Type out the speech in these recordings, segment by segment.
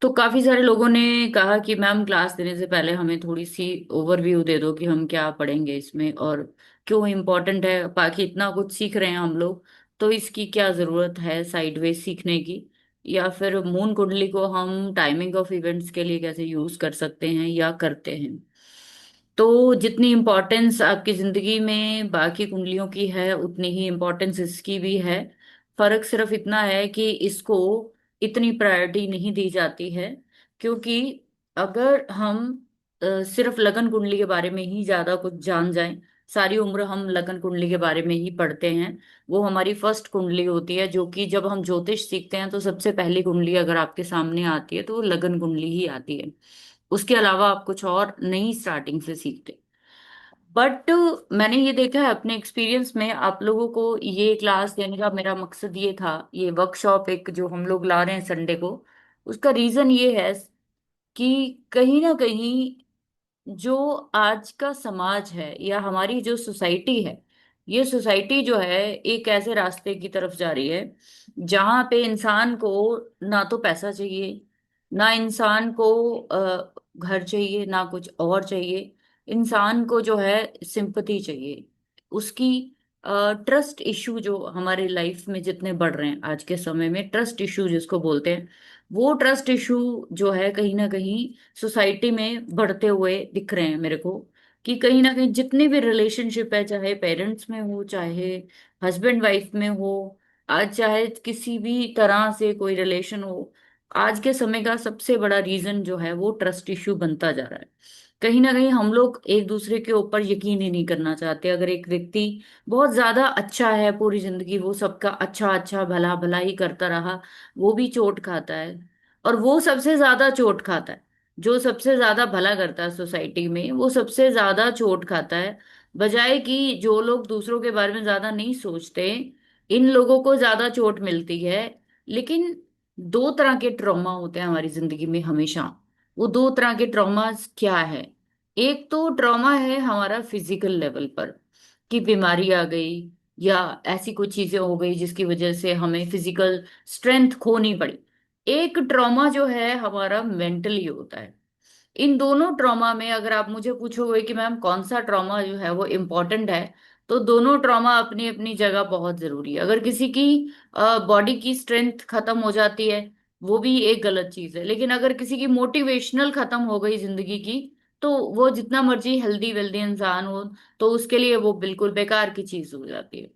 तो काफी सारे लोगों ने कहा कि मैम क्लास देने से पहले हमें थोड़ी सी ओवरव्यू दे दो कि हम क्या पढ़ेंगे इसमें और क्यों इम्पोर्टेंट है, बाकी इतना कुछ सीख रहे हैं हम लोग, तो इसकी क्या जरूरत है साइडवेज सीखने की, या फिर मून कुंडली को हम टाइमिंग ऑफ इवेंट्स के लिए कैसे यूज कर सकते हैं या करते हैं। तो जितनी इम्पोर्टेंस आपकी जिंदगी में बाकी कुंडलियों की है उतनी ही इम्पोर्टेंस इसकी भी है। फर्क सिर्फ इतना है कि इसको इतनी प्रायोरिटी नहीं दी जाती है, क्योंकि अगर हम सिर्फ लगन कुंडली के बारे में ही ज्यादा कुछ जान जाएं, सारी उम्र हम लगन कुंडली के बारे में ही पढ़ते हैं। वो हमारी फर्स्ट कुंडली होती है, जो कि जब हम ज्योतिष सीखते हैं तो सबसे पहली कुंडली अगर आपके सामने आती है तो वो लगन कुंडली ही आती है। उसके अलावा आप कुछ और नई स्टार्टिंग से सीखते। बट मैंने ये देखा है अपने एक्सपीरियंस में, आप लोगों को ये क्लास देने का मेरा मकसद ये था, ये वर्कशॉप एक जो हम लोग ला रहे हैं संडे को, उसका रीजन ये है कि कहीं ना कहीं जो आज का समाज है या हमारी जो सोसाइटी है, ये सोसाइटी जो है एक ऐसे रास्ते की तरफ जा रही है जहां पे इंसान को ना तो पैसा चाहिए, ना इंसान को घर चाहिए, ना कुछ और चाहिए। इंसान को जो है सिंपथी चाहिए, उसकी ट्रस्ट इशू जो हमारे लाइफ में जितने बढ़ रहे हैं आज के समय में, ट्रस्ट इशू जिसको बोलते हैं, वो ट्रस्ट इशू जो है कहीं ना कहीं सोसाइटी में बढ़ते हुए दिख रहे हैं मेरे को। कि कहीं ना कहीं जितने भी रिलेशनशिप है, चाहे पेरेंट्स में हो, चाहे हस्बैंड वाइफ में हो, आज चाहे किसी भी तरह से कोई रिलेशन हो, आज के समय का सबसे बड़ा रीजन जो है वो ट्रस्ट इशू बनता जा रहा है। कहीं ना कहीं हम लोग एक दूसरे के ऊपर यकीन ही नहीं करना चाहते। अगर एक व्यक्ति बहुत ज्यादा अच्छा है, पूरी जिंदगी वो सबका अच्छा अच्छा भला भला ही करता रहा, वो भी चोट खाता है। और वो सबसे ज्यादा चोट खाता है, जो सबसे ज्यादा भला करता है सोसाइटी में वो सबसे ज्यादा चोट खाता है। बजाय कि जो लोग दूसरों के बारे में ज्यादा नहीं सोचते, इन लोगों को ज्यादा चोट मिलती है। लेकिन दो तरह के ट्रॉमा होते हैं हमारी जिंदगी में हमेशा। वो दो तरह के ट्रॉमास क्या है? एक तो ट्रॉमा है हमारा फिजिकल लेवल पर, कि बीमारी आ गई या ऐसी कुछ चीजें हो गई जिसकी वजह से हमें फिजिकल स्ट्रेंथ खोनी पड़ी। एक ट्रॉमा जो है हमारा मेंटली होता है। इन दोनों ट्रॉमा में अगर आप मुझे पूछोगे कि मैम कौन सा ट्रॉमा जो है वो इम्पोर्टेंट है, तो दोनों ट्रॉमा अपनी अपनी जगह बहुत जरूरी है। अगर किसी की बॉडी की स्ट्रेंथ खत्म हो जाती है, वो भी एक गलत चीज है, लेकिन अगर किसी की मोटिवेशनल खत्म हो गई जिंदगी की, तो वो जितना मर्जी हेल्दी वेल्दी इंसान हो, तो उसके लिए वो बिल्कुल बेकार की चीज हो जाती है।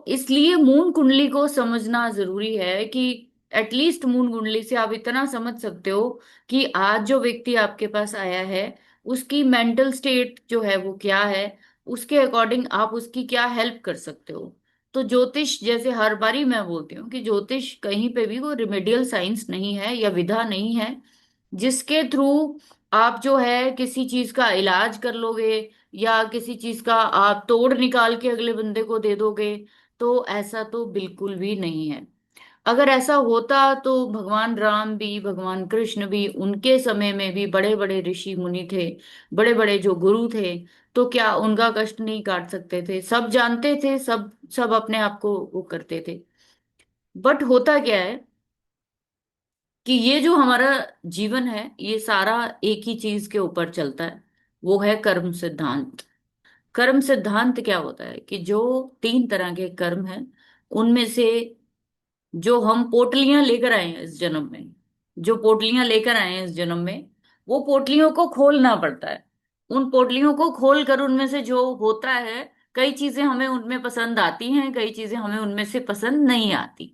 इसलिए मून कुंडली को समझना जरूरी है कि एटलीस्ट मून कुंडली से आप इतना समझ सकते हो कि आज जो व्यक्ति आपके पास आया है उसकी मेंटल स्टेट जो है वो क्या है, उसके अकॉर्डिंग आप उसकी क्या हेल्प कर सकते हो। तो ज्योतिष, जैसे हर बारी मैं बोलती हूँ कि ज्योतिष कहीं पे भी वो रिमेडियल साइंस नहीं है या विधा नहीं है जिसके थ्रू आप जो है किसी चीज का इलाज कर लोगे या किसी चीज का आप तोड़ निकाल के अगले बंदे को दे दोगे। तो ऐसा तो बिल्कुल भी नहीं है। अगर ऐसा होता तो भगवान राम भी, भगवान कृष्ण भी, उनके समय में भी बड़े बड़े ऋषि मुनि थे, बड़े बड़े जो गुरु थे, तो क्या उनका कष्ट नहीं काट सकते थे? सब जानते थे, सब सब अपने आप को वो करते थे। बट होता क्या है कि ये जो हमारा जीवन है ये सारा एक ही चीज के ऊपर चलता है, वो है कर्म सिद्धांत। कर्म सिद्धांत क्या होता है कि जो तीन तरह के कर्म हैं, उनमें से जो हम पोटलियां लेकर आए हैं इस जन्म में, जो पोटलियां लेकर आए हैं इस जन्म में, वो पोटलियों को खोलना पड़ता है। उन पोटलियों को खोल कर उनमें से जो होता है, कई चीजें हमें उनमें पसंद आती हैं, कई चीजें हमें उनमें से पसंद नहीं आती।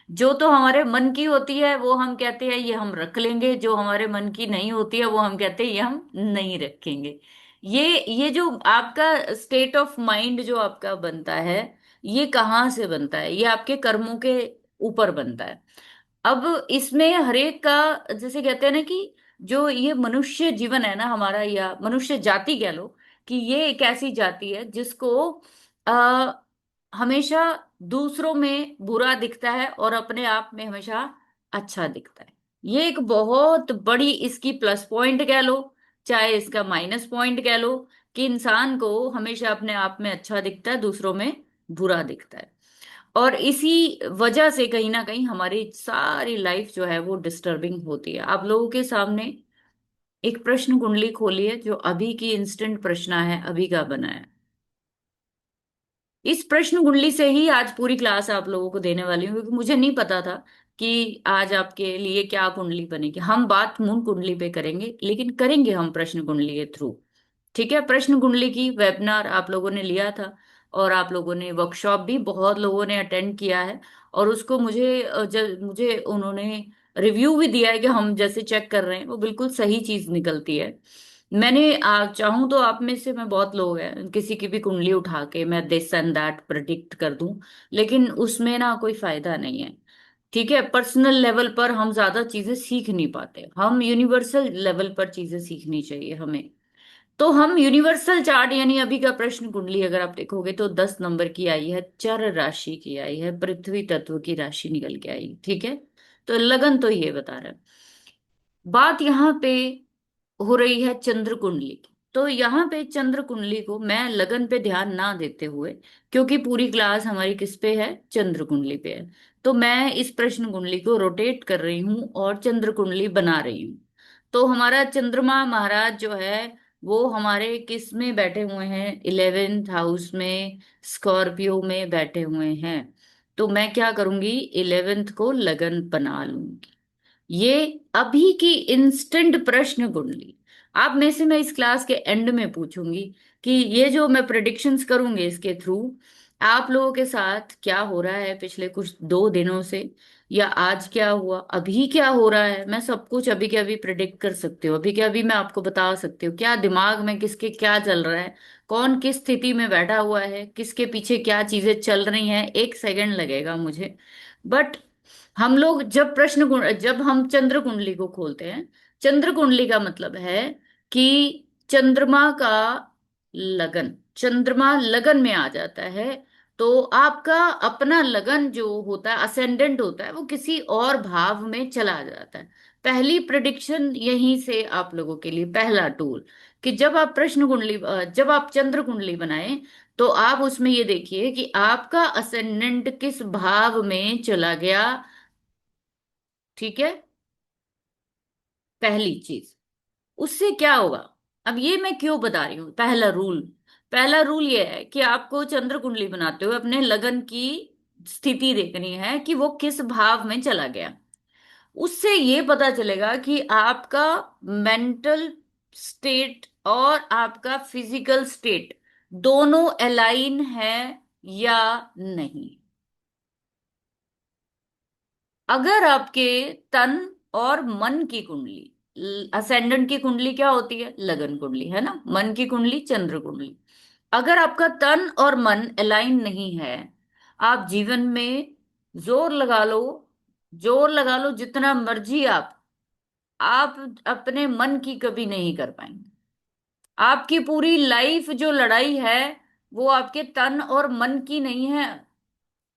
जो तो हमारे मन की होती है वो हम कहते हैं ये हम रख लेंगे, जो हमारे मन की नहीं होती है वो हम कहते हैं ये हम नहीं रखेंगे। ये जो आपका स्टेट ऑफ माइंड जो आपका बनता है, ये कहाँ से बनता है? ये आपके कर्मों के ऊपर बनता है। अब इसमें हरेक का, जैसे कहते हैं ना कि जो ये मनुष्य जीवन है ना हमारा, या मनुष्य जाति कह लो, कि ये एक ऐसी जाति है जिसको आ, हमेशा दूसरों में बुरा दिखता है और अपने आप में हमेशा अच्छा दिखता है। ये एक बहुत बड़ी इसकी प्लस पॉइंट कह लो, चाहे इसका माइनस पॉइंट कह लो, कि इंसान को हमेशा अपने आप में अच्छा दिखता है, दूसरों में बुरा दिखता है। और इसी वजह से कहीं ना कहीं हमारी सारी लाइफ जो है वो डिस्टर्बिंग होती है। आप लोगों के सामने एक प्रश्न कुंडली खोली है जो अभी की इंस्टेंट प्रश्न है, अभी का बना है। इस प्रश्न कुंडली से ही आज पूरी क्लास आप लोगों को देने वाली हूँ, क्योंकि मुझे नहीं पता था कि आज आपके लिए क्या कुंडली बनेगी। हम बात मून कुंडली पे करेंगे, लेकिन करेंगे हम प्रश्न कुंडली के थ्रू। ठीक है, प्रश्न कुंडली की वेबिनार आप लोगों ने लिया था, और आप लोगों ने वर्कशॉप भी बहुत लोगों ने अटेंड किया है। और उसको मुझे उन्होंने रिव्यू भी दिया है कि हम जैसे चेक कर रहे हैं वो बिल्कुल सही चीज निकलती है। मैंने चाहूं तो आप में से मैं बहुत लोग हैं किसी की भी कुंडली उठा के मैं दिस एंड दैट प्रिडिक्ट कर दूं, लेकिन उसमें ना कोई फायदा नहीं है। ठीक है, पर्सनल लेवल पर हम ज्यादा चीजें सीख नहीं पाते, हम यूनिवर्सल लेवल पर चीजें सीखनी चाहिए हमें। तो हम यूनिवर्सल चार्ट यानी अभी का प्रश्न कुंडली अगर आप देखोगे तो 10 नंबर की आई है, चर राशि की आई है, पृथ्वी तत्व की राशि निकल के आई। ठीक है, तो लगन तो ये बता रहा है। बात यहाँ पे हो रही है चंद्र कुंडली की। तो यहाँ पे चंद्र कुंडली को मैं लगन पे ध्यान ना देते हुए, क्योंकि पूरी क्लास हमारी किस पे है, चंद्र कुंडली पे है, तो मैं इस प्रश्न कुंडली को रोटेट कर रही हूँ और चंद्र कुंडली बना रही हूँ। तो हमारा चंद्रमा महाराज जो है वो हमारे किस में बैठे हुए हैं, 11th हाउस में, स्कॉर्पियो में बैठे हुए हैं। तो मैं क्या करूंगी, 11th को लगन बना लूंगी। ये अभी की इंस्टेंट प्रश्न कुंडली। आप में से मैं इस क्लास के एंड में पूछूंगी कि ये जो मैं प्रिडिक्शंस करूंगी इसके थ्रू आप लोगों के साथ क्या हो रहा है पिछले कुछ 2 दिनों से, या आज क्या हुआ, अभी क्या हो रहा है। मैं सब कुछ अभी के अभी प्रिडिक्ट कर सकती हूँ, अभी के अभी मैं आपको बता सकती हूँ क्या दिमाग में किसके क्या चल रहा है, कौन किस स्थिति में बैठा हुआ है, किसके पीछे क्या चीजें चल रही हैं। 1 सेकंड लगेगा मुझे। बट हम लोग जब हम चंद्र कुंडली को खोलते हैं, चंद्र कुंडली का मतलब है कि चंद्रमा का लगन, चंद्रमा लगन में आ जाता है। तो आपका अपना लगन जो होता है, असेंडेंट होता है, वो किसी और भाव में चला जाता है। पहली प्रिडिक्शन यहीं से आप लोगों के लिए पहला टूल, कि जब आप चंद्र कुंडली बनाएं तो आप उसमें ये देखिए कि आपका असेंडेंट किस भाव में चला गया। ठीक है, पहली चीज, उससे क्या होगा। अब ये मैं क्यों बता रही हूँ, पहला रूल ये है कि आपको चंद्र कुंडली बनाते हुए अपने लगन की स्थिति देखनी है कि वो किस भाव में चला गया। उससे ये पता चलेगा कि आपका मेंटल स्टेट और आपका फिजिकल स्टेट दोनों अलाइन है या नहीं। अगर आपके तन और मन की कुंडली, असेंडेंट की कुंडली क्या होती है, लगन कुंडली है ना, मन की कुंडली चंद्र कुंडली, अगर आपका तन और मन अलाइन नहीं है, आप जीवन में जोर लगा लो, जोर लगा लो जितना मर्जी, आप अपने मन की कभी नहीं कर पाएंगे। आपकी पूरी लाइफ जो लड़ाई है वो आपके तन और मन की नहीं है।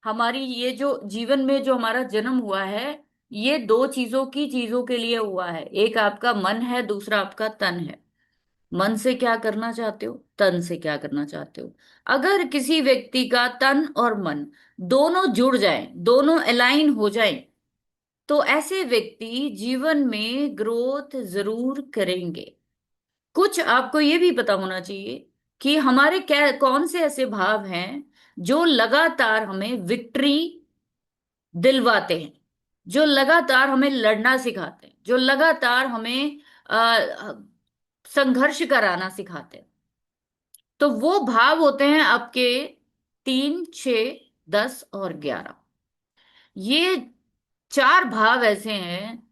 हमारी ये जो जीवन में जो हमारा जन्म हुआ है, ये दो चीजों के लिए हुआ है। एक आपका मन है, दूसरा आपका तन है। मन से क्या करना चाहते हो, तन से क्या करना चाहते हो। अगर किसी व्यक्ति का तन और मन दोनों जुड़ जाएं, दोनों अलाइन हो जाएं, तो ऐसे व्यक्ति जीवन में ग्रोथ जरूर करेंगे। कुछ आपको ये भी पता होना चाहिए कि हमारे क्या कौन से ऐसे भाव हैं जो लगातार हमें विक्ट्री दिलवाते हैं, जो लगातार हमें लड़ना सिखाते हैं, जो लगातार हमें संघर्ष कराना सिखाते हैं। तो वो भाव होते हैं आपके 3, 6, 10 और 11। ये 4 भाव ऐसे हैं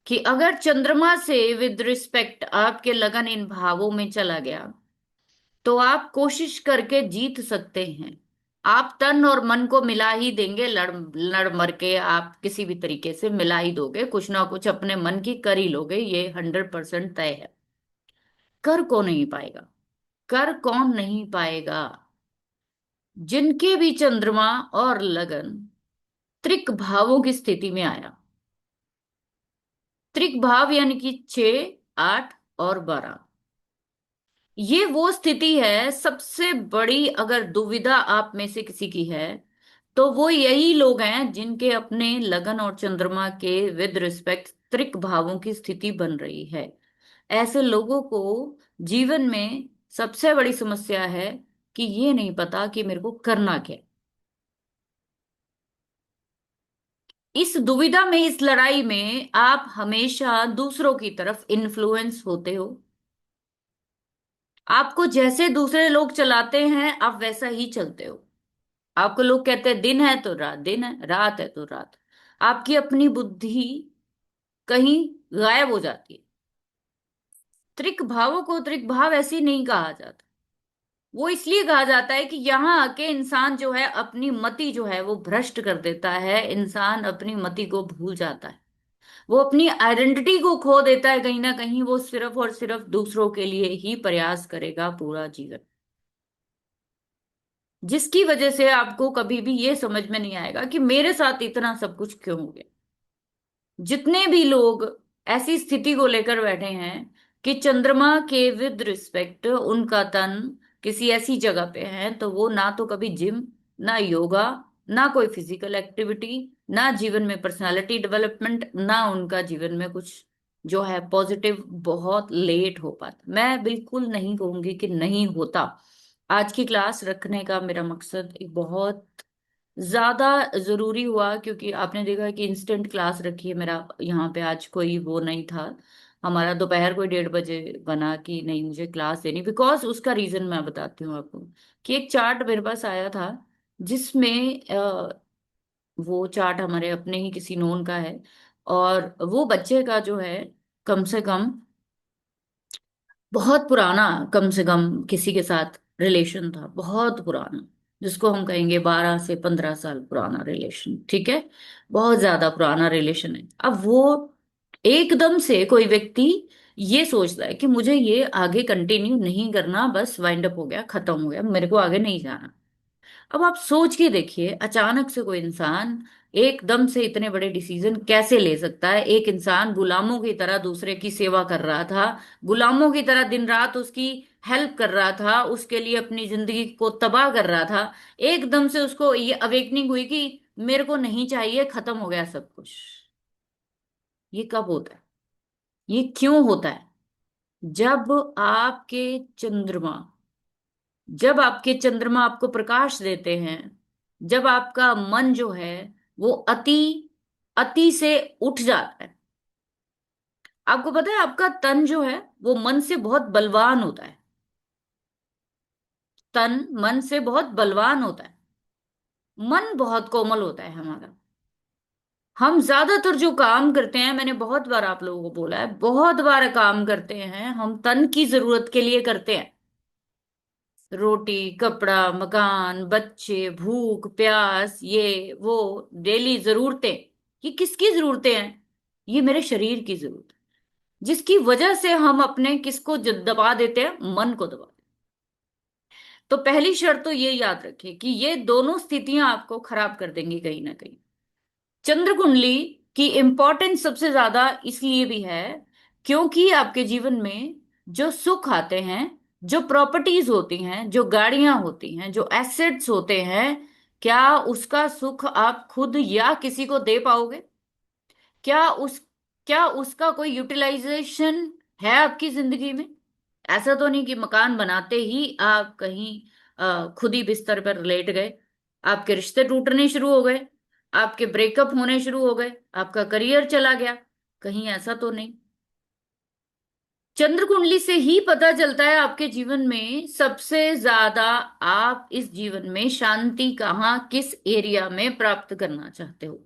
कि अगर चंद्रमा से विद रिस्पेक्ट आपके लगन इन भावों में चला गया तो आप कोशिश करके जीत सकते हैं। आप तन और मन को मिला ही देंगे, लड़ लड़ मर के आप किसी भी तरीके से मिला ही दोगे, कुछ ना कुछ अपने मन की कर ही लोगे, ये 100% तय है। कर कौन नहीं पाएगा, जिनके भी चंद्रमा और लगन त्रिक भावों की स्थिति में आया। त्रिक भाव यानी कि 6, 8 और 12। ये वो स्थिति है सबसे बड़ी, अगर दुविधा आप में से किसी की है तो वो यही लोग हैं जिनके अपने लगन और चंद्रमा के विद रिस्पेक्ट त्रिक भावों की स्थिति बन रही है। ऐसे लोगों को जीवन में सबसे बड़ी समस्या है कि ये नहीं पता कि मेरे को करना क्या है। इस दुविधा में, इस लड़ाई में आप हमेशा दूसरों की तरफ इन्फ्लुएंस होते हो। आपको जैसे दूसरे लोग चलाते हैं आप वैसा ही चलते हो। आपको लोग कहते हैं दिन है तो रात दिन है, रात है तो रात। आपकी अपनी बुद्धि कहीं गायब हो जाती है। त्रिक भावों को त्रिक भाव ऐसे ही नहीं कहा जाता। वो इसलिए कहा जाता है कि यहाँ आके इंसान जो है अपनी मति जो है वो भ्रष्ट कर देता है, इंसान अपनी मति को भूल जाता है। वो अपनी आइडेंटिटी को खो देता है, कहीं ना कहीं वो सिर्फ और सिर्फ दूसरों के लिए ही प्रयास करेगा पूरा जीवन। जिसकी वजह से आपको कभी भी ये समझ में नहीं आएगा कि मेरे साथ इतना सब कुछ क्यों हो गया। जितने भी लोग ऐसी स्थिति को लेकर बैठे हैं कि चंद्रमा के विद रिस्पेक्ट उनका तन किसी ऐसी जगह पे है, तो वो ना तो कभी जिम, ना योगा, ना कोई फिजिकल एक्टिविटी, ना जीवन में पर्सनालिटी डेवलपमेंट, ना उनका जीवन में कुछ जो है पॉजिटिव, बहुत लेट हो पाता। मैं बिल्कुल नहीं कहूंगी कि नहीं होता। आज की क्लास रखने का मेरा मकसद एक बहुत ज्यादा जरूरी हुआ, क्योंकि आपने देखा कि इंस्टेंट क्लास रखी है। मेरा यहाँ पे आज कोई वो नहीं था। हमारा दोपहर को 1:30 बजे बना कि नहीं मुझे क्लास देनी, बिकॉज उसका रीजन मैं बताती हूँ आपको। कि एक चार्ट मेरे पास आया था जिसमें वो चार्ट हमारे अपने ही किसी नोन का है। और वो बच्चे का जो है कम से कम बहुत पुराना, कम से कम किसी के साथ रिलेशन था, बहुत पुराना, जिसको हम कहेंगे 12 से 15 साल पुराना रिलेशन, ठीक है। बहुत ज्यादा पुराना रिलेशन है। अब वो एकदम से कोई व्यक्ति ये सोचता है कि मुझे ये आगे कंटिन्यू नहीं करना, बस वाइंड अप हो गया, खत्म हो गया, मेरे को आगे नहीं जाना। अब आप सोच के देखिए, अचानक से कोई इंसान एकदम से इतने बड़े डिसीजन कैसे ले सकता है। एक इंसान गुलामों की तरह दूसरे की सेवा कर रहा था, गुलामों की तरह दिन रात उसकी हेल्प कर रहा था, उसके लिए अपनी जिंदगी को तबाह कर रहा था। एकदम से उसको ये अवेकनिंग हुई कि मेरे को नहीं चाहिए, खत्म हो गया सब कुछ। ये कब होता है? ये क्यों होता है? जब आपके चंद्रमा जब आपके चंद्रमा आपको प्रकाश देते हैं, जब आपका मन जो है वो अति अति से उठ जाता है। आपको पता है आपका तन जो है वो मन से बहुत बलवान होता है। तन मन से बहुत बलवान होता है। मन बहुत कोमल होता है हमारा। हम ज्यादातर जो काम करते हैं, मैंने बहुत बार आप लोगों को बोला है, बहुत बार काम करते हैं हम तन की जरूरत के लिए करते हैं। रोटी, कपड़ा, मकान, बच्चे, भूख प्यास, ये वो डेली जरूरतें। ये किसकी जरूरतें हैं? ये मेरे शरीर की जरूरत है। जिसकी वजह से हम अपने किसको दबा देते हैं? मन को दबा देते हैं। तो पहली शर्त तो ये याद रखिए कि ये दोनों स्थितियां आपको खराब कर देंगी कहीं ना कहीं। चंद्र कुंडली की इंपॉर्टेंस सबसे ज्यादा इसलिए भी है क्योंकि आपके जीवन में जो सुख आते हैं, जो प्रॉपर्टीज होती हैं, जो गाड़ियां होती हैं, जो एसेट्स होते हैं, क्या उसका सुख आप खुद या किसी को दे पाओगे? क्या उस क्या उसका कोई यूटिलाइजेशन है आपकी जिंदगी में? ऐसा तो नहीं कि मकान बनाते ही आप कहीं खुद ही बिस्तर पर लेट गए, आपके रिश्ते टूटने शुरू हो गए, आपके ब्रेकअप होने शुरू हो गए, आपका करियर चला गया। कहीं ऐसा तो नहीं। चंद्र कुंडली से ही पता चलता है आपके जीवन में सबसे ज्यादा आप इस जीवन में शांति कहाँ, किस एरिया में प्राप्त करना चाहते हो।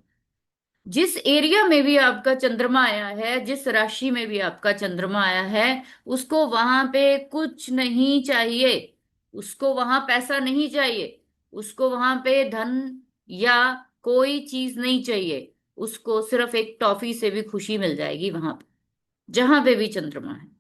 जिस एरिया में भी आपका चंद्रमा आया है, जिस राशि में भी आपका चंद्रमा आया है, उसको वहां पे कुछ नहीं चाहिए। उसको वहां पैसा नहीं चाहिए, उसको वहां पे धन या कोई चीज नहीं चाहिए। उसको सिर्फ एक टॉफी से भी खुशी मिल जाएगी वहां पे, जहां पे भी चंद्रमा है।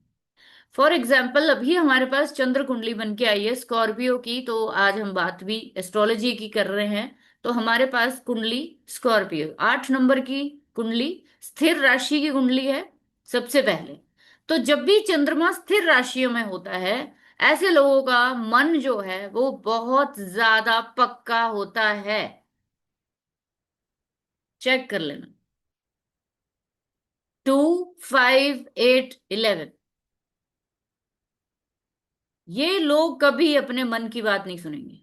फॉर एग्जाम्पल अभी हमारे पास चंद्र कुंडली बन के आई है स्कॉर्पियो की, तो आज हम बात भी एस्ट्रोलॉजी की कर रहे हैं। तो हमारे पास कुंडली स्कॉर्पियो 8 नंबर की कुंडली, स्थिर राशि की कुंडली है सबसे पहले। तो जब भी चंद्रमा स्थिर राशियों में होता है, ऐसे लोगों का मन जो है वो बहुत ज्यादा पक्का होता है। चेक कर लेना। 2 5 8 11। ये लोग कभी अपने मन की बात नहीं सुनेंगे।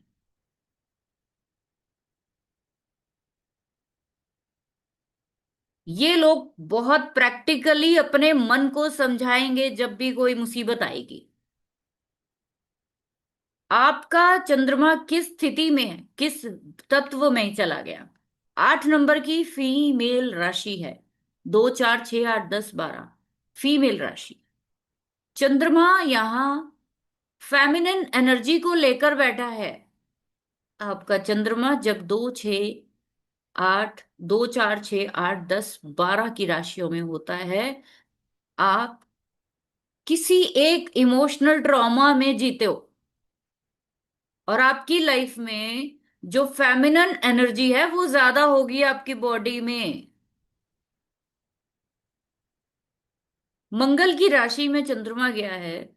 ये लोग बहुत प्रैक्टिकली अपने मन को समझाएंगे जब भी कोई मुसीबत आएगी। आपका चंद्रमा किस स्थिति में है, किस तत्व में चला गया। 8 नंबर की फीमेल राशि है। 2 4 6 8 10 12। फीमेल राशि। चंद्रमा यहाँ फेमिनिन एनर्जी को लेकर बैठा है। आपका चंद्रमा जब 2 6 8 2 4 6 8 10 12 की राशियों में होता है, आप किसी एक इमोशनल ट्रॉमा में जीते हो। और आपकी लाइफ में जो फेमिनन एनर्जी है वो ज्यादा होगी आपकी बॉडी में। मंगल की राशि में चंद्रमा गया है।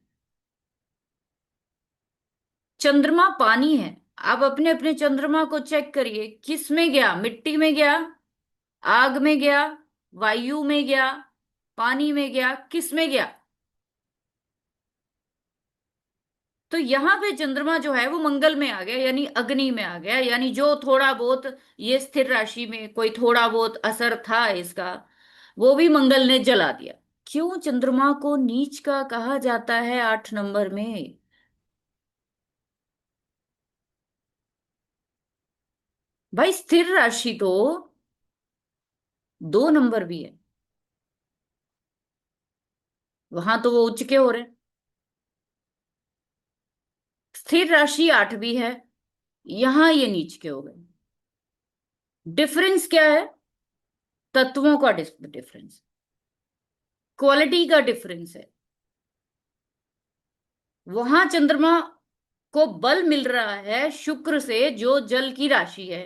चंद्रमा पानी है। आप अपने अपने चंद्रमा को चेक करिए, किस में गया, मिट्टी में गया, आग में गया, वायु में गया, पानी में गया, किस में गया। तो यहाँ पे चंद्रमा जो है वो मंगल में आ गया, यानी अग्नि में आ गया, यानी जो थोड़ा बहुत ये स्थिर राशि में कोई थोड़ा बहुत असर था इसका, वो भी मंगल ने जला दिया। क्यों चंद्रमा को नीच का कहा जाता है 8 नंबर में। भाई स्थिर राशि तो 2 नंबर भी है। वहां तो वो उच्च के हो रहे हैं। स्थिर राशि 8 भी है। यहां ये नीच के हो गए। डिफरेंस क्या है। तत्वों का डिफरेंस, क्वालिटी का डिफरेंस है। वहां चंद्रमा को बल मिल रहा है शुक्र से जो जल की राशि है।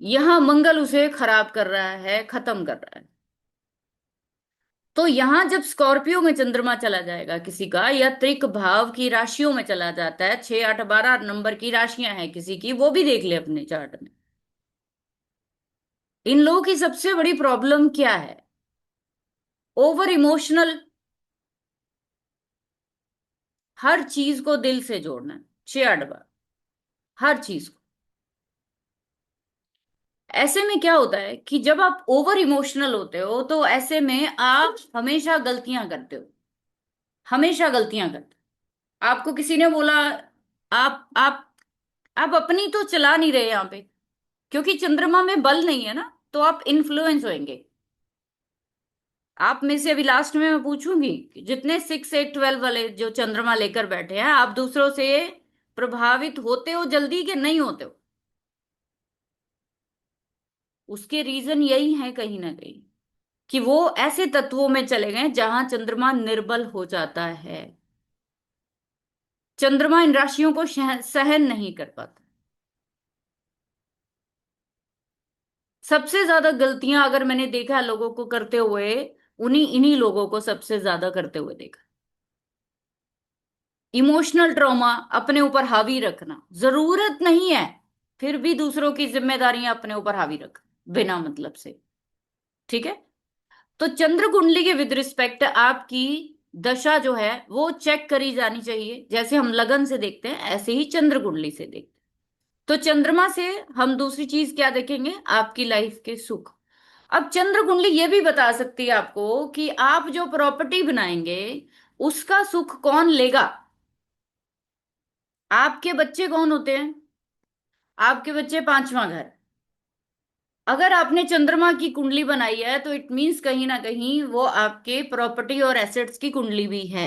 यहां मंगल उसे खराब कर रहा है, खत्म कर रहा है। तो यहां जब स्कॉर्पियो में चंद्रमा चला जाएगा किसी का, या त्रिक भाव की राशियों में चला जाता है, 6 8 12 नंबर की राशियां हैं किसी की, वो भी देख ले अपने चार्ट में। इन लोगों की सबसे बड़ी प्रॉब्लम क्या है। Over emotional. हर चीज को दिल से जोड़ना है। 6 8 12। हर चीज को। ऐसे में क्या होता है कि जब आप ओवर इमोशनल होते हो तो ऐसे में आप हमेशा गलतियां करते हो। हमेशा गलतियां करते हो। आपको किसी ने बोला, आप आप आप अपनी तो चला नहीं रहे यहाँ पे, क्योंकि चंद्रमा में बल नहीं है ना, तो आप इन्फ्लुएंस होंगे। आप में से अभी लास्ट में मैं पूछूंगी कि जितने 6 8 12 वाले जो चंद्रमा लेकर बैठे हैं, आप दूसरों से प्रभावित होते हो जल्दी के नहीं होते हो। उसके रीजन यही है कहीं ना कहीं कि वो ऐसे तत्वों में चले गए जहां चंद्रमा निर्बल हो जाता है। चंद्रमा इन राशियों को सहन नहीं कर पाता। सबसे ज्यादा गलतियां अगर मैंने देखा है लोगों को करते हुए, उन्हीं इन्हीं लोगों को सबसे ज्यादा करते हुए देखा। इमोशनल ट्रॉमा अपने ऊपर हावी रखना जरूरत नहीं है, फिर भी दूसरों की जिम्मेदारियां अपने ऊपर हावी रख बिना मतलब से। ठीक है। तो चंद्र कुंडली के विद रिस्पेक्ट आपकी दशा जो है वो चेक करी जानी चाहिए। जैसे हम लगन से देखते हैं ऐसे ही चंद्र कुंडली से देखते हैं। तो चंद्रमा से हम दूसरी चीज क्या देखेंगे, आपकी लाइफ के सुख। अब चंद्र कुंडली ये भी बता सकती है आपको कि आप जो प्रॉपर्टी बनाएंगे उसका सुख कौन लेगा। आपके बच्चे कौन होते हैं। आपके बच्चे पांचवा घर। अगर आपने चंद्रमा की कुंडली बनाई है तो इट मीन्स कहीं ना कहीं वो आपके प्रॉपर्टी और एसेट्स की कुंडली भी है।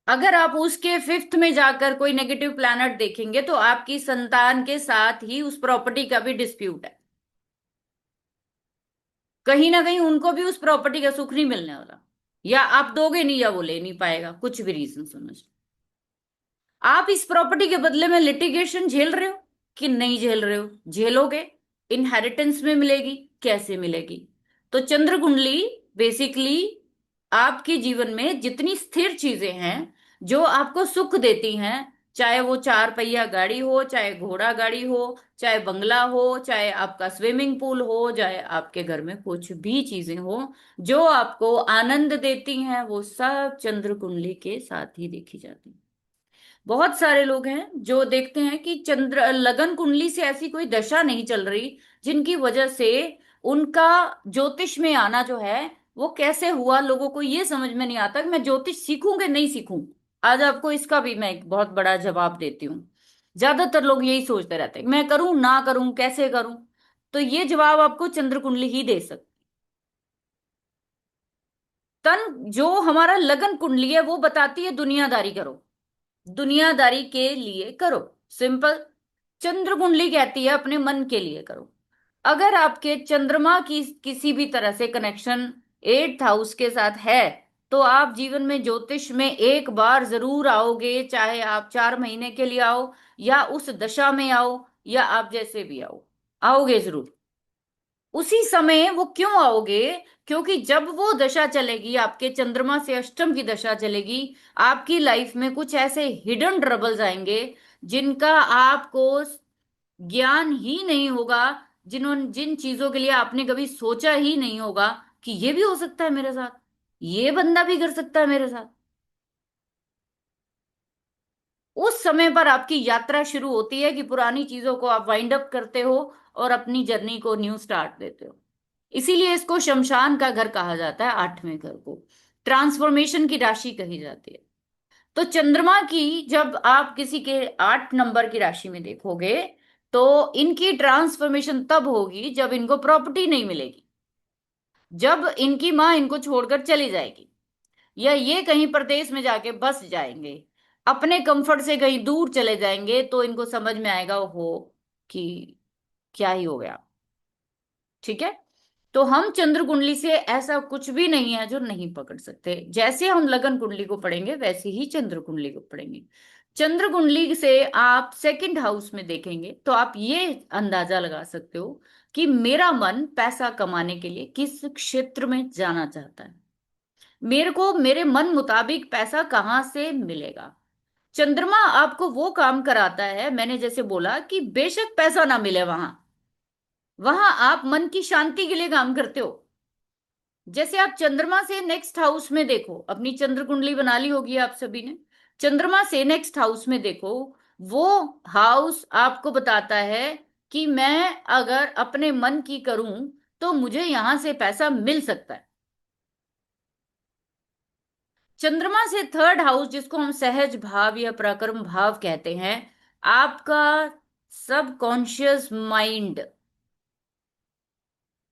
अगर आप उसके फिफ्थ में जाकर कोई नेगेटिव प्लैनेट देखेंगे तो आपकी संतान के साथ ही उस प्रॉपर्टी का भी डिस्प्यूट है। कहीं ना कहीं उनको भी उस प्रॉपर्टी का सुख नहीं मिलने वाला, या आप दोगे नहीं, या वो ले नहीं पाएगा, कुछ भी रीजन समझ। आप इस प्रॉपर्टी के बदले में लिटिगेशन झेल रहे हो कि नहीं झेल रहे हो, झेलोगे। इनहेरिटेंस में मिलेगी, कैसे मिलेगी। तो चंद्र कुंडली बेसिकली आपके जीवन में जितनी स्थिर चीजें हैं जो आपको सुख देती हैं, चाहे वो चार पहिया गाड़ी हो, चाहे घोड़ा गाड़ी हो, चाहे बंगला हो, चाहे आपका स्विमिंग पूल हो, चाहे आपके घर में कुछ भी चीजें हो जो आपको आनंद देती हैं, वो सब चंद्र कुंडली के साथ ही देखी जाती है। बहुत सारे लोग हैं जो देखते हैं कि चंद्र लगन कुंडली से ऐसी कोई दशा नहीं चल रही जिनकी वजह से उनका ज्योतिष में आना जो है वो कैसे हुआ। लोगों को ये समझ में नहीं आता कि मैं ज्योतिष सीखूं कि नहीं सीखूं। आज आपको इसका भी मैं एक बहुत बड़ा जवाब देती हूँ। ज्यादातर लोग यही सोचते रहते हैं मैं करूं ना करूं कैसे करूं। तो ये जवाब आपको चंद्र कुंडली ही दे सकती। तन जो हमारा लगन कुंडली है वो बताती है दुनियादारी करो, दुनियादारी के लिए करो, सिंपल। चंद्र कुंडली कहती है अपने मन के लिए करो। अगर आपके चंद्रमा की किसी भी तरह से कनेक्शन 8th हाउस के साथ है तो आप जीवन में ज्योतिष में एक बार जरूर आओगे, चाहे आप 4 महीने के लिए आओ या उस दशा में आओ या आप जैसे भी आओ, आओगे जरूर। उसी समय वो क्यों आओगे? क्योंकि जब वो दशा चलेगी, आपके चंद्रमा से अष्टम की दशा चलेगी, आपकी लाइफ में कुछ ऐसे हिडन ट्रबल्स आएंगे जिनका आपको ज्ञान ही नहीं होगा, जिन चीजों के लिए आपने कभी सोचा ही नहीं होगा कि ये भी हो सकता है मेरे साथ, ये बंदा भी कर सकता है मेरे साथ। उस समय पर आपकी यात्रा शुरू होती है कि पुरानी चीजों को आप वाइंड अप करते हो और अपनी जर्नी को न्यू स्टार्ट देते हो। इसीलिए इसको शमशान का घर कहा जाता है, 8वें घर को ट्रांसफॉर्मेशन की राशि कही जाती है। तो चंद्रमा की जब आप किसी के 8 नंबर की राशि में देखोगे तो इनकी ट्रांसफॉर्मेशन तब होगी जब इनको प्रॉपर्टी नहीं मिलेगी, जब इनकी माँ इनको छोड़कर चली जाएगी, या ये कहीं प्रदेश में जाके बस जाएंगे, अपने कंफर्ट से कहीं दूर चले जाएंगे, तो इनको समझ में आएगा हो कि क्या ही हो गया। ठीक है। तो हम चंद्र कुंडली से ऐसा कुछ भी नहीं है जो नहीं पकड़ सकते। जैसे हम लगन कुंडली को पढ़ेंगे वैसे ही चंद्र कुंडली को पढ़ेंगे। चंद्र कुंडली से आप 2nd हाउस में देखेंगे तो आप ये अंदाजा लगा सकते हो कि मेरा मन पैसा कमाने के लिए किस क्षेत्र में जाना चाहता है, मेरे को मेरे मन मुताबिक पैसा कहाँ से मिलेगा। चंद्रमा आपको वो काम कराता है, मैंने जैसे बोला कि बेशक पैसा ना मिले वहां, वहां आप मन की शांति के लिए काम करते हो। जैसे आप चंद्रमा से नेक्स्ट हाउस में देखो, अपनी चंद्र कुंडली बना ली होगी आप सभी ने, चंद्रमा से नेक्स्ट हाउस में देखो, वो हाउस आपको बताता है कि मैं अगर अपने मन की करूं तो मुझे यहां से पैसा मिल सकता है। चंद्रमा से 3rd हाउस जिसको हम सहज भाव या पराक्रम भाव कहते हैं, आपका सबकॉन्शियस माइंड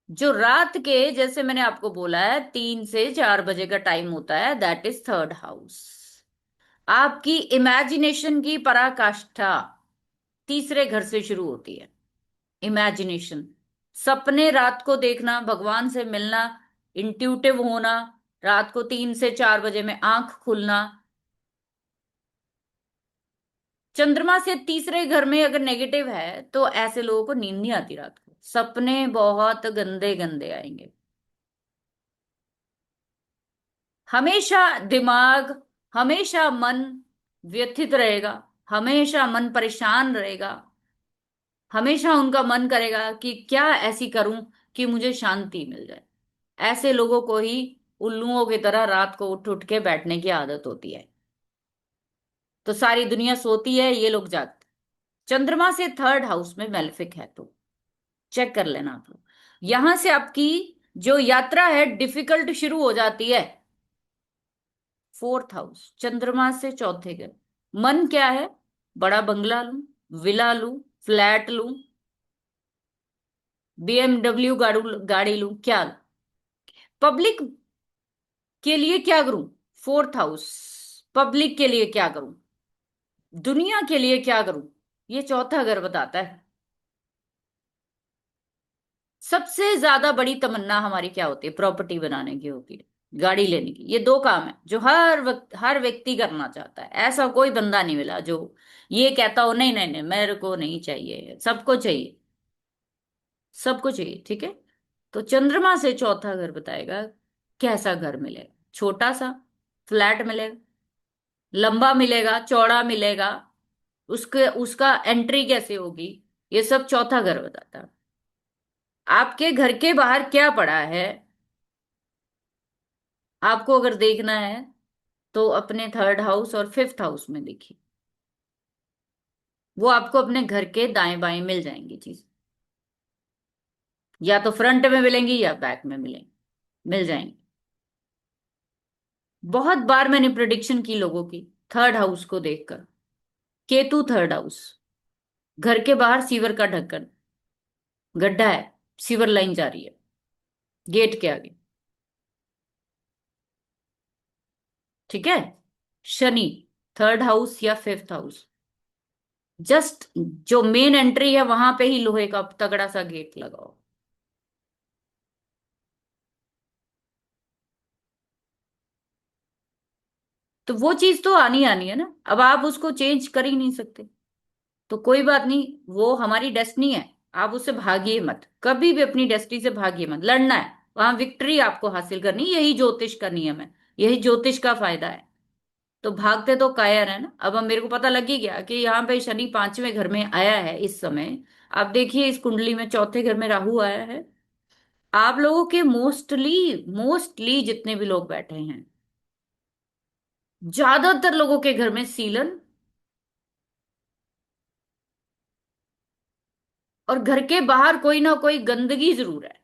जो रात के, जैसे मैंने आपको बोला है 3 से 4 बजे का टाइम होता है, दैट इज 3rd हाउस। आपकी इमेजिनेशन की पराकाष्ठा तीसरे घर से शुरू होती है। इमेजिनेशन, सपने, रात को देखना, भगवान से मिलना, इंट्यूटिव होना, रात को 3 से 4 बजे में आंख खुलना। चंद्रमा से तीसरे घर में अगर नेगेटिव है तो ऐसे लोगों को नींद नहीं आती, रात को सपने बहुत गंदे गंदे आएंगे। हमेशा दिमाग, हमेशा मन व्यथित रहेगा, हमेशा मन परेशान रहेगा, हमेशा उनका मन करेगा कि क्या ऐसी करूं कि मुझे शांति मिल जाए। ऐसे लोगों को ही उल्लुओं की तरह रात को उठ उठ के बैठने की आदत होती है। तो सारी दुनिया सोती है, ये लोग जागते। चंद्रमा से 3rd हाउस में मेलेफिक है तो चेक कर लेना आप लोग। यहां से आपकी जो यात्रा है डिफिकल्ट शुरू हो जाती है। 4th हाउस चंद्रमा से चौथे घर, मन क्या है? बड़ा बंगला लूं, विला लूं, फ्लैट लूं, BMW गाड़ी लूं, क्या लूं? पब्लिक के लिए क्या करूं? 4th हाउस, पब्लिक के लिए क्या करूं, दुनिया के लिए क्या करूं, ये चौथा घर बताता है। सबसे ज्यादा बड़ी तमन्ना हमारी क्या होती है? प्रॉपर्टी बनाने की होती है, गाड़ी लेने की। ये दो काम है जो हर वक्त हर व्यक्ति करना चाहता है। ऐसा कोई बंदा नहीं मिला जो ये कहता हो नहीं नहीं नहीं मेरे को नहीं चाहिए, सबको चाहिए, सबको चाहिए। ठीक है। तो चंद्रमा से चौथा घर बताएगा कैसा घर मिलेगा। छोटा सा फ्लैट मिलेगा, लंबा मिलेगा, चौड़ा मिलेगा, उसके उसका एंट्री कैसे होगी, ये सब चौथा घर बताता है। आपके घर के बाहर क्या पड़ा है, आपको अगर देखना है तो अपने थर्ड हाउस और फिफ्थ हाउस में देखिए। वो आपको अपने घर के दाएं बाएं मिल जाएंगी चीज, या तो फ्रंट में मिलेंगी या बैक में मिलेंगी, मिल जाएंगी। बहुत बार मैंने प्रिडिक्शन की लोगों की, थर्ड हाउस को देखकर। केतु थर्ड हाउस, घर के बाहर सीवर का ढक्कन, गड्ढा है, सीवर लाइन जा रही है गेट के आगे। ठीक है। शनि थर्ड हाउस या फिफ्थ हाउस, जस्ट जो मेन एंट्री है वहां पे ही लोहे का तगड़ा सा गेट लगाओ। तो वो चीज तो आनी आनी है ना, अब आप उसको चेंज कर ही नहीं सकते। तो कोई बात नहीं, वो हमारी डेस्टिनी है। आप उससे भागिए मत, कभी भी अपनी डेस्टिनी से भागिए मत, लड़ना है। वहां विक्ट्री आपको हासिल करनी, यही ज्योतिष का नियम है, यही ज्योतिष का फायदा है। तो भागते तो कायर है ना। अब मेरे को पता लग ही गया कि यहाँ पे शनि पांचवें घर में आया है इस समय। आप देखिए इस कुंडली में चौथे घर में राहु आया है। आप लोगों के मोस्टली मोस्टली जितने भी लोग बैठे हैं, ज्यादातर लोगों के घर में सीलन, और घर के बाहर कोई ना कोई गंदगी जरूर है।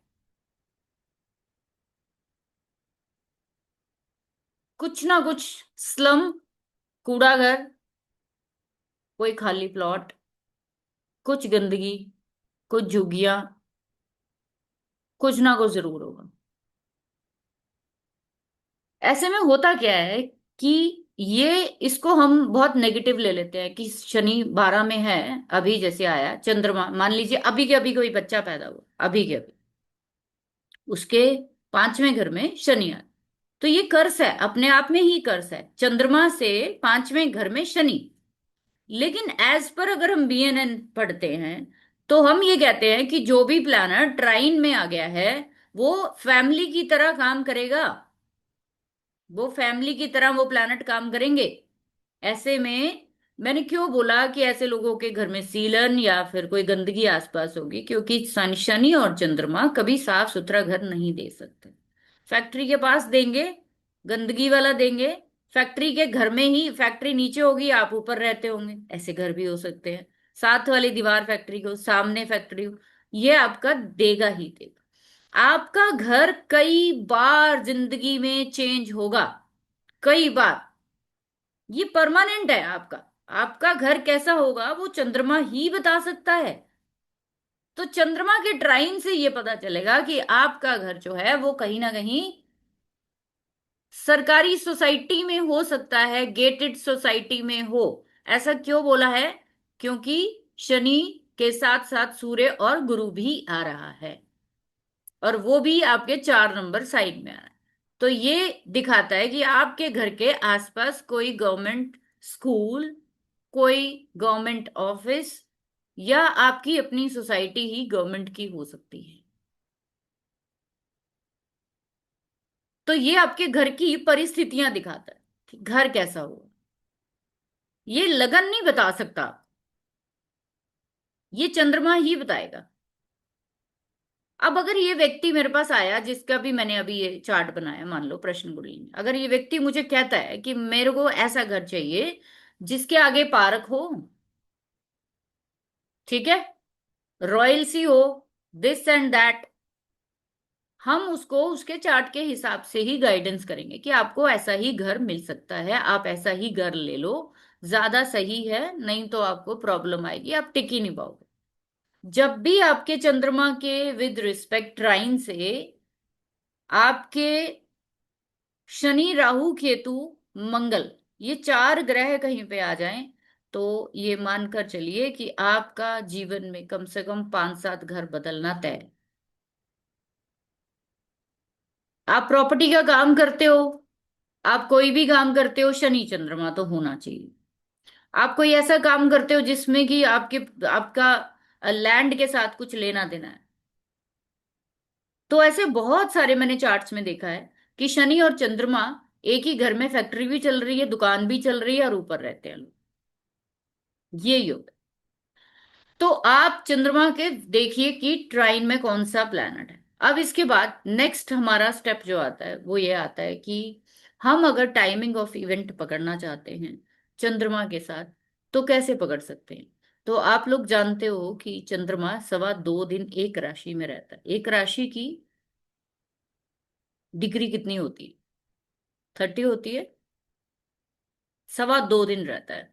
कुछ ना कुछ स्लम, कूड़ा घर, कोई खाली प्लॉट, कुछ गंदगी, कुछ झुग्गियां, कुछ ना कुछ जरूर होगा। ऐसे में होता क्या है कि ये इसको हम बहुत नेगेटिव ले लेते हैं कि शनि 12 में है। अभी जैसे आया चंद्रमा, मान लीजिए अभी के अभी कोई बच्चा पैदा हुआ, अभी के अभी उसके पांचवें घर में शनि आया, तो ये कर्स है, अपने आप में ही कर्स है, चंद्रमा से पांचवें घर में शनि। लेकिन एज पर अगर हम बीएनएन पढ़ते हैं तो हम ये कहते हैं कि जो भी प्लैनेट ट्राइन में आ गया है वो फैमिली की तरह काम करेगा, वो फैमिली की तरह वो प्लैनेट काम करेंगे। ऐसे में मैंने क्यों बोला कि ऐसे लोगों के घर में सीलन या फिर कोई गंदगी आसपास होगी, क्योंकि शनि और चंद्रमा कभी साफ सुथरा घर नहीं दे सकते। फैक्ट्री के पास देंगे, गंदगी वाला देंगे। फैक्ट्री के घर में ही, फैक्ट्री नीचे होगी आप ऊपर रहते होंगे, ऐसे घर भी हो सकते हैं। साथ वाली दीवार फैक्ट्री को, सामने फैक्ट्री हो, ये आपका देगा ही देगा। आपका घर कई बार जिंदगी में चेंज होगा, कई बार। ये परमानेंट है आपका। आपका घर कैसा होगा वो चंद्रमा ही बता सकता है। तो चंद्रमा के ट्राइन से ये पता चलेगा कि आपका घर जो है वो कहीं ना कहीं सरकारी सोसाइटी में हो सकता है, गेटेड सोसाइटी में हो। ऐसा क्यों बोला है? क्योंकि शनि के साथ साथ सूर्य और गुरु भी आ रहा है, और वो भी आपके 4 नंबर साइड में आ रहा है। तो ये दिखाता है कि आपके घर के आसपास कोई गवर्नमेंट स्कूल, कोई गवर्नमेंट ऑफिस, या आपकी अपनी सोसाइटी ही गवर्नमेंट की हो सकती है। तो ये आपके घर की परिस्थितियां दिखाता है कि घर कैसा होगा। ये लगन नहीं बता सकता, ये चंद्रमा ही बताएगा। अब अगर ये व्यक्ति मेरे पास आया, जिसका भी मैंने अभी ये चार्ट बनाया, मान लो प्रश्न कुंडली में, अगर ये व्यक्ति मुझे कहता है कि मेरे को ऐसा घर चाहिए जिसके आगे पार्क हो, ठीक है, रॉयल सी हो, दिस एंड दैट, हम उसको उसके चार्ट के हिसाब से ही गाइडेंस करेंगे कि आपको ऐसा ही घर मिल सकता है, आप ऐसा ही घर ले लो, ज्यादा सही है, नहीं तो आपको प्रॉब्लम आएगी, आप टिक ही नहीं पाओगे। जब भी आपके चंद्रमा के विद रिस्पेक्ट ट्राइन से आपके शनि राहु केतु मंगल, ये 4 ग्रह कहीं पे आ जाएं, तो ये मानकर चलिए कि आपका जीवन में कम से कम 5-7 घर बदलना तय है। आप प्रॉपर्टी का काम करते हो, आप कोई भी काम करते हो, शनि चंद्रमा तो होना चाहिए। आप कोई ऐसा काम करते हो जिसमें कि आपके आपका लैंड के साथ कुछ लेना देना है, तो ऐसे बहुत सारे मैंने चार्ट्स में देखा है कि शनि और चंद्रमा एक ही घर में, फैक्ट्री भी चल रही है, दुकान भी चल रही है, और ऊपर रहते हैं लोग। ये योग। तो आप चंद्रमा के देखिए कि ट्राइन में कौन सा प्लैनेट है। अब इसके बाद नेक्स्ट हमारा स्टेप जो आता है वो ये आता है कि हम अगर टाइमिंग ऑफ इवेंट पकड़ना चाहते हैं चंद्रमा के साथ तो कैसे पकड़ सकते हैं। तो आप लोग जानते हो कि चंद्रमा 2.25 दिन एक राशि में रहता है। एक राशि की डिग्री कितनी होती है? 30 होती है। 2.25 दिन रहता है।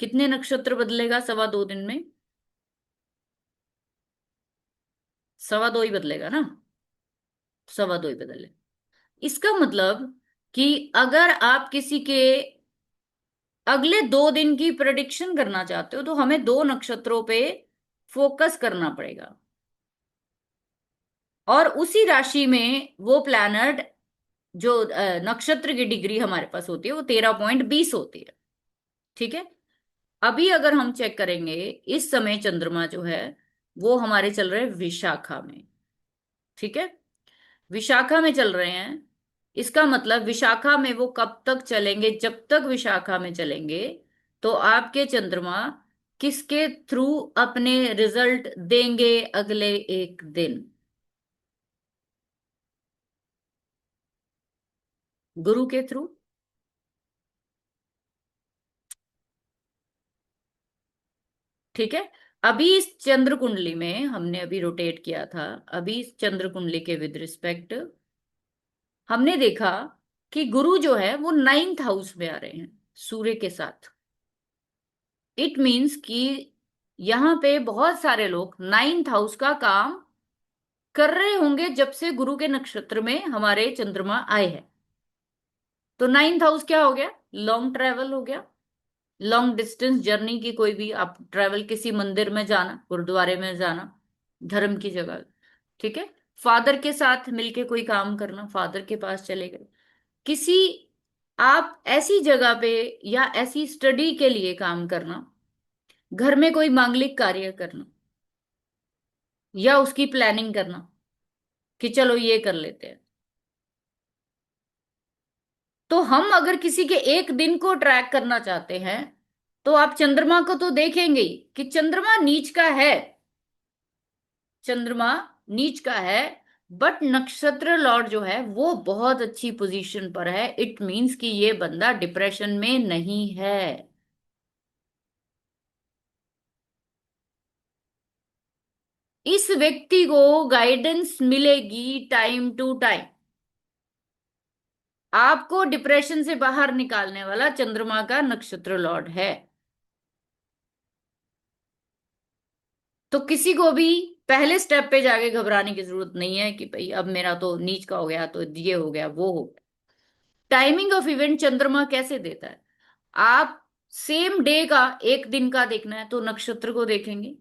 कितने नक्षत्र बदलेगा 2.25 दिन में? 2.25 ही बदलेगा ना। 2.25 ही बदले। इसका मतलब कि अगर आप किसी के अगले 2 दिन की प्रेडिक्शन करना चाहते हो तो हमें दो नक्षत्रों पे फोकस करना पड़ेगा। और उसी राशि में वो प्लैनेट जो नक्षत्र की डिग्री हमारे पास होती है वो 13.20 होती है। ठीक है। अभी अगर हम चेक करेंगे इस समय चंद्रमा जो है वो हमारे चल रहे हैं विशाखा में। ठीक है। विशाखा में चल रहे हैं। इसका मतलब विशाखा में वो कब तक चलेंगे? जब तक विशाखा में चलेंगे तो आपके चंद्रमा किसके थ्रू अपने रिजल्ट देंगे अगले 1 दिन? गुरु के थ्रू। ठीक है। अभी इस चंद्र कुंडली में हमने अभी रोटेट किया था। अभी इस चंद्र कुंडली के विद रिस्पेक्ट हमने देखा कि गुरु जो है वो 9th हाउस में आ रहे हैं सूर्य के साथ। इट मीन्स कि यहाँ पे बहुत सारे लोग 9th हाउस का काम कर रहे होंगे जब से गुरु के नक्षत्र में हमारे चंद्रमा आए हैं। तो 9th हाउस क्या हो गया? लॉन्ग ट्रेवल हो गया। लॉन्ग डिस्टेंस जर्नी की कोई भी आप ट्रेवल, किसी मंदिर में जाना, गुरुद्वारे में जाना, धर्म की जगह। ठीक है। फादर के साथ मिलके कोई काम करना, फादर के पास चले गए किसी, आप ऐसी जगह पे, या ऐसी स्टडी के लिए काम करना, घर में कोई मांगलिक कार्य करना, या उसकी प्लानिंग करना कि चलो ये कर लेते हैं। तो हम अगर किसी के 1 दिन को ट्रैक करना चाहते हैं तो आप चंद्रमा को तो देखेंगे ही कि चंद्रमा नीच का है। चंद्रमा नीच का है। बट नक्षत्र लॉर्ड जो है वो बहुत अच्छी पोजीशन पर है। इट मींस कि ये बंदा डिप्रेशन में नहीं है। इस व्यक्ति को गाइडेंस मिलेगी टाइम टू टाइम। आपको डिप्रेशन से बाहर निकालने वाला चंद्रमा का नक्षत्र लॉर्ड है। तो किसी को भी पहले स्टेप पे जाके घबराने की जरूरत नहीं है कि भाई अब मेरा तो नीच का हो गया, तो ये हो गया वो हो गया। टाइमिंग ऑफ इवेंट चंद्रमा कैसे देता है? आप सेम डे का 1 दिन का देखना है तो नक्षत्र को देखेंगे।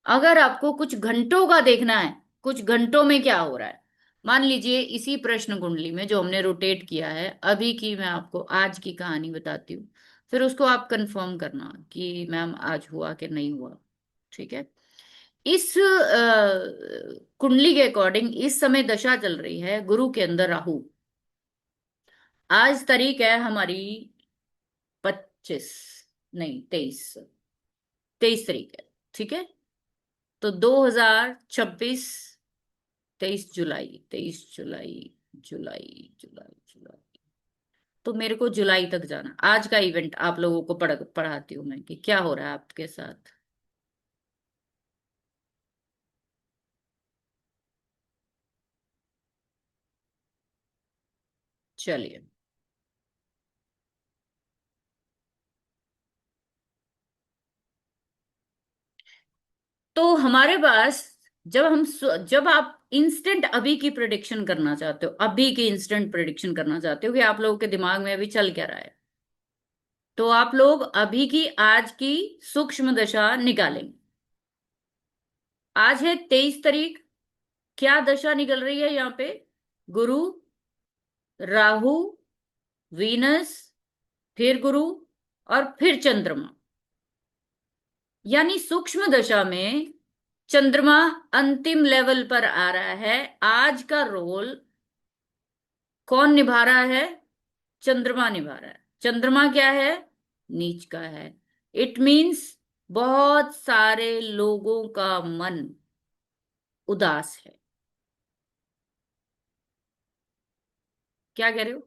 अगर आपको कुछ घंटों का देखना है, कुछ घंटों में क्या हो रहा है, मान लीजिए इसी प्रश्न कुंडली में जो हमने रोटेट किया है अभी की, मैं आपको आज की कहानी बताती हूँ। फिर उसको आप कंफर्म करना कि मैम आज हुआ कि नहीं हुआ। ठीक है। इस कुंडली के अकॉर्डिंग इस समय दशा चल रही है गुरु के अंदर राहु। आज तारीख है हमारी 25, नहीं 23, 23 तारीख है। ठीक है। तो 2026, 23 जुलाई, 23 जुलाई, जुलाई जुलाई जुलाई। तो मेरे को जुलाई तक जाना। आज का इवेंट आप लोगों को पढ़ाती हूँ मैं कि क्या हो रहा है आपके साथ। चलिए। तो हमारे पास, जब आप इंस्टेंट अभी की प्रिडिक्शन करना चाहते हो, अभी की इंस्टेंट प्रिडिक्शन करना चाहते हो कि आप लोगों के दिमाग में अभी चल क्या रहा है, तो आप लोग अभी की आज की सूक्ष्म दशा निकालेंगे। आज है 23 तारीख। क्या दशा निकल रही है यहाँ पे? गुरु, राहु, वीनस, फिर गुरु, और फिर चंद्रमा। यानी सूक्ष्म दशा में चंद्रमा अंतिम लेवल पर आ रहा है। आज का रोल कौन निभा रहा है? चंद्रमा निभा रहा है। चंद्रमा क्या है? नीच का है। इट मीन्स बहुत सारे लोगों का मन उदास है। क्या कह रहे हो?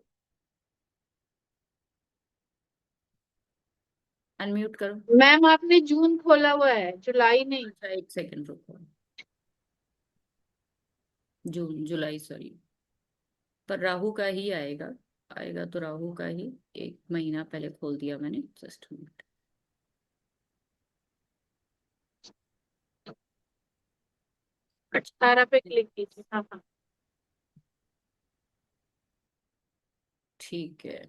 अनम्यूट करो। मैम आपने जून खोला हुआ है, जुलाई नहीं। अच्छा, एक सेकंड रुको। जून जुलाई सॉरी। पर राहु का ही आएगा। आएगा तो राहु का ही। एक महीना पहले खोल दिया मैंने, जस्ट मिनट। 18 पे क्लिक कीजिए। हाँ हाँ। ठीक है।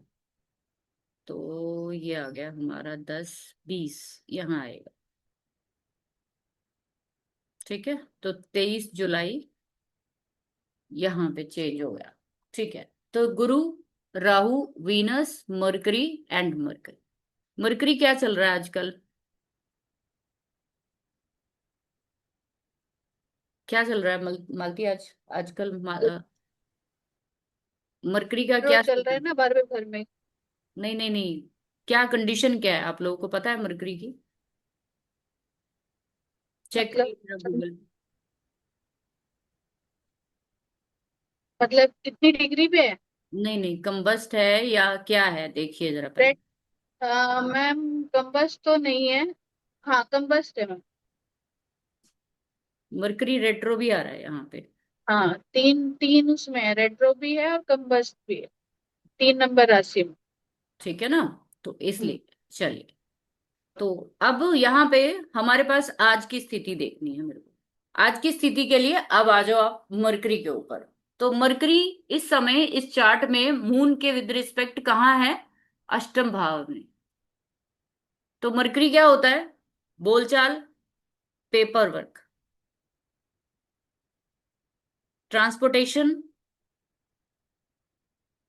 तो ये आ गया हमारा 10 20, यहाँ आएगा। ठीक है। तो 23 जुलाई यहाँ पे चेंज हो गया। ठीक है। तो गुरु, Rahu, Venus, mercury and mercury. Mercury क्या चल रहा है आजकल? क्या चल रहा है मालती आज? आजकल मरकरी का जो क्या चल चल रहा रहा है है? ना बारहवें घर में। नहीं नहीं नहीं। क्या कंडीशन क्या है, आप लोगों को पता है मरकरी की? चेक मतलब करिए जरा गूगल। मतलब कितनी डिग्री पे है? नहीं नहीं, कंबस्ट है या क्या है, देखिए जरा पहले। रेड। मैम कंबस्ट तो नहीं है। हाँ कंबस्ट है मैम। मरकरी रेट्रो भी आ रहा है यहाँ पे। हाँ तीन तीन उसमें है, रेट्रो भी है और कंबस्ट भी है। 3 नंबर राशि में। ठीक है ना? तो हम्म। इसलिए चलिए। तो अब यहाँ पे हमारे पास आज की स्थिति देखनी है मेरे को। आज की स्थिति के लिए अब आ जाओ आप मरकरी के ऊपर। तो मरकरी इस समय इस चार्ट में मून के विद रिस्पेक्ट कहाँ है? अष्टम भाव में। तो मरकरी क्या होता है? बोलचाल, paper work, transportation,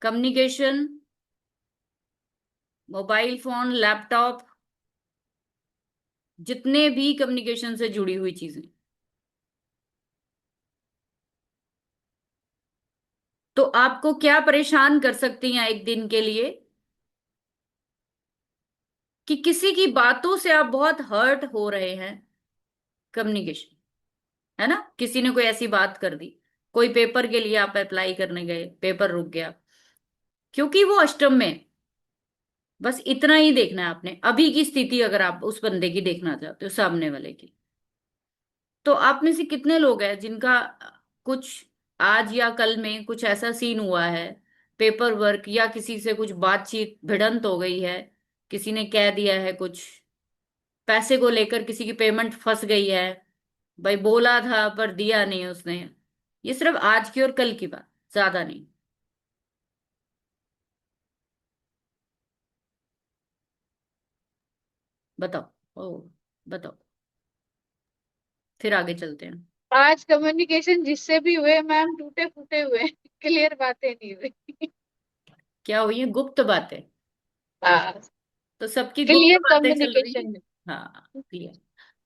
communication, mobile phone, laptop, जितने भी कम्युनिकेशन से जुड़ी हुई चीजें। तो आपको क्या परेशान कर सकती हैं एक दिन के लिए? कि किसी की बातों से आप बहुत हर्ट हो रहे हैं। कम्युनिकेशन, है ना? किसी ने कोई ऐसी बात कर दी, कोई पेपर के लिए आप अप्लाई करने गए, पेपर रुक गया क्योंकि वो अष्टम में है। बस इतना ही देखना है आपने अभी की स्थिति, अगर आप उस बंदे की देखना चाहते हो, सामने वाले की। तो आप में से कितने लोग हैं जिनका कुछ आज या कल में कुछ ऐसा सीन हुआ है, पेपर वर्क या किसी से कुछ बातचीत भिड़ंत हो गई है, किसी ने कह दिया है कुछ, पैसे को लेकर किसी की पेमेंट फंस गई है, भाई बोला था पर दिया नहीं उसने। ये सिर्फ आज की और कल की बात, ज्यादा नहीं। बताओ। ओ, बताओ। फिर आगे चलते हैं। आज कम्युनिकेशन जिससे भी हुए मैम टूटे फूटे हुए क्लियर बातें नहीं हुई। क्या हुई है? गुप्त बातें? हाँ। तो सबकी गुप्त क्लियर बातें चल रही है। कम्युनिकेशन में। हाँ, क्लियर।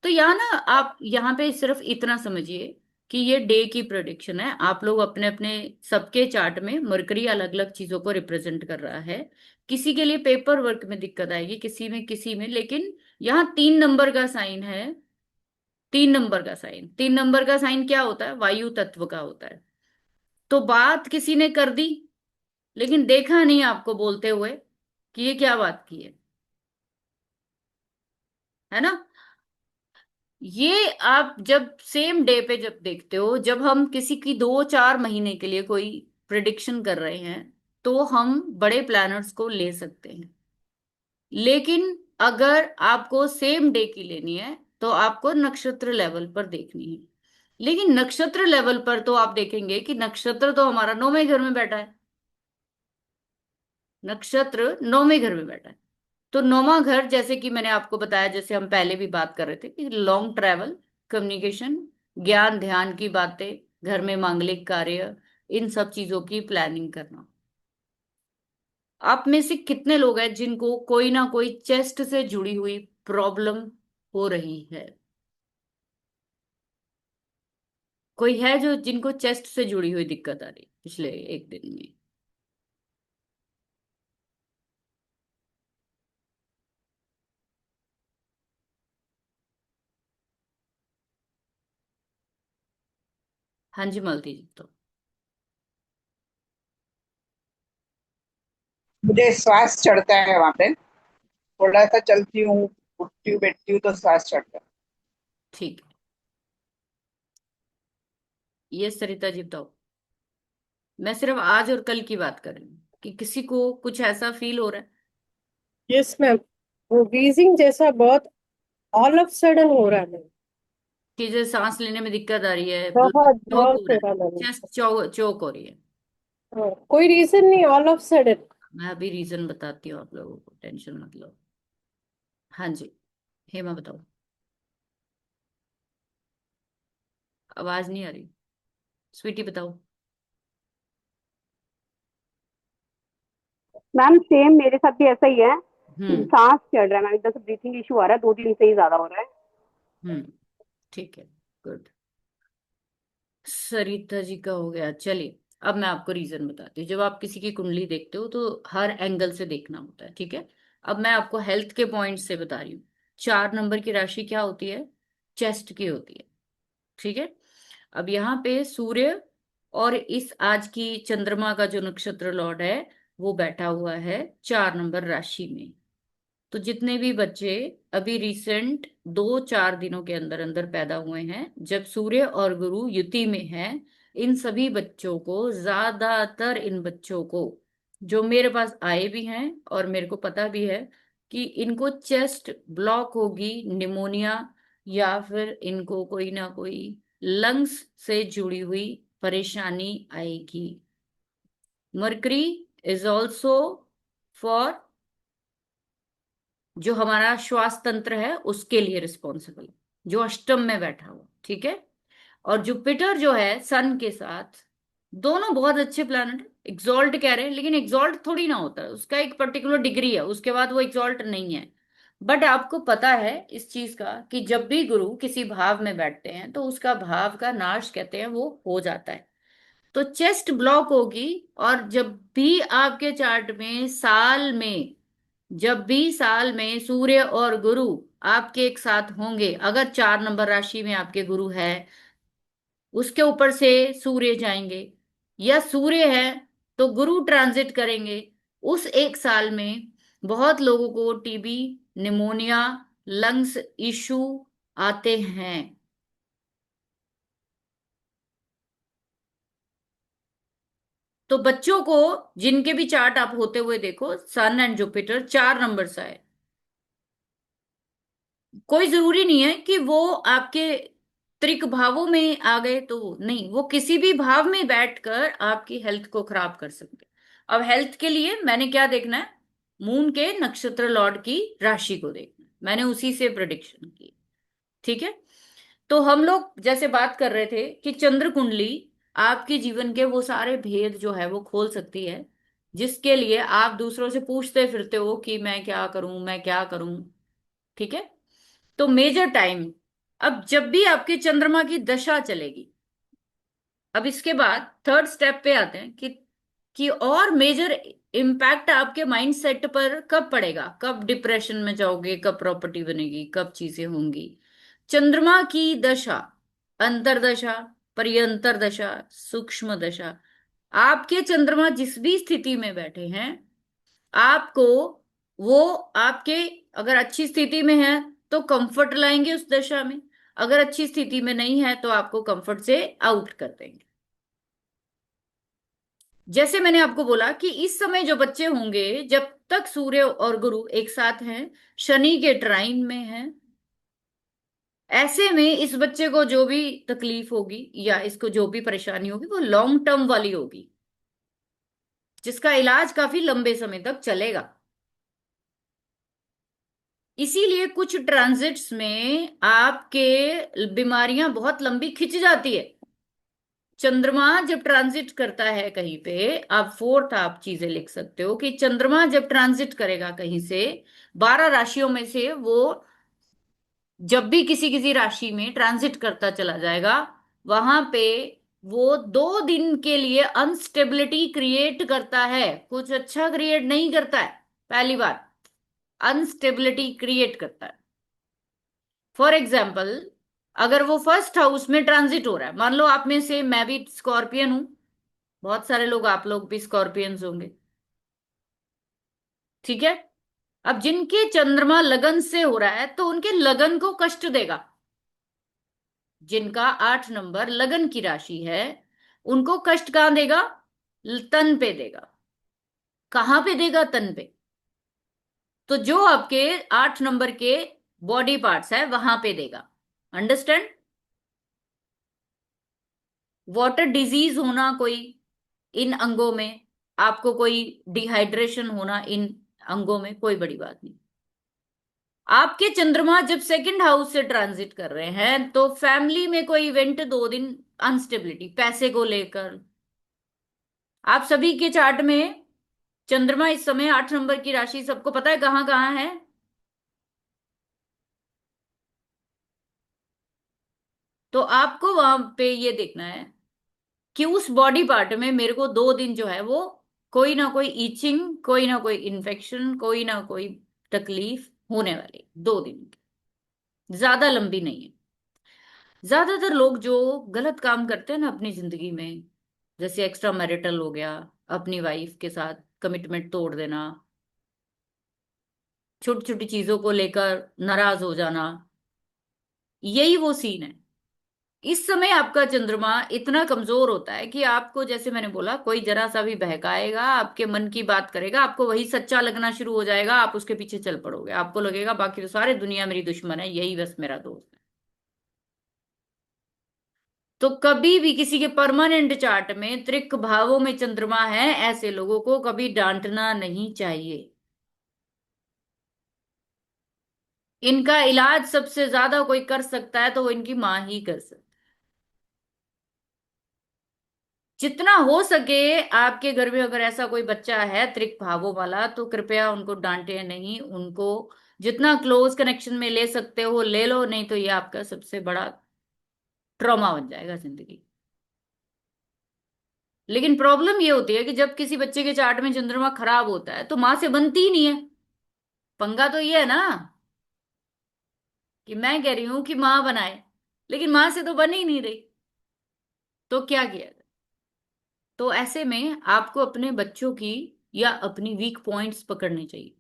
तो यहाँ ना आप यहाँ पे सिर्फ इतना समझिए कि ये डे की प्रोडिक्शन है। आप लोग अपने अपने सबके चार्ट में मरकरी अलग अलग चीजों को रिप्रेजेंट कर रहा है। किसी के लिए पेपर वर्क में दिक्कत आएगी, किसी में लेकिन यहाँ 3 नंबर का साइन है। 3 नंबर का साइन क्या होता है? वायु तत्व का होता है। तो बात किसी ने कर दी, लेकिन देखा नहीं आपको बोलते हुए कि ये क्या बात की है ना? ये आप जब सेम डे पे जब देखते हो, जब हम किसी की 2 4 महीने के लिए कोई प्रिडिक्शन कर रहे हैं, तो हम बड़े प्लानर्स को ले सकते हैं। लेकिन अगर आपको सेम डे की लेनी है तो आपको नक्षत्र लेवल पर देखनी है। लेकिन नक्षत्र लेवल पर तो आप देखेंगे कि नक्षत्र तो हमारा 9वें घर में बैठा है। नक्षत्र 9वें घर में बैठा है। तो 9वां घर, जैसे कि मैंने आपको बताया, जैसे हम पहले भी बात कर रहे थे कि लॉन्ग ट्रैवल, कम्युनिकेशन, ज्ञान ध्यान की बातें, घर में मांगलिक कार्य, इन सब चीजों की प्लानिंग करना। आप में से कितने लोग हैं जिनको कोई ना कोई चेस्ट से जुड़ी हुई प्रॉब्लम हो रही है? कोई है जो जिनको चेस्ट से जुड़ी हुई दिक्कत आ रही है पिछले एक दिन में? हाँ जी, मालती जी तो। मुझे श्वास चढ़ता है वहां पे। थोड़ा सा चलती हूँ, उठती हूँ, बैठती हूँ तो श्वास चढ़ता है। ठीक है, ये सरिता जी बताओ। मैं सिर्फ आज और कल की बात कर रही हूँ कि किसी को कुछ ऐसा फील हो रहा है यस मैम, वो वीजिंग जैसा बहुत ऑल ऑफ सडन हो रहा है। कि जैसे सांस लेने में दिक्कत आ रही है, बहुत चोक बहुत हो हो रहा है, रहा मैम। चेस्ट चोक हो रही है। हाँ, कोई रीजन नहीं, ऑल ऑफ सडन। मैं अभी रीजन बताती हूँ आप लोगों को, टेंशन मत लो। हाँ जी, हेमा बताओ। आवाज नहीं आ रही। स्वीटी बताओ। मैम सेम मेरे साथ भी ऐसा ही है। हम्म। सांस चढ़ रहा है मैम, एकदम से ब्रीथिंग इशू आ रहा है, 2 दिन से ही ज्यादा हो रहा है। हम्म। ठीक है, गुड। सरिता जी का हो गया, चलिए। अब मैं आपको रीजन बताती हूँ। जब आप किसी की कुंडली देखते हो तो हर एंगल से देखना होता है, ठीक है। अब मैं आपको हेल्थ के पॉइंट से बता रही हूँ। 4 नंबर की राशि क्या होती है? चेस्ट की होती है, ठीक है। अब यहाँ पे सूर्य और इस आज की चंद्रमा का जो नक्षत्र लॉर्ड है वो बैठा हुआ है 4 नंबर राशि में। तो जितने भी बच्चे अभी रिसेंट 2-4 दिनों के अंदर अंदर पैदा हुए हैं, जब सूर्य और गुरु युति में है, इन सभी बच्चों को, ज्यादातर इन बच्चों को जो मेरे पास आए भी हैं और मेरे को पता भी है कि इनको चेस्ट ब्लॉक होगी, निमोनिया, या फिर इनको कोई ना कोई लंग्स से जुड़ी हुई परेशानी आएगी। मरकरी इज ऑल्सो फॉर जो हमारा श्वास तंत्र है उसके लिए रिस्पॉन्सिबल, जो अष्टम में बैठा हुआ, ठीक है। और जुपिटर जो है सन के साथ, दोनों बहुत अच्छे प्लैनेट। एग्जॉल्ट कह रहे हैं, लेकिन एग्जॉल्ट थोड़ी ना होता है, उसका एक पर्टिकुलर डिग्री है, उसके बाद वो एग्जॉल्ट नहीं है। बट आपको पता है इस चीज का कि जब भी गुरु किसी भाव में बैठते हैं तो उसका भाव का नाश कहते हैं वो हो जाता है। तो चेस्ट ब्लॉक होगी। और जब भी आपके चार्ट में साल में, जब भी साल में सूर्य और गुरु आपके एक साथ होंगे, अगर 4 नंबर राशि में आपके गुरु है, उसके ऊपर से सूर्य जाएंगे, या सूर्य है तो गुरु ट्रांजिट करेंगे, उस एक साल में बहुत लोगों को टीबी, निमोनिया, लंग्स इशू आते हैं। तो बच्चों को, जिनके भी चार्ट आप होते हुए देखो, सन एंड जुपिटर 4 नंबर सा है, कोई जरूरी नहीं है कि वो आपके त्रिक भावों में आ गए, तो नहीं, वो किसी भी भाव में बैठकर आपकी हेल्थ को खराब कर सकते हैं। अब हेल्थ के लिए मैंने क्या देखना है? मून के नक्षत्र लॉर्ड की राशि को देखना है, मैंने उसी से प्रिडिक्शन की, ठीक है। तो हम लोग जैसे बात कर रहे थे कि चंद्र कुंडली आपके जीवन के वो सारे भेद जो है वो खोल सकती है, जिसके लिए आप दूसरों से पूछते फिरते हो कि मैं क्या करूं, मैं क्या करूं, ठीक है। तो मेजर टाइम, अब जब भी आपके चंद्रमा की दशा चलेगी, अब इसके बाद थर्ड स्टेप पे आते हैं कि और मेजर इम्पैक्ट आपके माइंड सेट पर कब पड़ेगा, कब डिप्रेशन में जाओगे, कब प्रॉपर्टी बनेगी, कब चीजें होंगी। चंद्रमा की दशा, अंतरदशा, पर्यंतर दशा, सूक्ष्म दशा, आपके चंद्रमा जिस भी स्थिति में बैठे हैं, आपको वो आपके, अगर अच्छी स्थिति में है तो कंफर्ट लाएंगे उस दशा में, अगर अच्छी स्थिति में नहीं है तो आपको कंफर्ट से आउट कर देंगे। जैसे मैंने आपको बोला कि इस समय जो बच्चे होंगे, जब तक सूर्य और गुरु एक साथ हैं, शनि के ट्राइन में हैं, ऐसे में इस बच्चे को जो भी तकलीफ होगी या इसको जो भी परेशानी होगी वो लॉन्ग टर्म वाली होगी, जिसका इलाज काफी लंबे समय तक चलेगा। इसीलिए कुछ ट्रांजिट्स में आपके बीमारियां बहुत लंबी खिंच जाती है। चंद्रमा जब ट्रांजिट करता है कहीं पे, आप फोर्थ आप चीजें लिख सकते हो कि चंद्रमा जब ट्रांजिट करेगा कहीं से, 12 राशियों में से वो जब भी किसी किसी राशि में ट्रांजिट करता चला जाएगा, वहां पे वो 2 दिन के लिए अनस्टेबिलिटी क्रिएट करता है, कुछ अच्छा क्रिएट नहीं करता है। पहली बार अनस्टेबिलिटी क्रिएट करता है। फॉर एग्जाम्पल, अगर वो फर्स्ट हाउस में ट्रांजिट हो रहा है, मान लो आप में से मैं भी स्कॉर्पियन हूं, बहुत सारे लोग, आप लोग भी स्कॉर्पियंस होंगे, ठीक है। अब जिनके चंद्रमा लगन से हो रहा है तो उनके लगन को कष्ट देगा। जिनका 8 नंबर लगन की राशि है, उनको कष्ट कहां देगा? तन पे देगा। कहां पे देगा? तन पे। तो जो आपके 8 नंबर के बॉडी पार्ट्स है वहां पे देगा। अंडरस्टैंड? वाटर डिजीज होना कोई इन अंगों में, आपको कोई डिहाइड्रेशन होना इन अंगों में, कोई बड़ी बात नहीं। आपके चंद्रमा जब सेकंड हाउस से ट्रांजिट कर रहे हैं तो फैमिली में कोई इवेंट, 2 दिन अनस्टेबिलिटी पैसे को लेकर। आप सभी के चार्ट में चंद्रमा इस समय 8 नंबर की राशि, सबको पता है कहाँ कहाँ है? तो आपको वहां पे ये देखना है कि उस बॉडी पार्ट में मेरे को 2 दिन जो है वो कोई ना कोई ईचिंग, कोई ना कोई इन्फेक्शन, कोई ना कोई तकलीफ होने वाली, 2 दिन की, ज्यादा लंबी नहीं है। ज्यादातर लोग जो गलत काम करते हैं ना अपनी जिंदगी में, जैसे एक्स्ट्रा मैरिटल हो गया, अपनी वाइफ के साथ कमिटमेंट तोड़ देना, छोटी छोटी चीजों को लेकर नाराज हो जाना, यही वो सीन है। इस समय आपका चंद्रमा इतना कमजोर होता है कि आपको, जैसे मैंने बोला, कोई जरा सा भी बहकाएगा, आपके मन की बात करेगा, आपको वही सच्चा लगना शुरू हो जाएगा, आप उसके पीछे चल पड़ोगे, आपको लगेगा बाकी तो सारे दुनिया मेरी दुश्मन है, यही बस मेरा दोस्त है। तो कभी भी किसी के परमानेंट चार्ट में त्रिक भावों में चंद्रमा है, ऐसे लोगों को कभी डांटना नहीं चाहिए। इनका इलाज सबसे ज्यादा कोई कर सकता है तो वो इनकी मां ही कर सकती। जितना हो सके, आपके घर में अगर ऐसा कोई बच्चा है त्रिक भावों वाला, तो कृपया उनको डांटे नहीं, उनको जितना क्लोज कनेक्शन में ले सकते हो ले लो, नहीं तो ये आपका सबसे बड़ा ट्रॉमा बन जाएगा जिंदगी। लेकिन प्रॉब्लम ये होती है कि जब किसी बच्चे के चार्ट में चंद्रमा खराब होता है तो मां से बनती ही नहीं है। पंगा तो ये है ना कि मैं कह रही हूं कि मां बनाए, लेकिन मां से तो बन ही नहीं रही, तो क्या किया जाए? तो ऐसे में आपको अपने बच्चों की या अपनी वीक पॉइंट्स पकड़ने चाहिए।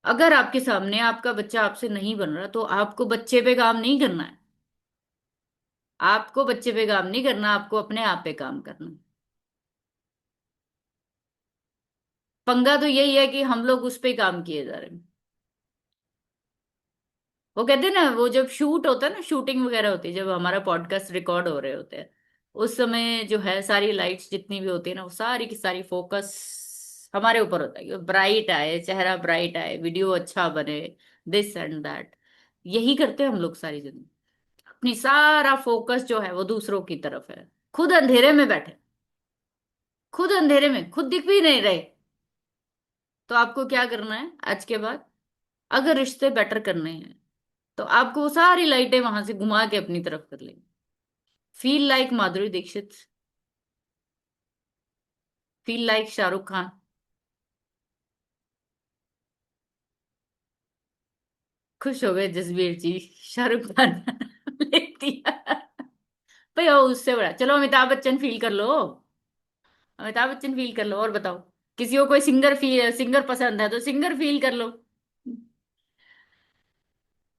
अगर आपके सामने आपका बच्चा आपसे नहीं बन रहा तो आपको बच्चे पे काम नहीं करना है। आपको बच्चे पे काम नहीं करना, आपको अपने आप पे काम करना है। पंगा तो यही है कि हम लोग उस पे काम किए जा रहे हैं। वो कहते हैं ना, वो जब शूट होता है ना, शूटिंग वगैरह होती है, जब हमारा पॉडकास्ट रिकॉर्ड हो रहे होते हैं, उस समय जो है सारी लाइट्स जितनी भी होती है ना, वो सारी की सारी फोकस हमारे ऊपर होता है कि ब्राइट आए, चेहरा ब्राइट आए, वीडियो अच्छा बने, दिस एंड दैट। यही करते हैं हम लोग सारी जिंदगी। अपनी सारा फोकस जो है वो दूसरों की तरफ है, खुद अंधेरे में बैठे, खुद अंधेरे में, खुद दिख भी नहीं रहे। तो आपको क्या करना है आज के बाद? अगर रिश्ते बेटर करने हैं तो आपको वो सारी लाइटें वहां से घुमा के अपनी तरफ कर लेंगे। Feel like Madhuri Dixit, feel like Shahrukh Khan. खुश हो गए जसबीर जी, शाहरुख खान ले दिया। भाई ओ, उससे बड़ा चलो अमिताभ बच्चन फील कर लो। अमिताभ बच्चन फील कर लो, और बताओ। किसी को कोई सिंगर पसंद है तो सिंगर फील कर लो।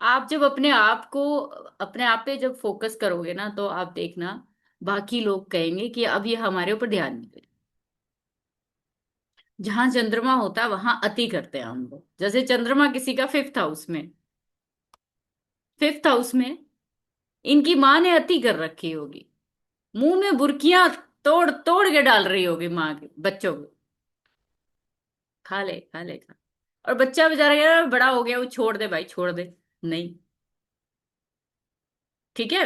आप जब अपने आप पे जब फोकस करोगे ना, तो आप देखना बाकी लोग कहेंगे कि अब ये हमारे ऊपर ध्यान नहीं दे। जहां चंद्रमा होता है वहां अति करते हैं हम लोग। जैसे चंद्रमा किसी का फिफ्थ हाउस में, फिफ्थ हाउस में इनकी माँ ने अति कर रखी होगी, मुंह में बुर्कियां तोड़ तोड़ के डाल रही होगी माँ के बच्चों को, खा ले खा ले खा। और बच्चा बेचारा कह रहा है, बड़ा हो गया वो, छोड़ दे भाई छोड़ दे। नहीं, ठीक है।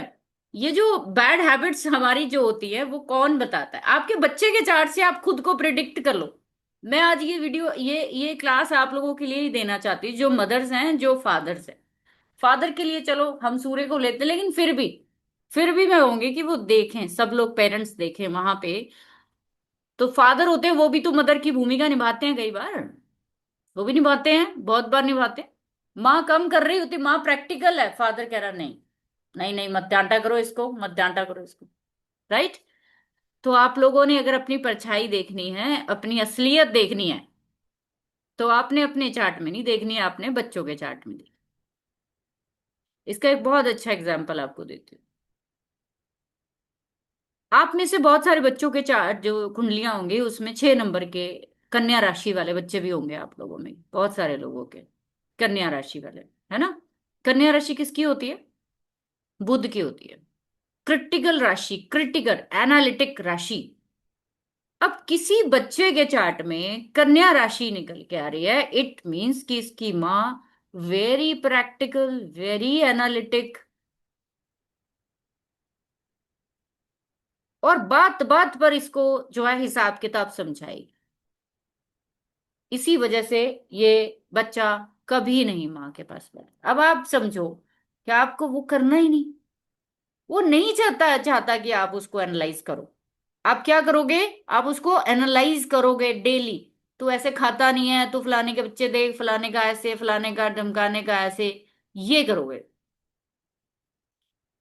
ये जो बैड हैबिट्स हमारी जो होती है वो कौन बताता है? आपके बच्चे के चार्ट से आप खुद को प्रिडिक्ट कर लो। मैं आज ये वीडियो, ये क्लास आप लोगों के लिए ही देना चाहती हूँ, जो मदर्स हैं, जो फादर्स हैं। फादर के लिए चलो हम सूर्य को लेते हैं, लेकिन फिर भी मैं कहूंगी कि वो देखें, सब लोग पेरेंट्स देखें वहां पे। तो फादर होते हैं वो भी तो मदर की भूमिका निभाते हैं, कई बार वो भी निभाते हैं, बहुत बार निभाते हैं। माँ कम कर रही होती, माँ प्रैक्टिकल है, फादर कह रहा नहीं, नहीं नहीं मत डांटा करो इसको, मत डांटा करो इसको। राइट। तो आप लोगों ने अगर अपनी परछाई देखनी है, अपनी असलियत देखनी है, तो आपने अपने चार्ट में नहीं देखनी है, आपने बच्चों के चार्ट में देखनी। इसका एक बहुत अच्छा एग्जाम्पल आपको देती हूँ। आप में से बहुत सारे बच्चों के चार्ट जो कुंडलियां होंगी उसमें 6 नंबर के कन्या राशि वाले बच्चे भी होंगे, आप लोगों में बहुत सारे लोगों के कन्या राशि वाले, है ना। कन्या राशि किसकी होती है? बुध की होती है। क्रिटिकल राशि, क्रिटिकल एनालिटिक राशि। अब किसी बच्चे के चार्ट में कन्या राशि निकल के आ रही है, इट मीन्स कि इसकी माँ वेरी प्रैक्टिकल, वेरी एनालिटिक, और बात बात पर इसको जो है हिसाब किताब समझाएगी। इसी वजह से ये बच्चा कभी नहीं माँ के पास बैठा। अब आप समझो कि आपको वो करना ही नहीं, वो नहीं चाहता चाहता कि आप उसको एनालाइज करो। आप क्या करोगे? आप उसको एनालाइज करोगे डेली। तू ऐसे खाता नहीं है, तू फलाने के बच्चे देख, फलाने का ऐसे, फलाने का धमकाने का ऐसे, ये करोगे।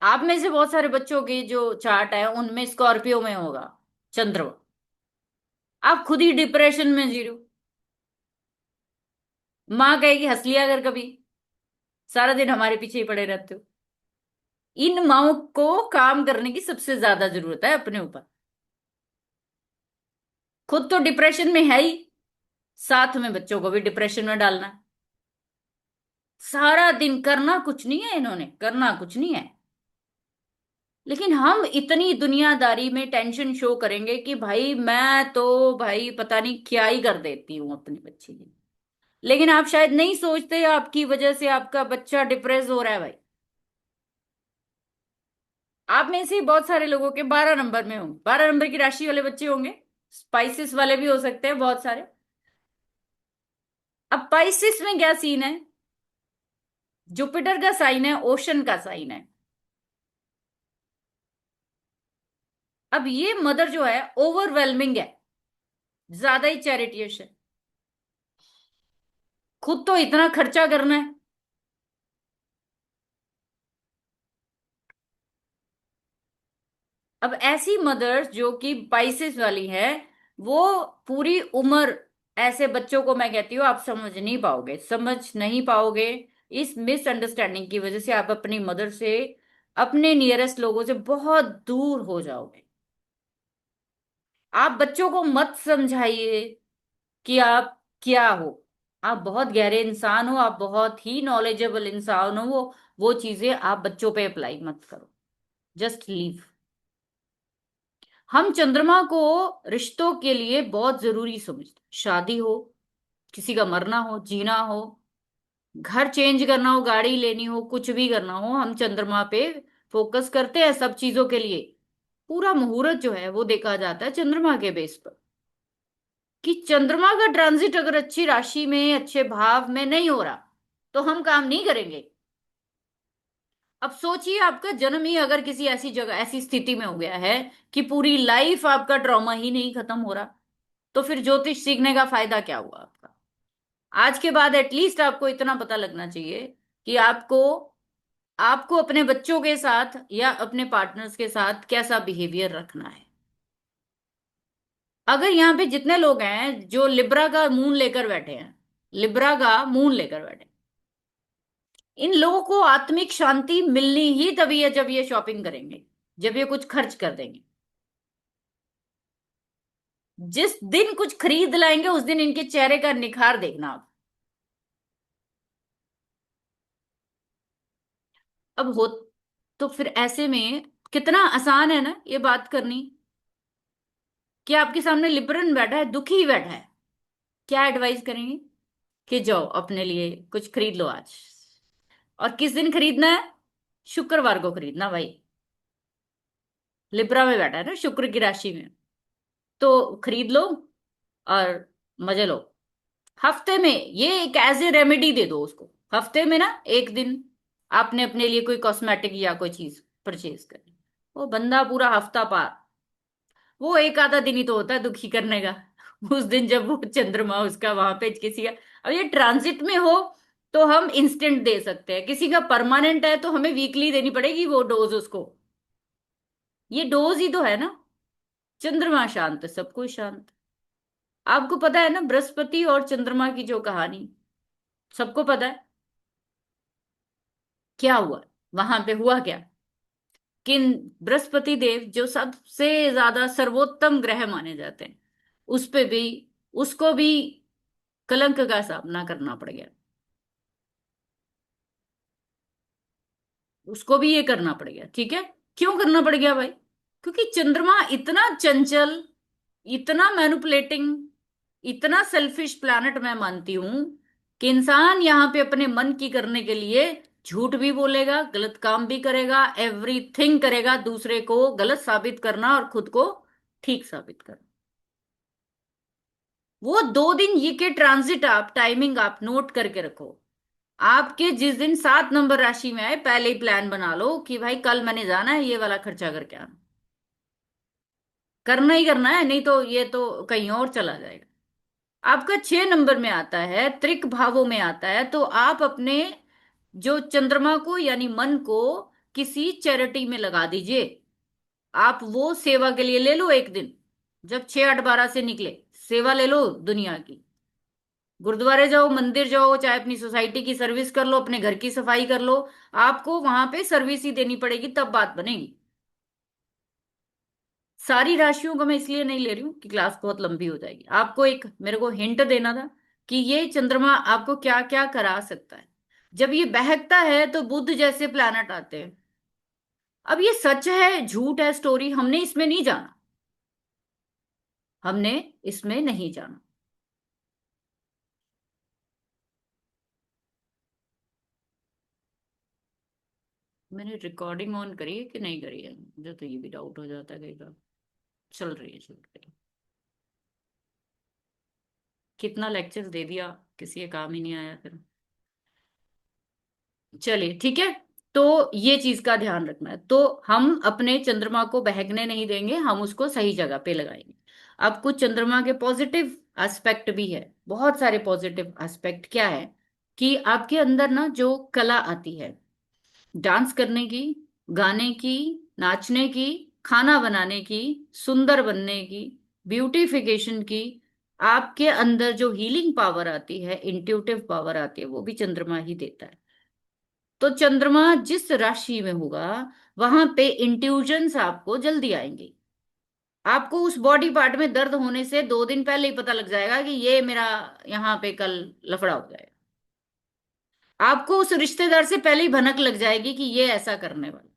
आप में से बहुत सारे बच्चों की जो चार्ट है उनमें स्कॉर्पियो में होगा चंद्रमा। आप खुद ही डिप्रेशन में जी रहे हो। माँ कहेगी हंस लिया कर कभी, सारा दिन हमारे पीछे ही पड़े रहते हो। इन माओ को काम करने की सबसे ज्यादा जरूरत है अपने ऊपर। खुद तो डिप्रेशन में है ही, साथ में बच्चों को भी डिप्रेशन में डालना है। सारा दिन करना कुछ नहीं है, इन्होंने करना कुछ नहीं है, लेकिन हम इतनी दुनियादारी में टेंशन शो करेंगे कि भाई मैं तो भाई पता नहीं क्या ही कर देती हूँ अपने बच्चे की। लेकिन आप शायद नहीं सोचते आपकी वजह से आपका बच्चा डिप्रेस हो रहा है भाई। आप में से बहुत सारे लोगों के 12 नंबर में होंगे, 12 नंबर की राशि वाले बच्चे होंगे। स्पाइसिस वाले भी हो सकते हैं बहुत सारे। अब पाइसिस में क्या सीन है? जुपिटर का साइन है, ओशन का साइन है। अब ये मदर जो है ओवरवेलमिंग है, ज्यादा ही चैरिटियस है, खुद तो इतना खर्चा करना है। अब ऐसी मदर्स जो कि पाइसेस वाली है, वो पूरी उम्र ऐसे बच्चों को, मैं कहती हूँ आप समझ नहीं पाओगे, समझ नहीं पाओगे। इस मिसअंडरस्टैंडिंग की वजह से आप अपनी मदर से, अपने नियरेस्ट लोगों से बहुत दूर हो जाओगे। आप बच्चों को मत समझाइए कि आप क्या हो। आप बहुत गहरे इंसान हो, आप बहुत ही नॉलेजेबल इंसान हो, वो चीजें आप बच्चों पे अप्लाई मत करो। Just leave. हम चंद्रमा को रिश्तों के लिए बहुत जरूरी समझते, शादी हो, किसी का मरना हो, जीना हो, घर चेंज करना हो, गाड़ी लेनी हो, कुछ भी करना हो, हम चंद्रमा पे फोकस करते हैं सब चीजों के लिए। पूरा मुहूर्त जो है वो देखा जाता है चंद्रमा के बेस पर, कि चंद्रमा का ट्रांजिट अगर अच्छी राशि में, अच्छे भाव में नहीं हो रहा तो हम काम नहीं करेंगे। अब सोचिए आपका जन्म ही अगर किसी ऐसी जगह, ऐसी स्थिति में हो गया है कि पूरी लाइफ आपका ट्रॉमा ही नहीं खत्म हो रहा, तो फिर ज्योतिष सीखने का फायदा क्या हुआ आपका? आज के बाद एटलीस्ट आपको इतना पता लगना चाहिए कि आपको आपको अपने बच्चों के साथ या अपने पार्टनर्स के साथ कैसा बिहेवियर रखना है। अगर यहाँ पे जितने लोग हैं जो लिब्रा का मून लेकर बैठे हैं, लिब्रा का मून लेकर बैठे हैं, इन लोगों को आत्मिक शांति मिलनी ही तभी है जब ये शॉपिंग करेंगे, जब ये कुछ खर्च कर देंगे। जिस दिन कुछ खरीद लाएंगे उस दिन इनके चेहरे का निखार देखना आप। अब हो, तो फिर ऐसे में कितना आसान है ना ये बात करनी, कि आपके सामने लिब्रन बैठा है, दुखी बैठा है, क्या एडवाइस करेंगे कि जाओ अपने लिए कुछ खरीद लो आज। और किस दिन खरीदना है? शुक्रवार को खरीदना भाई। लिब्रा में बैठा है ना, शुक्र की राशि में, तो खरीद लो और मजे लो। हफ्ते में ये एक एज ए रेमेडी दे दो उसको। हफ्ते में ना एक दिन आपने अपने लिए कोई कॉस्मेटिक या कोई चीज परचेज करी, वो बंदा पूरा हफ्ता पार, वो एक आधा दिन ही तो होता है दुखी करने का। उस दिन जब वो चंद्रमा उसका वहां पे किसी का, अब ये ट्रांजिट में हो तो हम इंस्टेंट दे सकते हैं, किसी का परमानेंट है तो हमें वीकली देनी पड़ेगी वो डोज उसको। ये डोज ही तो है ना। चंद्रमा शांत, सब कुछ शांत। आपको पता है ना बृहस्पति और चंद्रमा की जो कहानी, सबको पता है क्या हुआ, वहां पे हुआ क्या। कि बृहस्पति देव जो सबसे ज्यादा सर्वोत्तम ग्रह माने जाते हैं, उस पे भी, उसको भी कलंक का सामना करना पड़ गया। उसको भी ये करना पड़ गया, ठीक है। क्यों करना पड़ गया भाई? क्योंकि चंद्रमा इतना चंचल, इतना मैनिपुलेटिंग, इतना सेल्फिश प्लैनेट मैं मानती हूं कि इंसान यहाँ पे अपने मन की करने के लिए झूठ भी बोलेगा, गलत काम भी करेगा, एवरीथिंग करेगा, दूसरे को गलत साबित करना और खुद को ठीक साबित करना। वो 2 दिन ये के ट्रांजिट, आप टाइमिंग आप नोट करके रखो। आपके जिस दिन 7 नंबर राशि में आए, पहले ही प्लान बना लो कि भाई कल मैंने जाना है, ये वाला खर्चा करके आना। करना ही करना है, नहीं तो ये तो कहीं और चला जाएगा। आपका 6 नंबर में आता है, त्रिक भावों में आता है, तो आप अपने जो चंद्रमा को यानी मन को किसी चैरिटी में लगा दीजिए। आप वो सेवा के लिए ले लो एक दिन, जब 6, 8, 12 से निकले, सेवा ले लो दुनिया की। गुरुद्वारे जाओ, मंदिर जाओ, चाहे अपनी सोसाइटी की सर्विस कर लो, अपने घर की सफाई कर लो। आपको वहां पे सर्विस ही देनी पड़ेगी, तब बात बनेगी। सारी राशियों को मैं इसलिए नहीं ले रही हूँ कि क्लास बहुत लंबी हो जाएगी। आपको एक मेरे को हिंट देना था कि ये चंद्रमा आपको क्या क्या करा सकता है। जब ये बहकता है तो बुध जैसे प्लैनेट आते हैं। अब ये सच है झूठ है स्टोरी, हमने इसमें नहीं जाना, हमने इसमें नहीं जाना। मैंने रिकॉर्डिंग ऑन करी है कि नहीं करी है, मुझे तो ये भी डाउट हो जाता है कई बार। चल रही है, चल रही है। कितना लेक्चर दे दिया, किसी का काम ही नहीं आया फिर। चलिए ठीक है। तो ये चीज का ध्यान रखना है, तो हम अपने चंद्रमा को बहकने नहीं देंगे, हम उसको सही जगह पे लगाएंगे। अब कुछ चंद्रमा के पॉजिटिव एस्पेक्ट भी है, बहुत सारे पॉजिटिव एस्पेक्ट। क्या है कि आपके अंदर ना जो कला आती है, डांस करने की, गाने की, नाचने की, खाना बनाने की, सुंदर बनने की, ब्यूटिफिकेशन की, आपके अंदर जो हीलिंग पावर आती है, इंट्यूटिव पावर आती है, वो भी चंद्रमा ही देता है। तो चंद्रमा जिस राशि में होगा, वहां पे इंट्यूजन्स आपको जल्दी आएंगे। आपको उस बॉडी पार्ट में दर्द होने से 2 दिन पहले ही पता लग जाएगा कि ये मेरा यहाँ पे कल लफड़ा हो जाएगा। आपको उस रिश्तेदार से पहले ही भनक लग जाएगी कि ये ऐसा करने वाला।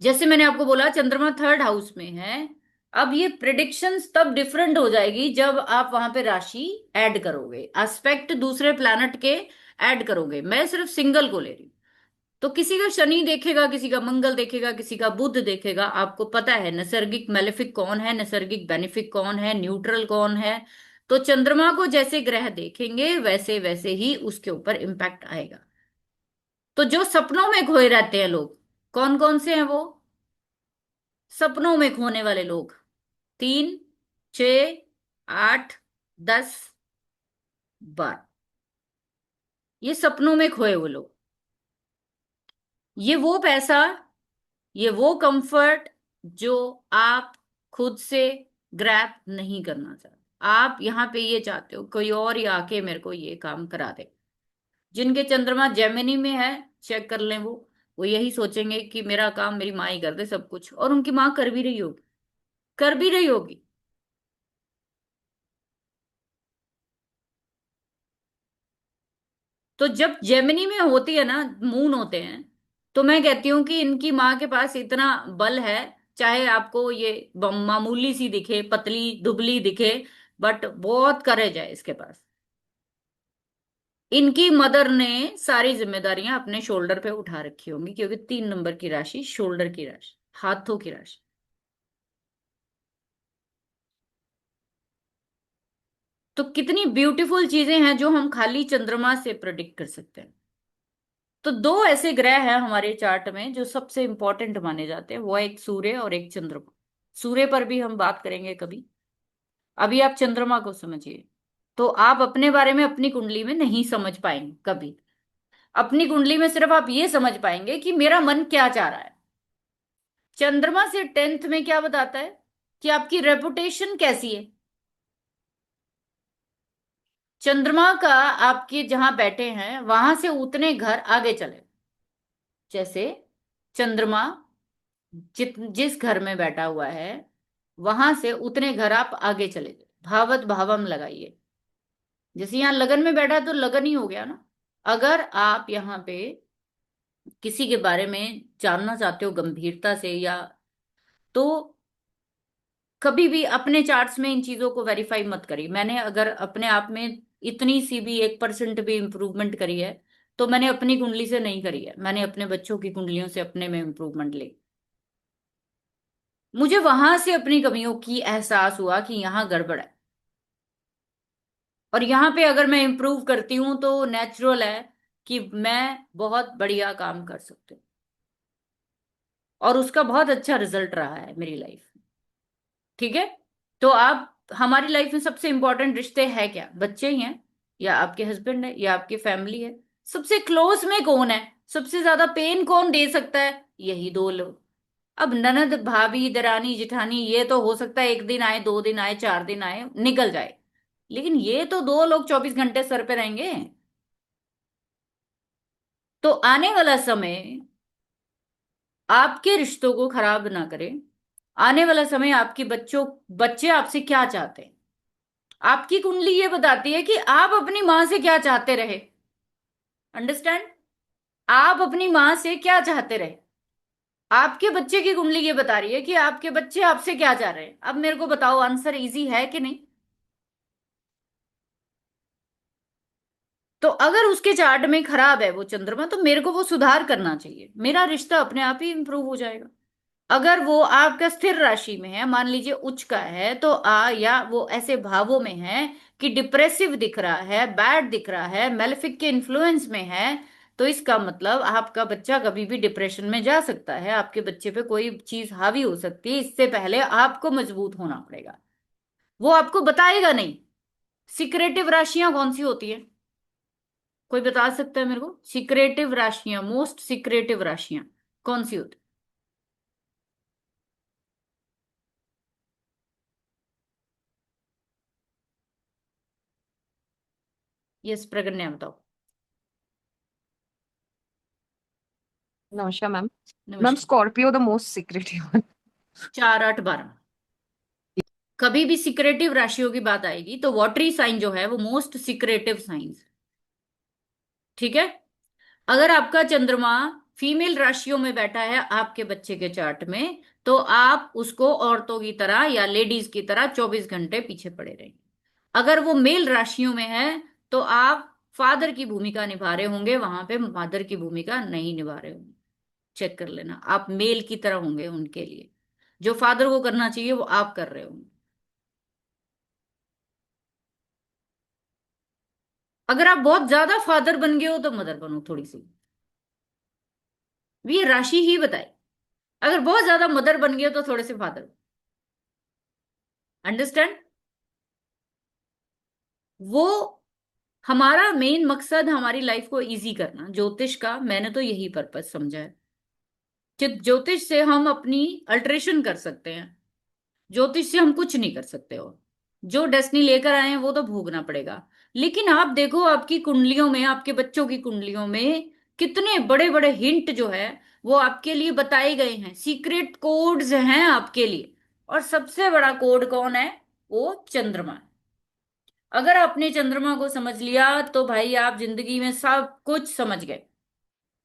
जैसे मैंने आपको बोला चंद्रमा 3rd हाउस में है। अब ये प्रिडिक्शंस तब डिफरेंट हो जाएगी जब आप वहां पे राशि ऐड करोगे, एस्पेक्ट दूसरे प्लैनेट के ऐड करोगे। मैं सिर्फ सिंगल को ले रही हूँ। तो किसी का शनि देखेगा, किसी का मंगल देखेगा, किसी का बुध देखेगा। आपको पता है नैसर्गिक मेलेफिक कौन है, नैसर्गिक बेनिफिक कौन है, न्यूट्रल कौन है। तो चंद्रमा को जैसे ग्रह देखेंगे वैसे वैसे ही उसके ऊपर इम्पैक्ट आएगा। तो जो सपनों में खोए रहते हैं लोग, कौन कौन से हैं वो? सपनों में खोने वाले लोग, 3, 6, 8, 10, 12, ये सपनों में खोए वो लोग। ये वो पैसा, ये वो कंफर्ट जो आप खुद से ग्रैब नहीं करना चाहते। आप यहाँ पे ये चाहते हो कोई और ही आके मेरे को ये काम करा दे। जिनके चंद्रमा जेमिनी में है, चेक कर लें। वो यही सोचेंगे कि मेरा काम मेरी माँ ही कर दे सब कुछ, और उनकी माँ कर भी रही होगी, कर भी रही होगी। तो जब जेमिनी में होती है ना, मून होते हैं, तो मैं कहती हूँ कि इनकी माँ के पास इतना बल है। चाहे आपको ये मामूली सी दिखे, पतली दुबली दिखे, बट बहुत करेज है इसके पास। इनकी मदर ने सारी जिम्मेदारियां अपने शोल्डर पे उठा रखी होंगी, क्योंकि 3 नंबर की राशि शोल्डर की राशि, हाथों की राशि। तो कितनी ब्यूटीफुल चीजें हैं जो हम खाली चंद्रमा से प्रेडिक्ट कर सकते हैं। तो 2 ऐसे ग्रह हैं हमारे चार्ट में जो सबसे इंपॉर्टेंट माने जाते हैं, वो एक सूर्य और एक चंद्रमा। सूर्य पर भी हम बात करेंगे कभी, अभी आप चंद्रमा को समझिए। तो आप अपने बारे में अपनी कुंडली में नहीं समझ पाएंगे कभी। अपनी कुंडली में सिर्फ आप ये समझ पाएंगे कि मेरा मन क्या चाह रहा है। चंद्रमा से 10th में क्या बताता है कि आपकी रेपुटेशन कैसी है। चंद्रमा का आपके जहां बैठे हैं वहां से उतने घर आगे चले। जैसे चंद्रमा जिस घर में बैठा हुआ है वहां से उतने घर आप आगे चले जाओ। भावत भावम लगाइए। जैसे यहाँ लगन में बैठा है तो लगन ही हो गया ना। अगर आप यहाँ पे किसी के बारे में जानना चाहते हो गंभीरता से, या तो कभी भी अपने चार्ट्स में इन चीजों को वेरीफाई मत करिए। मैंने अगर अपने आप में इतनी सी भी 1% भी इम्प्रूवमेंट करी है तो मैंने अपनी कुंडली से नहीं करी है, मैंने अपने बच्चों की कुंडलियों से अपने में इम्प्रूवमेंट ली। मुझे वहां से अपनी कमियों की एहसास हुआ कि यहाँ गड़बड़ है, और यहाँ पे अगर मैं इम्प्रूव करती हूँ तो नेचुरल है कि मैं बहुत बढ़िया काम कर सकती हूँ। और उसका बहुत अच्छा रिजल्ट रहा है मेरी लाइफ में। ठीक है। तो आप, हमारी लाइफ में सबसे इंपॉर्टेंट रिश्ते है क्या? बच्चे ही हैं, या आपके हस्बैंड है, या आपकी फैमिली है? सबसे क्लोज में कौन है? सबसे ज्यादा पेन कौन दे सकता है? यही दो लोग। अब ननद भाभी दरानी जिठानी ये तो हो सकता है 1 दिन आए, 2 दिन आए, 4 दिन आए, निकल जाए, लेकिन ये तो दो लोग 24 घंटे सर पे रहेंगे। तो आने वाला समय आपके रिश्तों को खराब ना करे। आने वाला समय आपके बच्चे आपसे क्या चाहते हैं। आपकी कुंडली ये बताती है कि आप अपनी मां से क्या चाहते रहे। अंडरस्टैंड? आप अपनी मां से क्या चाहते रहे। आपके बच्चे की कुंडली ये बता रही है कि आपके बच्चे आपसे क्या चाह रहे हैं। अब मेरे को बताओ, आंसर इजी है कि नहीं? तो अगर उसके चार्ट में खराब है वो चंद्रमा, तो मेरे को वो सुधार करना चाहिए, मेरा रिश्ता अपने आप ही इंप्रूव हो जाएगा। अगर वो आपका स्थिर राशि में है, मान लीजिए उच्च का है, तो या वो ऐसे भावों में है कि डिप्रेसिव दिख रहा है, बैड दिख रहा है, मेलेफिक के इन्फ्लुएंस में है, तो इसका मतलब आपका बच्चा कभी भी डिप्रेशन में जा सकता है। आपके बच्चे पे कोई चीज हावी हो सकती है। इससे पहले आपको मजबूत होना पड़ेगा। वो आपको बताएगा नहीं। सिक्रेटिव राशियां कौन सी होती है? कोई बता सकता है मेरे को? सिक्रेटिव राशियां, मोस्ट सिक्रेटिव राशियां कौन सी होती? यस प्रगन्या बताओ। नमस्कार मैम। मैम, नमस्कार। Scorpio the most secretive. 4 8 12। कभी भी सिक्रेटिव राशियों की बात आएगी तो वॉटरी साइन जो है वो मोस्ट सिक्रेटिव साइंस। ठीक है। अगर आपका चंद्रमा फीमेल राशियों में बैठा है आपके बच्चे के चार्ट में, तो आप उसको औरतों की तरह या लेडीज की तरह 24 घंटे पीछे पड़े रहेंगे। अगर वो मेल राशियों में है तो आप फादर की भूमिका निभा रहे होंगे, वहां पे मदर की भूमिका नहीं निभा रहे होंगे। चेक कर लेना, आप मेल की तरह होंगे उनके लिए। जो फादर को करना चाहिए वो आप कर रहे होंगे। अगर आप बहुत ज्यादा फादर बन गए हो तो मदर बनो थोड़ी सी। ये राशि ही बताए। अगर बहुत ज्यादा मदर बन गए हो तो थोड़े से फादर। अंडरस्टैंड? वो हमारा मेन मकसद हमारी लाइफ को इजी करना। ज्योतिष का मैंने तो यही पर्पस समझा है कि ज्योतिष से हम अपनी अल्टरेशन कर सकते हैं। ज्योतिष से हम कुछ नहीं कर सकते, और जो डेस्टिनी लेकर आए हैं वो तो भोगना पड़ेगा। लेकिन आप देखो आपकी कुंडलियों में, आपके बच्चों की कुंडलियों में कितने बड़े बड़े हिंट जो है वो आपके लिए बताए गए हैं। सीक्रेट कोड्स हैं आपके लिए। और सबसे बड़ा कोड कौन है? वो चंद्रमा है। अगर आपने चंद्रमा को समझ लिया तो भाई आप जिंदगी में सब कुछ समझ गए।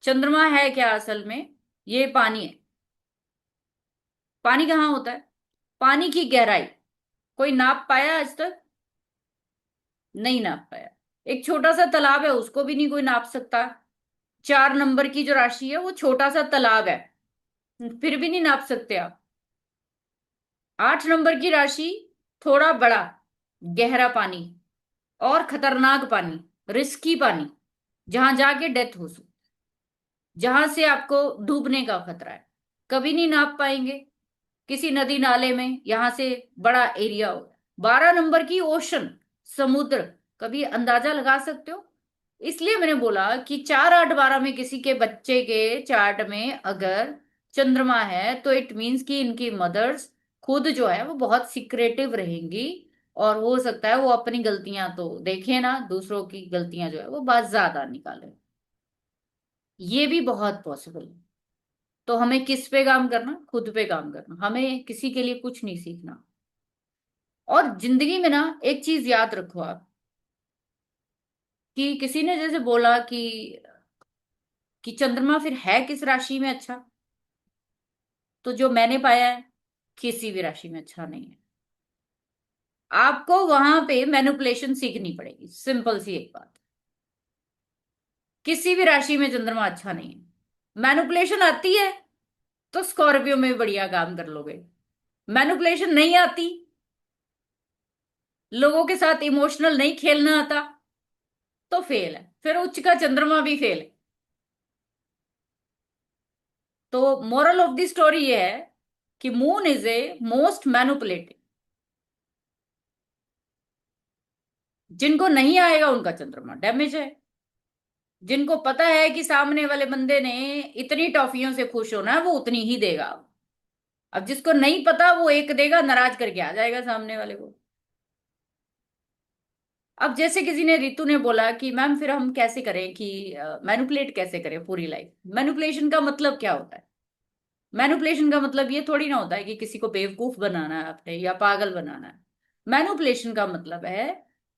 चंद्रमा है क्या असल में? ये पानी है। पानी कहाँ होता है? पानी की गहराई कोई नाप पाया आज तक? नहीं नाप पाया। एक छोटा सा तालाब है, उसको भी नहीं कोई नाप सकता। 4 नंबर की जो राशि है वो छोटा सा तालाब है, फिर भी नहीं नाप सकते आप। 8 नंबर की राशि थोड़ा बड़ा गहरा पानी, और खतरनाक पानी, रिस्की पानी, जहां जाके डेथ हो सकती, जहां से आपको डूबने का खतरा है। कभी नहीं नाप पाएंगे किसी नदी नाले में, यहां से बड़ा एरिया हो। 12 नंबर की ओशन, समुद्र, कभी अंदाजा लगा सकते हो? इसलिए मैंने बोला कि 4 8 12 में किसी के बच्चे के चार्ट में अगर चंद्रमा है तो इट मीन्स कि इनकी मदर्स खुद जो है वो बहुत सिक्रेटिव रहेंगी, और हो सकता है वो अपनी गलतियां तो देखे ना, दूसरों की गलतियां जो है वो बहुत ज्यादा निकाले। ये भी बहुत पॉसिबल है। तो हमें किस पे काम करना? खुद पे काम करना, हमें किसी के लिए कुछ नहीं सीखना। और जिंदगी में ना एक चीज याद रखो आप, कि किसी ने जैसे बोला कि चंद्रमा फिर है किस राशि में अच्छा, तो जो मैंने पाया है, किसी भी राशि में अच्छा नहीं है। आपको वहां पे मैनिपुलेशन सीखनी पड़ेगी, सिंपल सी एक बात। किसी भी राशि में चंद्रमा अच्छा नहीं है। मैनिपुलेशन आती है तो स्कॉर्पियो में बढ़िया काम कर लोगे। मैनिपुलेशन नहीं आती, लोगों के साथ इमोशनल नहीं खेलना आता, तो फेल है, फिर उच्च का चंद्रमा भी फेल है। तो मोरल ऑफ द स्टोरी ये है कि moon is a most manipulative. जिनको नहीं आएगा उनका चंद्रमा डैमेज है। जिनको पता है कि सामने वाले बंदे ने इतनी टॉफियों से खुश होना है, वो उतनी ही देगा। अब जिसको नहीं पता वो एक देगा, नाराज करके आ जाएगा सामने वाले को। अब जैसे किसी ने, रितु ने बोला कि मैम फिर हम कैसे करें कि मैनिपुलेट कैसे करें पूरी लाइफ? मैनिपुलेशन का मतलब क्या होता है? मैनिपुलेशन का मतलब ये थोड़ी ना होता है कि किसी को बेवकूफ बनाना है आपने या पागल बनाना है। मैनिपुलेशन का मतलब है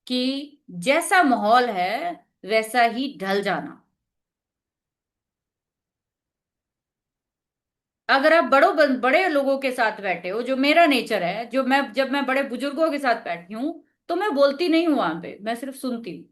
कि जैसा माहौल है वैसा ही ढल जाना। अगर आप बड़े लोगों के साथ बैठे हो, जो मेरा नेचर है, जो मैं जब मैं बड़े बुजुर्गों के साथ बैठी हूं तो मैं बोलती नहीं हूं वहां पे, मैं सिर्फ सुनती हूँ।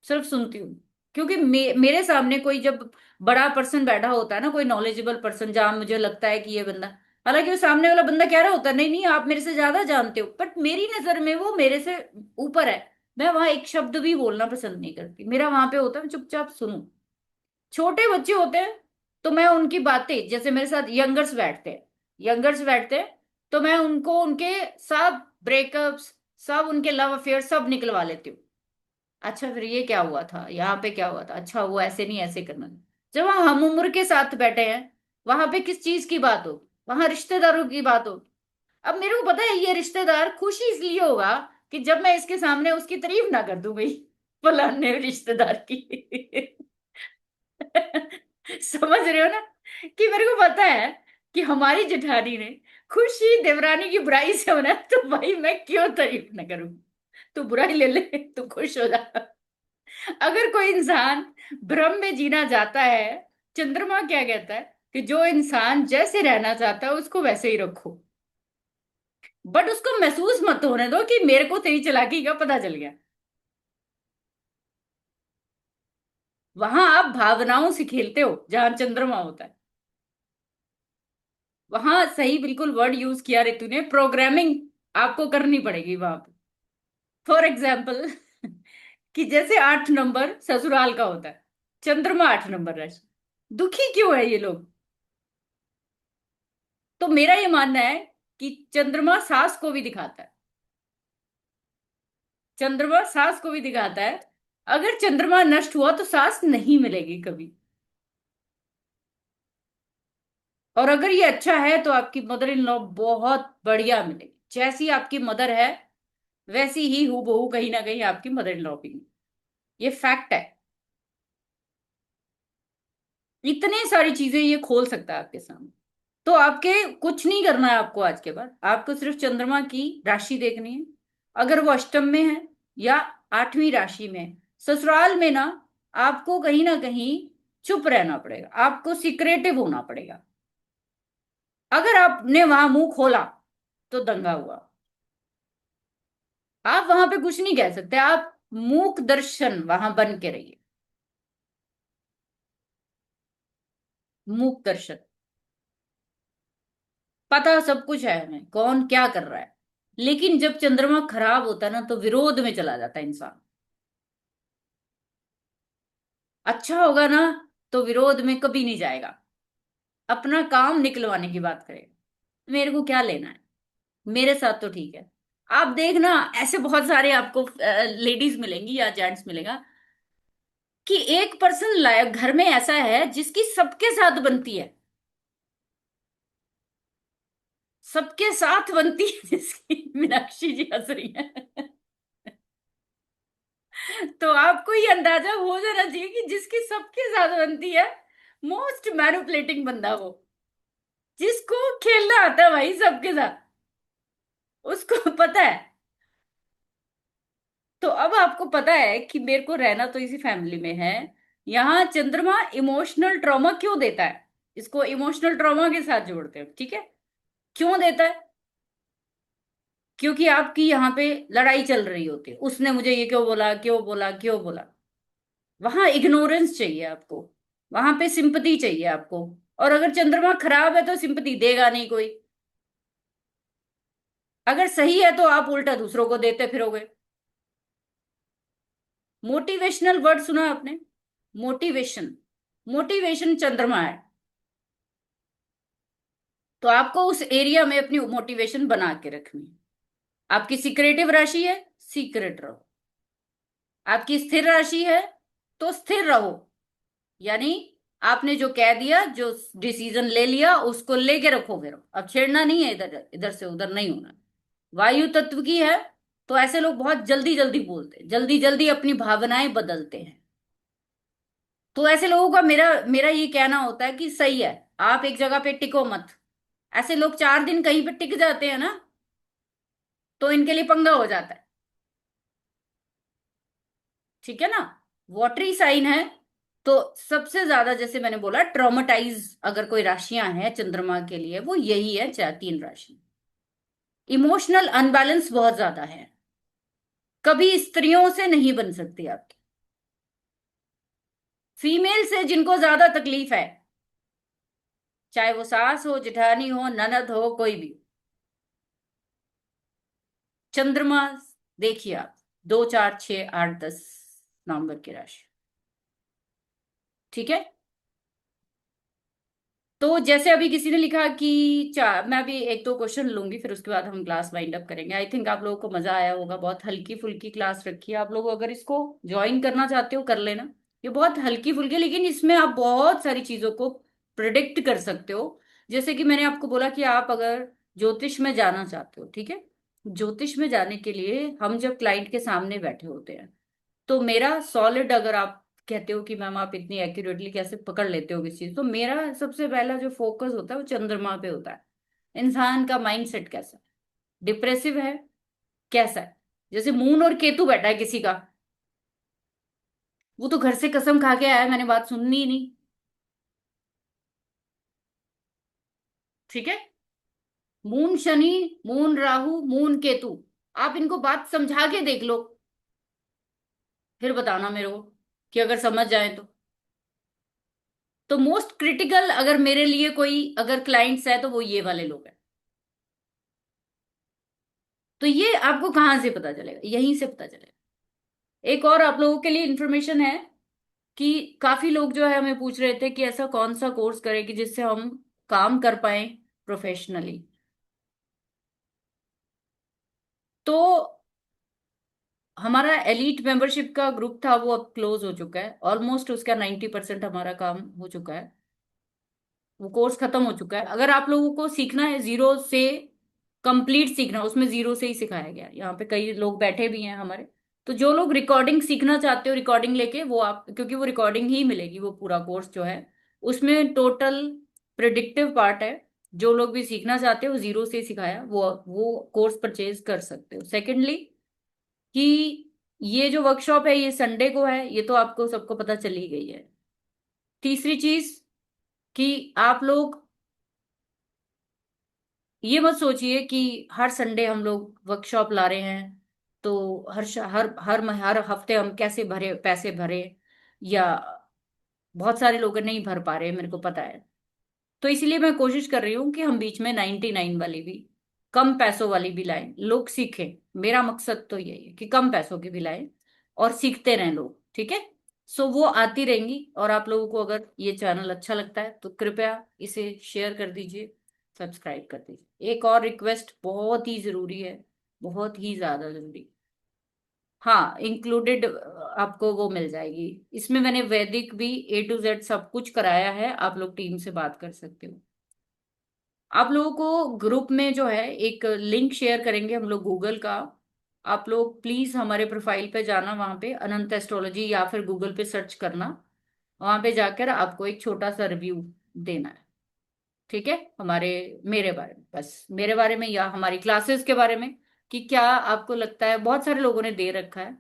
सिर्फ सुनती हूँ। क्योंकि मेरे सामने कोई जब बड़ा पर्सन बैठा होता है ना, कोई नॉलेजेबल पर्सन, जहां मुझे लगता है कि ये बंदा, हालांकि वो सामने वाला बंदा कह रहा होता है नहीं नहीं आप मेरे से ज्यादा जानते हो, बट मेरी नजर में वो मेरे से ऊपर है, मैं वहां एक शब्द भी बोलना पसंद नहीं करती। मेरा वहां पे होता है मैं चुपचाप सुनूं। छोटे बच्चे होते हैं तो मैं उनकी बातें, जैसे मेरे साथ यंगर्स बैठते हैं, तो मैं उनको उनके सब ब्रेकअप्स, सब उनके लव अफेयर सब निकलवा लेती हूँ। अच्छा फिर ये क्या हुआ था, यहाँ पे क्या हुआ था, अच्छा वो ऐसे नहीं ऐसे करना। जब हम उम्र के साथ बैठे हैं, वहां पे किस चीज की बात हो? वहां रिश्तेदारों की बात हो। अब मेरे को पता है ये रिश्तेदार खुशी इसलिए होगा कि जब मैं इसके सामने उसकी तारीफ ना कर दूं भाई, फलाने रिश्तेदार की। समझ रहे हो ना? कि मेरे को पता है कि हमारी जेठानी ने खुशी देवरानी की बुराई से होना है, तो भाई मैं क्यों तारीफ ना करूं? तू बुराई ले ले, तू खुश हो जा। अगर कोई इंसान भ्रम में जीना चाहता है, चंद्रमा क्या कहता है कि जो इंसान जैसे रहना चाहता है उसको वैसे ही रखो, बट उसको महसूस मत होने दो कि मेरे को तेरी चालाकी का पता चल गया। वहां आप भावनाओं से खेलते हो जहां चंद्रमा होता है। वहां सही बिल्कुल वर्ड यूज किया ऋतु ने, प्रोग्रामिंग आपको करनी पड़ेगी वहां पे। फॉर एग्जाम्पल, कि जैसे 8 नंबर ससुराल का होता है, चंद्रमा 8 नंबर राशि, दुखी क्यों है ये लोग? तो मेरा ये मानना है कि चंद्रमा सास को भी दिखाता है। चंद्रमा सास को भी दिखाता है। अगर चंद्रमा नष्ट हुआ तो सास नहीं मिलेगी कभी। और अगर ये अच्छा है तो आपकी मदर इन लॉ बहुत बढ़िया मिलेगी। जैसी आपकी मदर है वैसी ही हूबहू कहीं ना कहीं आपकी मदर इन लॉ भी। ये फैक्ट है। इतने सारी चीजें ये खोल सकता है आपके सामने। तो आपके कुछ नहीं करना है आपको आज के बाद, आपको सिर्फ चंद्रमा की राशि देखनी है। अगर वो अष्टम में है या 8वीं राशि में है, ससुराल में ना आपको कहीं ना कहीं चुप रहना पड़ेगा, आपको सिक्रेटिव होना पड़ेगा। अगर आपने वहां मुंह खोला तो दंगा हुआ। आप वहां पे कुछ नहीं कह सकते, आप मूक दर्शन वहां बन के रहिए। मूक दर्शन। पता सब कुछ है हमें कौन क्या कर रहा है, लेकिन जब चंद्रमा खराब होता है ना तो विरोध में चला जाता है इंसान। अच्छा होगा ना तो विरोध में कभी नहीं जाएगा, अपना काम निकलवाने की बात करेगा। मेरे को क्या लेना है, मेरे साथ तो ठीक है। आप देखना, ऐसे बहुत सारे आपको लेडीज मिलेंगी या जेंट्स मिलेगा कि एक पर्सन घर में ऐसा है जिसकी सबके साथ बनती है, सबके साथ बनती है जिसकी। मीनाक्षी जी हंस रही है। तो आपको ये अंदाजा हो जाना चाहिए कि जिसकी सबके साथ बनती है, मोस्ट मैनिपुलेटिंग बंदा वो, जिसको खेलना आता है भाई सबके साथ, उसको पता है। तो अब आपको पता है कि मेरे को रहना तो इसी फैमिली में है। यहाँ चंद्रमा इमोशनल ट्रॉमा क्यों देता है, इसको इमोशनल ट्रॉमा के साथ जोड़ते हैं, ठीक है। क्यों देता है? क्योंकि आपकी यहाँ पे लड़ाई चल रही होती है, उसने मुझे ये क्यों बोला, क्यों बोला, क्यों बोला। वहां इग्नोरेंस चाहिए आपको, वहां पे सिंपथी चाहिए आपको। और अगर चंद्रमा खराब है तो सिंपथी देगा नहीं कोई। अगर सही है तो आप उल्टा दूसरों को देते फिरोगे। मोटिवेशनल वर्ड सुना आपने? मोटिवेशन, मोटिवेशन चंद्रमा है। तो आपको उस एरिया में अपनी मोटिवेशन बना के रखनी है। आपकी सिक्रेटिव राशि है, सीक्रेट रहो। आपकी स्थिर राशि है तो स्थिर रहो, यानी आपने जो कह दिया, जो डिसीजन ले लिया, उसको लेके रखो फिर। अब छेड़ना नहीं है, इधर इधर से उधर नहीं होना। वायु तत्व की है तो ऐसे लोग बहुत जल्दी जल्दी बोलते हैं, जल्दी जल्दी अपनी भावनाएं बदलते हैं। तो ऐसे लोगों का मेरा मेरा ये कहना होता है कि सही है, आप एक जगह पे टिको मत। ऐसे लोग 4 दिन कहीं पे टिक जाते हैं ना, तो इनके लिए पंगा हो जाता है, ठीक है ना। वॉटरी साइन है तो सबसे ज्यादा, जैसे मैंने बोला, ट्रॉमेटाइज अगर कोई राशियां हैं चंद्रमा के लिए, वो यही है, चाहे 3 राशि। इमोशनल अनबैलेंस बहुत ज्यादा है, कभी स्त्रियों से नहीं बन सकती आपकी। फीमेल से जिनको ज्यादा तकलीफ है, चाहे वो सास हो, जेठानी हो, ननद हो, कोई भी। चंद्रमा देखिए आप, 2 4 6 8 10 नवंबर की राशि, ठीक है। तो जैसे अभी किसी ने लिखा कि मैं अभी 1 2 क्वेश्चन लूंगी, फिर उसके बाद हम क्लास वाइंड अप करेंगे। आई थिंक आप लोगों को मजा आया होगा, बहुत हल्की फुल्की क्लास रखी है। आप लोग अगर इसको ज्वाइन करना चाहते हो कर लेना, ये बहुत हल्की फुल्की, लेकिन इसमें आप बहुत सारी चीजों को प्रिडिक्ट कर सकते हो। जैसे कि मैंने आपको बोला कि आप अगर ज्योतिष में जाना चाहते हो, ठीक है। ज्योतिष में जाने के लिए हम जब क्लाइंट के सामने बैठे होते हैं, तो मेरा सॉलिड, अगर आप कहते हो कि मैम आप इतनी एक्यूरेटली कैसे पकड़ लेते हो किसी चीज, तो मेरा सबसे पहला जो फोकस होता है वो चंद्रमा पे होता है। इंसान का माइंडसेट कैसा है, डिप्रेसिव है, कैसा है। जैसे मून और केतु बैठा है किसी का, वो तो घर से कसम खा के आया है, मैंने बात सुननी ही नहीं, ठीक है। Moon Shani, moon Rahu, moon Ketu, आप इनको बात समझा के देख लो, फिर बताना मेरे को कि अगर समझ जाए तो मोस्ट क्रिटिकल अगर मेरे लिए कोई अगर क्लाइंट्स है तो वो ये वाले लोग हैं। तो ये आपको कहाँ से पता चलेगा? यहीं से पता चलेगा। एक और आप लोगों के लिए इंफॉर्मेशन है कि काफी लोग जो है हमें पूछ रहे थे कि ऐसा कौन सा कोर्स करें कि जिससे हम काम कर पाए प्रोफेशनली। तो हमारा एलीट मेंबरशिप का ग्रुप था, वो अब क्लोज हो चुका है, ऑलमोस्ट उसका 90% हमारा काम हो चुका है, वो कोर्स खत्म हो चुका है। अगर आप लोगों को सीखना है जीरो से, कंप्लीट सीखना, उसमें जीरो से ही सिखाया गया है। यहाँ पे कई लोग बैठे भी हैं हमारे। तो जो लोग रिकॉर्डिंग सीखना चाहते हो, रिकॉर्डिंग लेके वो आप, क्योंकि वो रिकॉर्डिंग ही मिलेगी, वो पूरा कोर्स जो है उसमें टोटल प्रिडिक्टिव पार्ट है। जो लोग भी सीखना चाहते हो, जीरो से ही सिखाया, वो कोर्स परचेज कर सकते हो। सेकेंडली कि ये जो वर्कशॉप है ये संडे को है, ये तो आपको सबको पता चली गई है। तीसरी चीज कि आप लोग ये मत सोचिए कि हर संडे हम लोग वर्कशॉप ला रहे हैं तो हर हफ्ते हम कैसे भरे, पैसे भरे, या बहुत सारे लोग नहीं भर पा रहे हैं, मेरे को पता है। तो इसलिए मैं कोशिश कर रही हूँ कि हम बीच में 99 वाली भी, कम पैसों वाली भी लाएं, लोग सीखें। मेरा मकसद तो यही है कि कम पैसों की भी लाएं और सीखते रहें लोग, ठीक है। सो वो आती रहेंगी। और आप लोगों को अगर ये चैनल अच्छा लगता है तो कृपया इसे शेयर कर दीजिए, सब्सक्राइब कर दीजिए। एक और रिक्वेस्ट बहुत ही जरूरी है, बहुत ही ज्यादा जरूरी। हाँ, इंक्लूडेड आपको वो मिल जाएगी। इसमें मैंने वैदिक भी A to Z सब कुछ कराया है, आप लोग टीम से बात कर सकते हो। आप लोगों को ग्रुप में जो है एक लिंक शेयर करेंगे हम लोग गूगल का। आप लोग प्लीज हमारे प्रोफाइल पे जाना, वहां पे अनंत एस्ट्रोलॉजी या फिर गूगल पे सर्च करना। वहां पे जाकर आपको एक छोटा सा रिव्यू देना है, ठीक है, हमारे मेरे बारे में, बस मेरे बारे में या हमारी क्लासेस के बारे में, कि क्या आपको लगता है। बहुत सारे लोगों ने दे रखा है,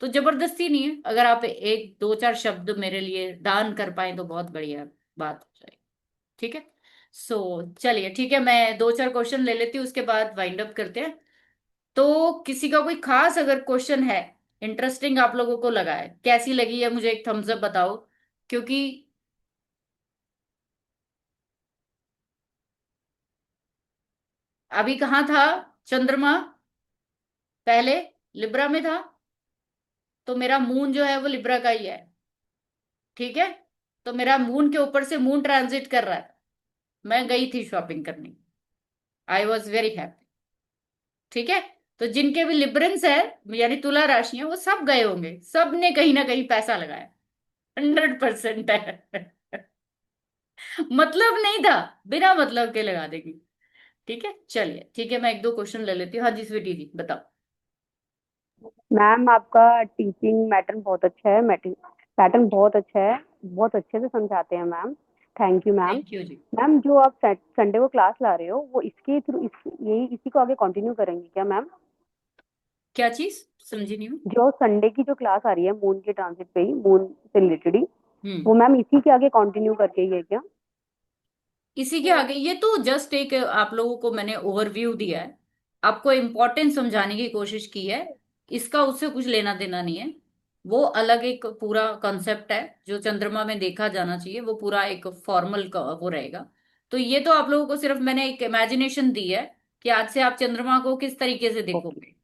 तो जबरदस्ती नहीं है, अगर आप एक दो चार शब्द मेरे लिए दान कर पाए तो बहुत बढ़िया बात हो जाएगी, ठीक है। सो चलिए, ठीक है, मैं दो चार क्वेश्चन ले लेती हूँ, उसके बाद वाइंड अप करते हैं। तो किसी का कोई खास अगर क्वेश्चन है, इंटरेस्टिंग आप लोगों को लगा है, कैसी लगी है, मुझे एक थम्स अप बताओ। क्योंकि अभी कहाँ था चंद्रमा, पहले लिब्रा में था, तो मेरा मून जो है वो लिब्रा का ही है, ठीक है। तो मेरा मून के ऊपर से मून ट्रांजिट कर रहा है, मैं गई थी शॉपिंग करने, आई वॉज वेरी हैप्पी, ठीक है। तो जिनके भी लिबरेंस है, यानी तुला राशियां, वो सब गए होंगे, सब ने कहीं ना कहीं पैसा लगाया, 100% है। मतलब नहीं था, बिना मतलब के लगा देगी, ठीक है। चलिए ठीक है, मैं एक दो क्वेश्चन ले लेती हूँ। हाँ जी स्वीटी जी बताओ। मैम आपका टीचिंग पैटर्न बहुत अच्छा है, पैटर्न बहुत अच्छा है, बहुत अच्छे से समझाते हैं ma'am. Thank you ma'am. Thank you जी। मैम जो आप संडे को क्लास ला रहे हो वो इसके थ्रू यही इसी को आगे कंटिन्यू करेंगे क्या मैम? क्या चीज, समझी नहीं हूँ। जो संडे की जो क्लास आ रही है मून के ट्रांजिट पे ही, मून से रिलेटेड ही, हम्म। वो मैम इसी के आगे कंटिन्यू करके ही है क्या? इसी के आगे, ये तो जस्ट एक आप लोगों को मैंने ओवरव्यू दिया है, आपको इम्पोर्टेंस समझाने की कोशिश की है, इसका उससे कुछ लेना देना नहीं है। वो अलग एक पूरा कॉन्सेप्ट है, जो चंद्रमा में देखा जाना चाहिए, वो पूरा एक फॉर्मल का वो रहेगा। तो ये तो आप लोगों को सिर्फ मैंने एक इमेजिनेशन दी है कि आज से आप चंद्रमा को किस तरीके से ओके। देखोगे,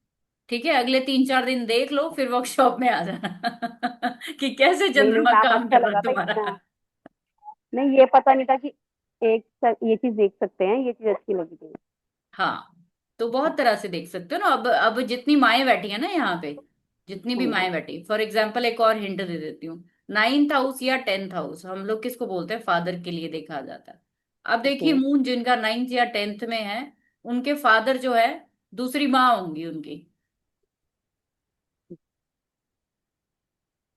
ठीक है। अगले तीन चार दिन देख लो, फिर वर्कशॉप में आ जाना कि कैसे नहीं नहीं चंद्रमा मैम, काम अच्छा कर रहा है लगा था इतना। तुम्हारा। नहीं, ये पता नहीं था कि ये चीज देख सकते हैं, ये चीज अच्छी लगी थी। हाँ, तो बहुत तरह से देख सकते हो ना। अब जितनी माएँ बैठी है ना यहाँ पे, जितनी भी हाँ जी। माएँ बैठी, फॉर एग्जाम्पल एक और हिंट दे देती हूँ। 9th हाउस या 10th हाउस हम लोग किसको बोलते हैं, फादर के लिए देखा जाता है। अब ओके। देखिए, मून जिनका 9th या 10th में है, उनके फादर जो है दूसरी माँ होंगी उनकी।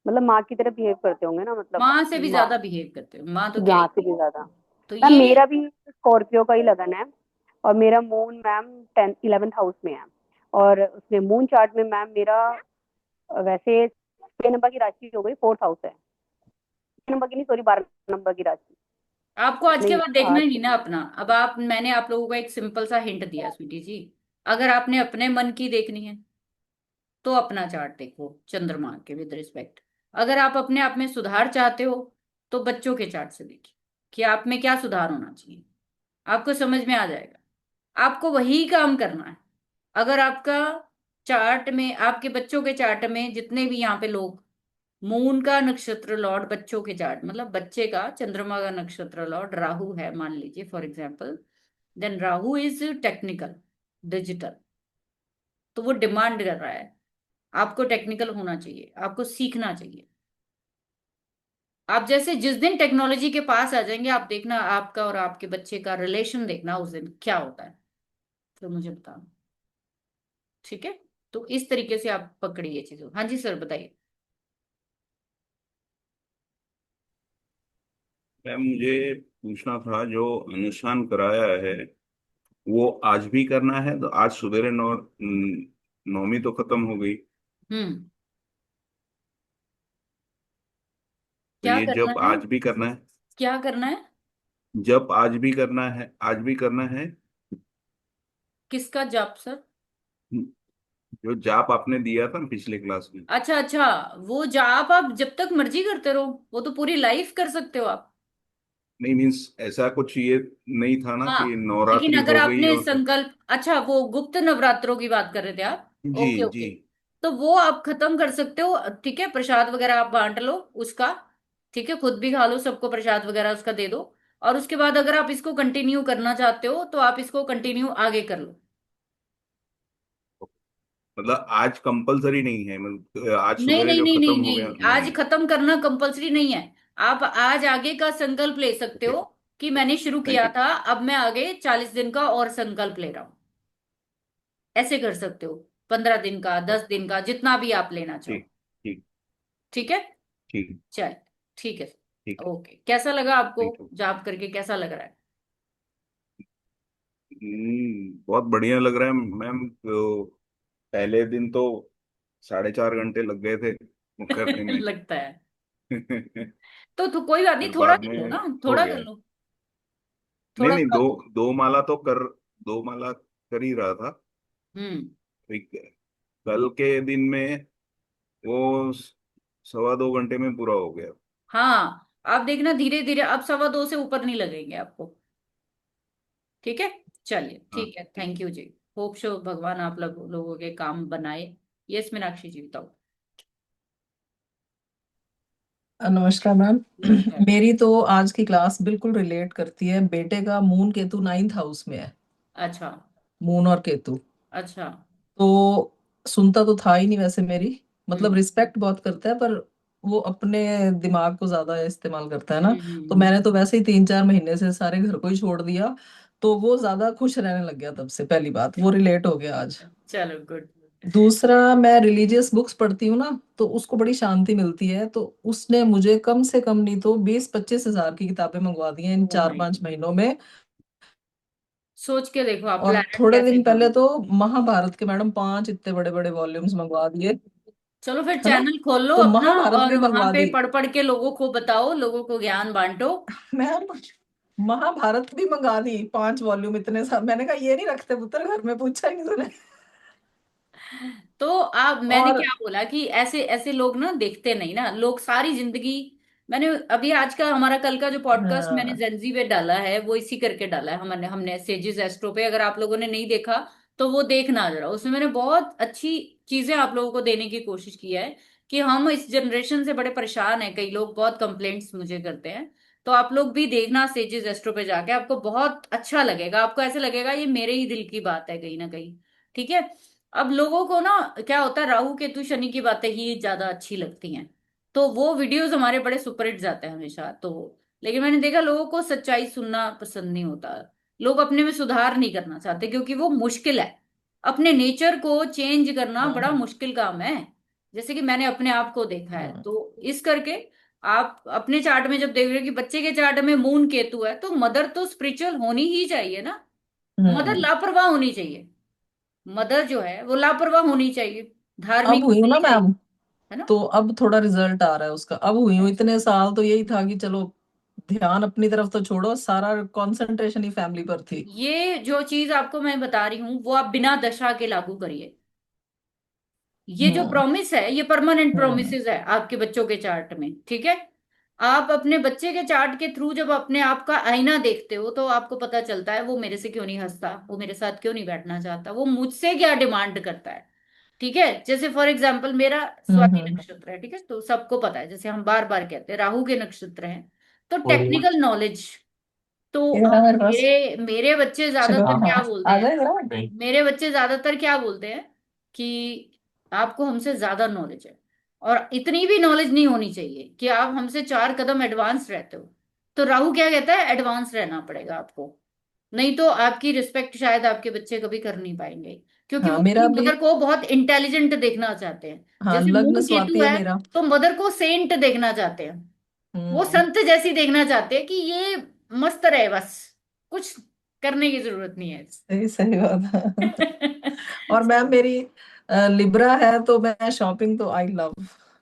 मतलब माँ की तरह बिहेव करते होंगे ना, मतलब माँ से भी माँ, ज्यादा बिहेव करते हो, माँ तो क्या यहाँ ही। से भी ज्यादा। तो मैम ये, मेरा भी स्कॉर्पियो का ही लगन है, और मेरा मून मैम 11th हाउस में है। और उसमें मून चार्ट में मैम मेरा वैसे 6 नंबर की राशि हो गई, 4th हाउस है। 6 नंबर की नहीं, सॉरी, 12 नंबर की राशि। आपको आज के नहीं बाद देखना ही नहीं ना अपना। अब आप, मैंने आप लोगों को एक सिंपल सा हिंट दिया स्वीटी जी, अगर आपने अपने मन की देखनी है तो अपना चार्ट देखो चंद्रमा के विद रिस्पेक्ट। अगर आप अपने आप में सुधार चाहते हो तो बच्चों के चार्ट से देखिए कि आप में क्या सुधार होना चाहिए, आपको समझ में आ जाएगा। आपको वही काम करना है। अगर आपका चार्ट में, आपके बच्चों के चार्ट में जितने भी यहाँ पे लोग, मून का नक्षत्र लॉर्ड बच्चों के चार्ट, मतलब बच्चे का चंद्रमा का नक्षत्र लॉर्ड राहु है मान लीजिए for example, then Rahu is technical, digital. तो वो डिमांड कर रहा है, आपको टेक्निकल होना चाहिए, आपको सीखना चाहिए। आप जैसे जिस दिन टेक्नोलॉजी के पास आ जाएंगे, आप देखना आपका और आपके बच्चे का रिलेशन, देखना उस दिन क्या होता है, फिर मुझे बताना, ठीक है। तो इस तरीके से आप पकड़िए चीजों। हाँ जी सर बताइए। मैम मुझे पूछना था, जो अनुष्ठान कराया है वो आज भी करना है? तो आज सवेरे नौमी तो खत्म हो गई, हम्म। तो क्या ये करना जब है, आज भी करना है? क्या करना है, जब आज भी करना है, आज भी करना है। किसका जाप सर? जो जाप आपने दिया था ना पिछले क्लास में। अच्छा अच्छा, वो जाप आप जब तक मर्जी करते रहो, वो तो पूरी लाइफ कर सकते हो आप। नहीं, मीन्स ऐसा कुछ ये नहीं था ना हाँ, कि लेकिन नवरात्रि अगर हो गई आपने और फिर। संकल्प, अच्छा वो गुप्त नवरात्रों की बात कर रहे थे आप, जी ओके जी। ओके, तो वो आप खत्म कर सकते हो, ठीक है। प्रसाद वगैरह आप बांट लो उसका, ठीक है, खुद भी खा लो, सबको प्रसाद वगैरह उसका दे दो। और उसके बाद अगर आप इसको कंटिन्यू करना चाहते हो तो आप इसको कंटिन्यू आगे कर लो। मतलब आज कंपलसरी नहीं है, मतलब आज नहीं सवेरे नहीं जो नहीं नहीं खत्म हो गया नहीं, आज नहीं। खत्म करना कंपलसरी नहीं है। आप आज आगे का संकल्प ले सकते ओके। हो कि मैंने शुरू थैंक किया यू। था, अब मैं आगे 40 दिन का और संकल्प ले रहा हूं। ऐसे कर सकते हो, 15 दिन का, 10 दिन का, जितना भी आप लेना चाहो। ठीक ठीक ठीक है। ठीक। चल, ठीक है। ठीक। ओके, कैसा लगा आपको थैंक यू। जॉब करके, कैसा लग रहा है? बहुत बढ़िया लग रहा है मैम। तो पहले दिन तो 4.5 घंटे लग गए थे वो करने में। लगता है। तो कोई बात नहीं, फिर थोड़ा बाद कर लो में ना, हो थोड़ा कर गया। लो। नहीं थोड़ा नहीं, थोड़ा। दो माला तो कर, 2 माला कर ही रहा था। हम्म। एक कल के दिन में वो 2.25 घंटे में पूरा हो गया। हाँ, आप देखना धीरे धीरे, अब 2:15 से ऊपर नहीं लगेंगे आपको। ठीक है। चलिए, हाँ ठीक है, ठीक। थैंक यू जी। होप शो भगवान आप लोगों के काम बनाए। यस मीनाक्षी जी, बताओ। नमस्कार मैम। नमस्कार। मेरी तो आज की क्लास बिल्कुल रिलेट करती है। बेटे का मून केतु 9th हाउस में है। अच्छा। मून और केतु। अच्छा। तो सुनता तो था ही नहीं वैसे मेरी, मतलब हम्म रिस्पेक्ट बहुत करता है, पर वो अपने दिमाग को ज्यादा इस्तेमाल करता है ना। तो हम्म। मैंने तो वैसे ही 3-4 महीने से सारे घर को ही छोड़ दिया। तो वो ज्यादा खुश रहने लग गया तब से। पहली बात वो रिलेट हो गया आज। चलो, गुड। दूसरा, मैं रिलीजियस बुक्स पढ़ती हूँ ना, तो उसको बड़ी शांति मिलती है। तो उसने मुझे कम से कम नहीं तो 20-25 हजार की किताबें मंगवा दी हैं इन ओ चार माय पांच गॉड, महीनों में। सोच के देखो आप और प्लेनेट थोड़े कैसे दिन काम। पहले तो महाभारत के मैडम 5 इतने बड़े बड़े वॉल्यूम्स मंगवा दिए। चलो फिर है ना। चैनल खोल लो तो अपना, महाभारत और भी वहां मंगवा पे दी। पढ़ पढ़ के लोगों को बताओ, लोगों को ज्ञान बांटो। मैम, महाभारत भी मंगा दी 5 वॉल्यूम इतने सा। मैंने कहा ये नहीं रखते पुत्र घर में, पूछा ही नहीं तूने। तो आप, मैंने और क्या बोला कि ऐसे ऐसे लोग ना देखते नहीं ना, लोग सारी जिंदगी। मैंने अभी आज का हमारा कल का जो पॉडकास्ट मैंने हाँ। जेंजी पे डाला है, वो इसी करके डाला है। हमने हमने सेजिस एस्ट्रो पे, अगर आप लोगों ने नहीं देखा तो वो देखना जरा, उसमें मैंने बहुत अच्छी चीजें आप लोगों को देने की कोशिश की है। कि हम इस जनरेशन से बड़े परेशान हैं, कई लोग बहुत कंप्लेंट्स मुझे करते हैं। तो आप लोग भी देखना सेजिस एस्ट्रो पे जाके, आपको बहुत अच्छा लगेगा, आपको ऐसे लगेगा ये मेरे ही दिल की बात है कहीं ना कहीं। ठीक है। अब लोगों को ना क्या होता है, राहु केतु शनि की बातें ही ज्यादा अच्छी लगती हैं। तो वो वीडियोस हमारे बड़े सुपरहिट जाते हैं हमेशा तो। लेकिन मैंने देखा लोगों को सच्चाई सुनना पसंद नहीं होता। लोग अपने में सुधार नहीं करना चाहते, क्योंकि वो मुश्किल है। अपने नेचर को चेंज करना बड़ा हम्म मुश्किल काम है। जैसे कि मैंने अपने आप को देखा है, हम्म तो इस करके आप अपने चार्ट में जब देख रहे हो कि बच्चे के चार्ट में मून केतु है, तो मदर तो स्पिरिचुअल होनी ही चाहिए ना। मदर हम्म। लापरवाह होनी चाहिए। मदर जो है वो लापरवाह होनी चाहिए, अब धार्मिक हुई हूँ होनी ना चाहिए। मैम। है ना। तो अब थोड़ा रिजल्ट आ रहा है उसका। अब हुई हूँ, अच्छा। इतने साल तो यही था कि चलो ध्यान अपनी तरफ तो छोड़ो, सारा कंसंट्रेशन ही फैमिली पर थी। ये जो चीज आपको मैं बता रही हूँ, वो आप बिना दशा के लागू करिए। ये जो हम्म प्रॉमिस है, ये परमानेंट हम्म प्रोमिस है आपके बच्चों के चार्ट में। ठीक है। आप अपने बच्चे के चार्ट के थ्रू जब अपने आप का आईना देखते हो, तो आपको पता चलता है वो मेरे से क्यों नहीं हंसता, वो मेरे साथ क्यों नहीं बैठना चाहता, वो मुझसे क्या डिमांड करता है। ठीक है। जैसे फॉर एग्जाम्पल मेरा स्वाति हम्म। नक्षत्र है, ठीक है, तो सबको पता है, जैसे हम बार बार कहते हैं राहु के नक्षत्र हैं। तो बोलिए। टेक्निकल नॉलेज, तो ये रहा मेरे पास। मेरे मेरे बच्चे चलो ज्यादातर हाँ क्या हाँ, बोलते आ हैं, जाए जरा। मेरे बच्चे ज्यादातर क्या बोलते हैं कि आपको हमसे ज्यादा नॉलेज है, और इतनी भी नॉलेज नहीं होनी चाहिए कि आप हमसे 4 कदम एडवांस रहते हो। तो राहु क्या कहता है, एडवांस रहना पड़ेगा आपको, नहीं तो आपकी रिस्पेक्ट शायद आपके बच्चे कभी कर नहीं पाएंगे। क्योंकि हाँ वो मेरा अपनी भी। मदर को बहुत इंटेलिजेंट देखना चाहते हैं। हाँ, जैसे लग्न मून केतु स्वाति है है, मेरा। तो मदर को सेंट देखना चाहते हैं। वो हम्म। संत जैसी देखना चाहते हैं कि ये मस्त रहे बस, कुछ करने की जरूरत नहीं है। सही सही बात है। और मैम मेरी लिब्रा है, तो मैं शॉपिंग तो आई लव।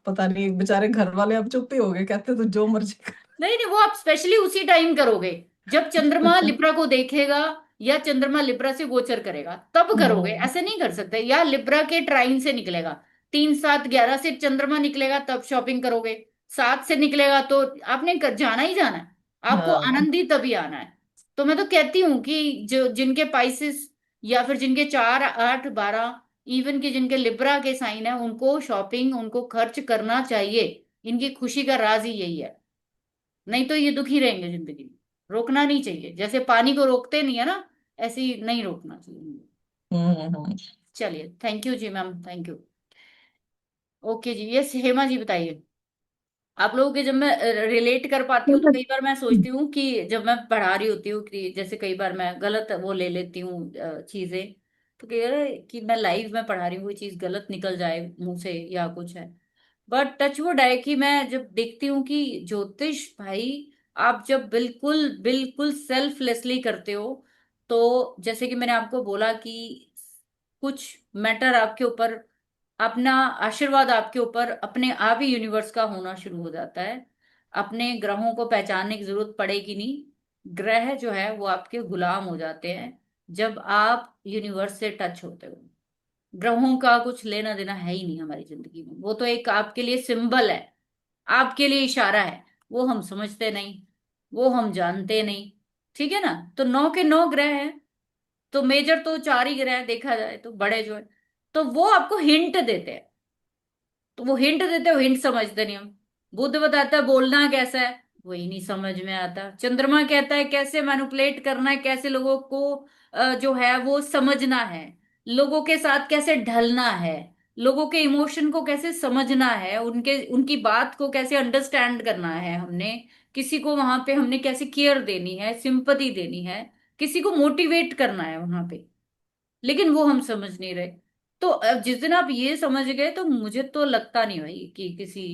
पता नहीं बेचारे घर वाले अब चुप ही हो गए, कहते तू जो मर्जी नहीं नहीं, वो आप स्पेशली उसी टाइम करोगे जब चंद्रमा कर। लिब्रा को देखेगा, या चंद्रमा लिब्रा से गोचर करेगा, तब करोगे। हम्म। ऐसे नहीं कर सकते, या लिब्रा के ट्राइन से निकलेगा, 3 7 11 से चंद्रमा निकलेगा तब शॉपिंग करोगे। 7 से निकलेगा तो आपने जाना ही जाना है। आपको हाँ आनंद ही तभी आना है। तो मैं तो कहती हूँ कि जो जिनके पाइसेस, या फिर जिनके 4 8 12, इवन के जिनके लिब्रा के साइन है, उनको शॉपिंग, उनको खर्च करना चाहिए। इनकी खुशी का राज ही यही है। नहीं तो ये दुखी रहेंगे जिंदगी में। रोकना नहीं चाहिए, जैसे पानी को रोकते नहीं है ना, ऐसे ही नहीं रोकना चाहिए। हम्म। चलिए, थैंक यू जी मैम, थैंक यू। ओके जी, यस हेमा जी बताइए। आप लोगों के जब मैं रिलेट कर पाती हूँ तो कई बार मैं सोचती हूँ कि जब मैं पढ़ा रही होती हूँ कि जैसे कई बार मैं गलत वो ले लेती हूँ चीजें, तो कह रहे कि मैं लाइव में पढ़ा रही हूँ, कोई चीज गलत निकल जाए मुंह से या कुछ है। बट टचवुड है कि मैं जब देखती हूँ कि ज्योतिष भाई, आप जब बिल्कुल बिल्कुल सेल्फलेसली करते हो, तो जैसे कि मैंने आपको बोला कि कुछ मैटर आपके ऊपर, अपना आशीर्वाद आपके ऊपर अपने आप ही यूनिवर्स का होना शुरू हो जाता है। अपने ग्रहों को पहचानने की जरूरत पड़ेगी नहीं, ग्रह जो है वो आपके गुलाम हो जाते हैं जब आप यूनिवर्स से टच होते हो। ग्रहों का कुछ लेना देना है ही नहीं हमारी जिंदगी में, वो तो एक आपके लिए सिंबल है, आपके लिए इशारा है। वो हम समझते नहीं, वो हम जानते नहीं। ठीक है ना? तो 9 के 9 ग्रह हैं, तो मेजर तो 4 ही ग्रह हैं, देखा जाए तो बड़े जो है, तो वो आपको हिंट देते हैं। तो वो हिंट देते हो, हिंट समझते नहीं हम। बुद्ध बताता है बोलना कैसा है, वही नहीं समझ में आता। चंद्रमा कहता है कैसे मैनिपुलेट करना है, कैसे लोगों को जो है वो समझना है, लोगों के साथ कैसे ढलना है, लोगों के इमोशन को कैसे समझना है, उनके उनकी बात को कैसे अंडरस्टैंड करना है हमने, किसी को वहां पे हमने कैसे केयर देनी है, सिंपथी देनी है, किसी को मोटिवेट करना है वहां पे। लेकिन वो हम समझ नहीं रहे। तो जिस दिन आप ये समझ गए तो मुझे तो लगता नहीं भाई कि किसी